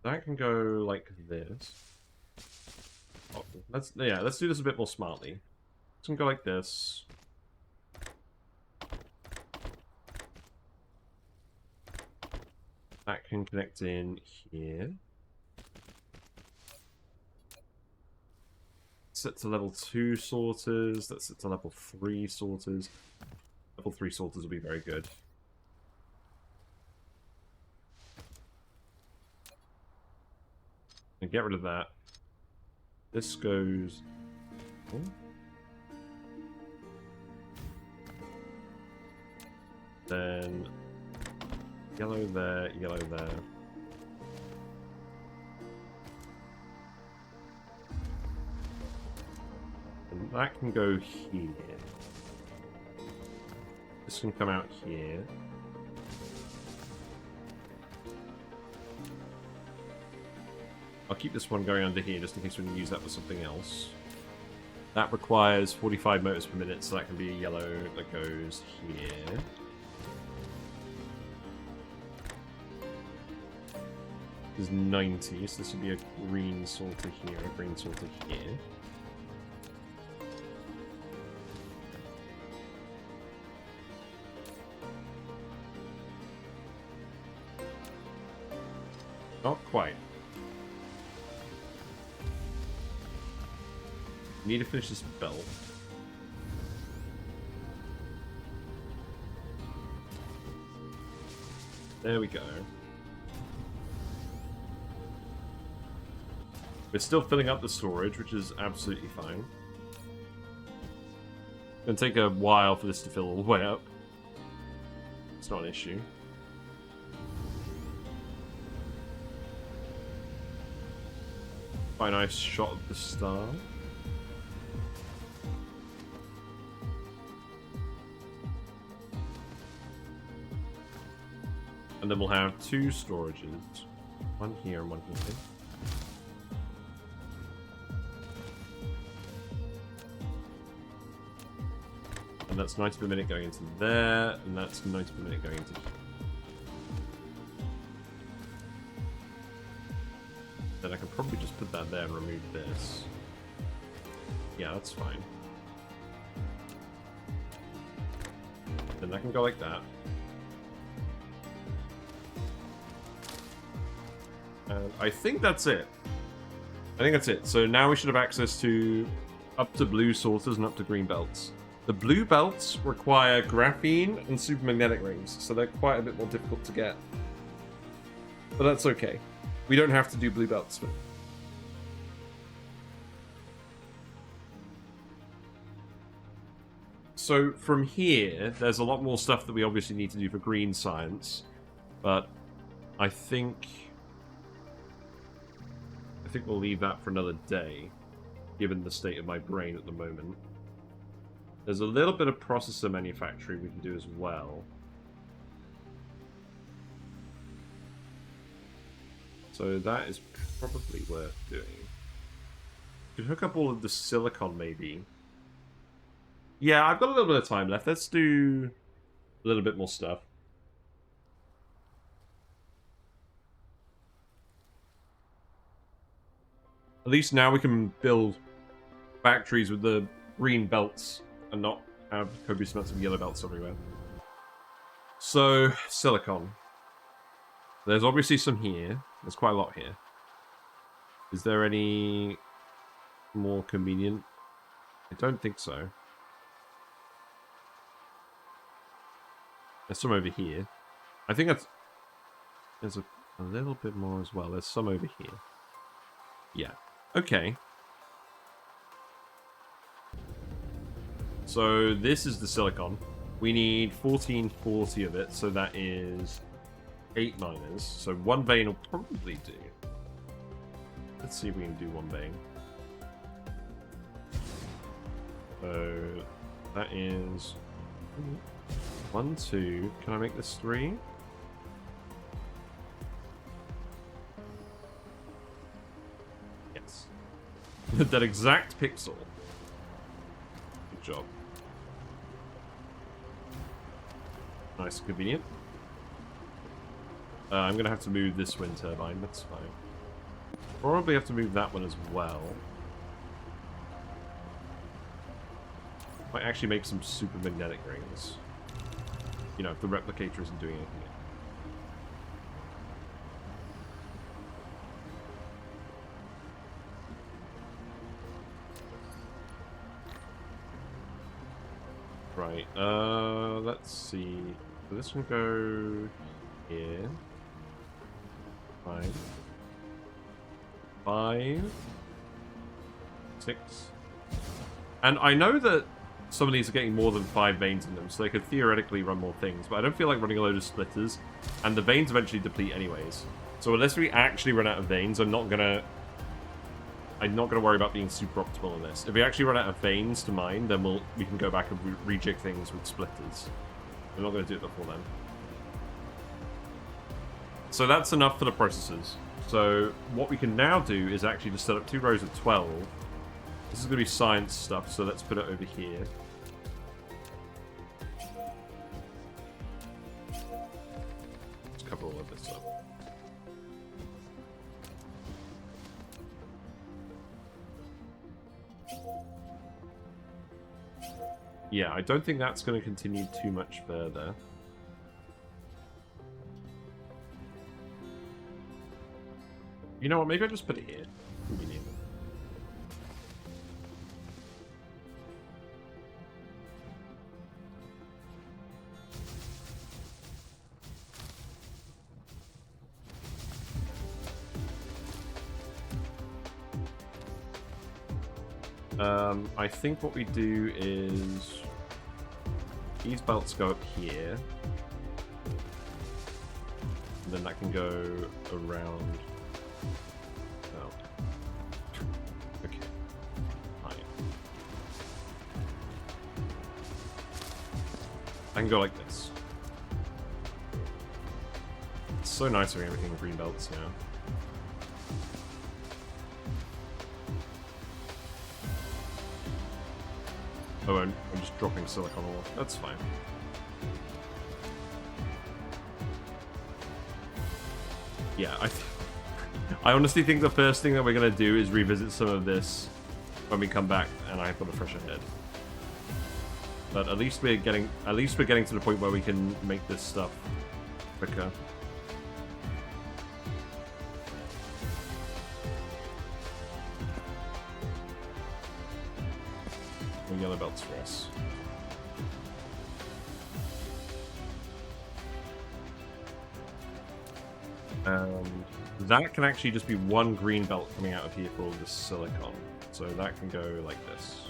that can go like this. Oh, let's do this a bit more smartly. This can go like this. That can connect in here. Set to level 2 sorters. That's set to level 3 sorters. Level 3 sorters will be very good. And get rid of that. This goes... Oh. Then... Yellow there, yellow there. And that can go here. This can come out here. I'll keep this one going under here just in case we can use that for something else. That requires 45 motors per minute, so that can be a yellow that goes here. This is 90, so this would be a green sorter here, a green sorter here. Not quite. Need to finish this belt. There we go. We're still filling up the storage, which is absolutely fine. It's gonna take a while for this to fill all the way up. It's not an issue. Quite a nice shot of the star. And then we'll have 2 storages. One here and one here. And that's 90 per minute going into there, and that's 90 per minute going into here. Then I can probably just put that there and remove this. Yeah, that's fine. Then that can go like that. And I think that's it. I think that's it. So now we should have access to up to blue sorters and up to green belts. The blue belts require graphene and supermagnetic rings, so they're quite a bit more difficult to get. But that's okay. We don't have to do blue belts. So from here, there's a lot more stuff that we obviously need to do for green science, but I think we'll leave that for another day, given the state of my brain at the moment. There's a little bit of processor manufacturing we can do as well. So that is probably worth doing. Could hook up all of the silicon, maybe. Yeah, I've got a little bit of time left. Let's do a little bit more stuff. At least now we can build factories with the green belts and not have copious amounts of yellow belts everywhere. So, silicon. There's obviously some here. There's quite a lot here. Is there any more convenient? I don't think so. There's some over here. I think that's... There's a little bit more as well. There's some over here. Yeah. Okay. So this is the silicon. We need 1440 of it, so that is 8 miners. So 1 vein will probably do. Let's see if we can do 1 vein. So that is 1, 2. Can I make this 3? Yes. That exact pixel. Good job. Nice and convenient. I'm going to have to move this wind turbine, that's fine. Probably have to move that one as well. Might actually make some super magnetic rings. You know, if the replicator isn't doing anything yet. Right, let's see. So this can go here. 5. 5. 6. And I know that some of these are getting more than 5 veins in them, so they could theoretically run more things, but I don't feel like running a load of splitters, and the veins eventually deplete anyways. So unless we actually run out of veins, I'm not gonna worry about being super optimal on this. If we actually run out of veins to mine, then we can go back and rejig things with splitters. I'm not gonna do it before then. So that's enough for the processors. So what we can now do is actually just set up 2 rows of 12. This is gonna be science stuff, so let's put it over here. Let's cover all of this up. Yeah, I don't think that's going to continue too much further. You know what, maybe I'll just put it here. Convenient. I think what we do is these belts go up here, and then that can go around. Oh, okay, fine. I can go like this. It's so nice having everything in green belts, yeah. Oh, I'm just dropping silicon ore. That's fine. Yeah, I honestly think the first thing that we're going to do is revisit some of this when we come back and I've got a fresher head. But at least we're getting to the point where we can make this stuff quicker. Yellow belts for us. And that can actually just be one green belt coming out of here for all this silicon. So that can go like this.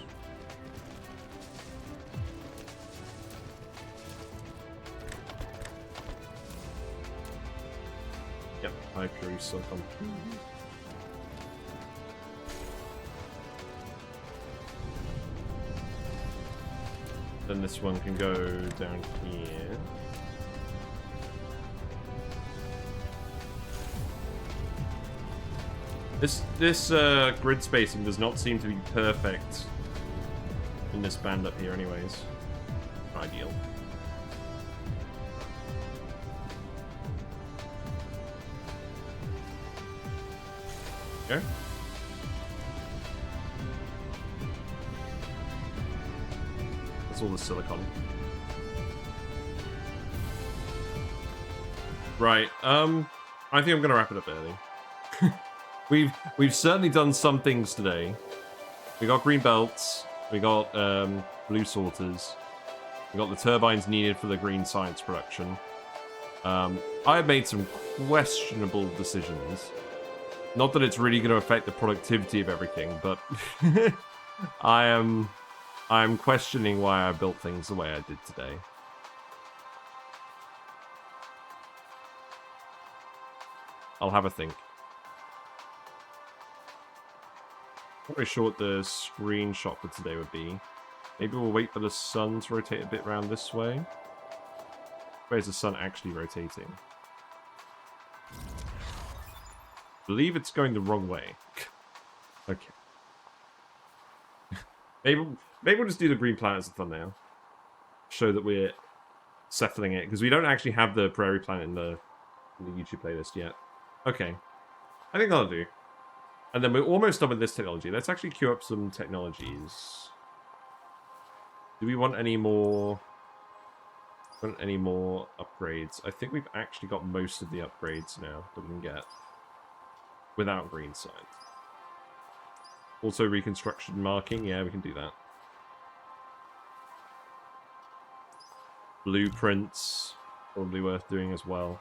Yep, high purity silicon. Then this one can go down here. This grid spacing does not seem to be perfect in this band up here anyways. Ideal. Okay. All the silicon. Right. I think I'm gonna wrap it up early. we've certainly done some things today. We got green belts. We got blue sorters. We got the turbines needed for the green science production. I made some questionable decisions. Not that it's really going to affect the productivity of everything, but I'm questioning why I built things the way I did today. I'll have a think. Not very sure what the screenshot for today would be. Maybe we'll wait for the sun to rotate a bit around this way. Where's the sun actually rotating? I believe it's going the wrong way. Okay. Maybe we'll just do the green planet as a thumbnail. Show that we're settling it, because we don't actually have the Prairie planet in the YouTube playlist yet. Okay. I think that'll do. And then we're almost done with this technology. Let's actually queue up some technologies. Do we want any more... upgrades? I think we've actually got most of the upgrades now that we can get. Without green science. Also reconstruction marking. Yeah, we can do that. Blueprints. Probably worth doing as well.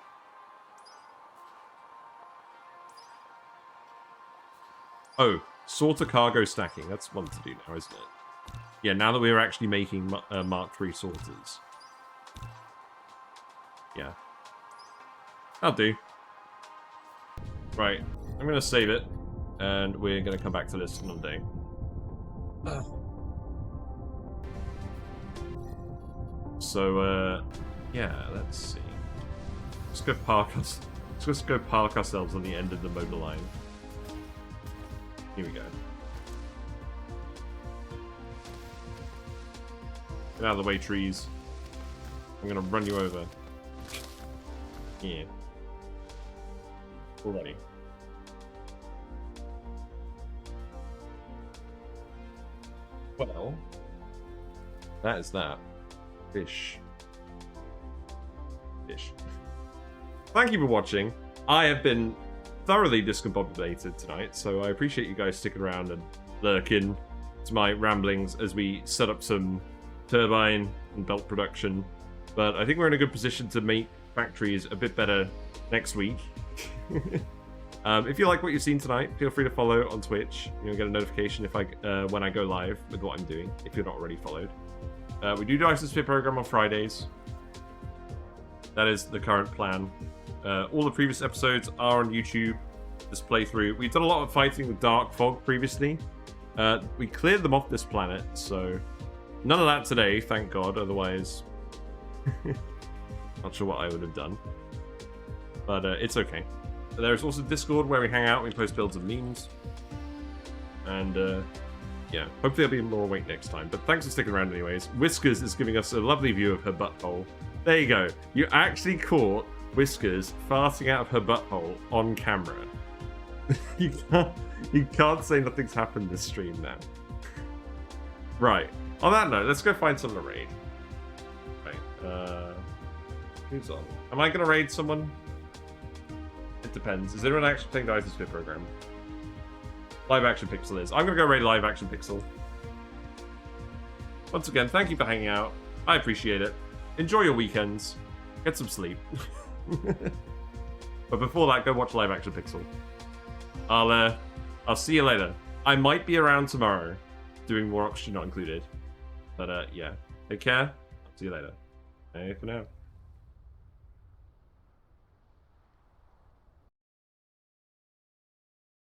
Oh, sorter cargo stacking. That's one to do now, isn't it? Yeah, now that we're actually making Mark III sorters. Yeah. That'll do. Right. I'm going to save it. And we're going to come back to this another day. So, yeah, let's see. Let's go park us. Let's just go park ourselves on the end of the motor line. Here we go. Get out of the way, trees. I'm gonna run you over. Yeah. Already. Well, that is that. Fish. Fish. Thank you for watching. I have been thoroughly discombobulated tonight, so I appreciate you guys sticking around and lurking to my ramblings as we set up some turbine and belt production. But I think we're in a good position to make factories a bit better next week. If you like what you've seen tonight, feel free to follow on Twitch. You'll get a notification if when I go live with what I'm doing, if you're not already followed. We do Dyson Sphere Program on Fridays. That is the current plan. All the previous episodes are on YouTube. This playthrough. We've done a lot of fighting with Dark Fog previously. We cleared them off this planet, so none of that today, thank God. Otherwise, not sure what I would have done. But it's okay. There's also Discord where we hang out, we post builds and memes. And yeah, hopefully I'll be more awake next time. But thanks for sticking around anyways. Whiskers is giving us a lovely view of her butthole. There you go. You actually caught Whiskers farting out of her butthole on camera. You can't say nothing's happened this stream now. Right. On that note, let's go find someone to raid. Right. Who's on? Am I going to raid someone? It depends. Is anyone actually playing Dyson Sphere Program? Live Action Pixel is. I'm going to go raid Live Action Pixel. Once again, thank you for hanging out. I appreciate it. Enjoy your weekends. Get some sleep. But before that, go watch Live Action Pixel. I'll see you later. I might be around tomorrow doing more Oxygen Not Included. But yeah, take care. I'll see you later. Bye for now.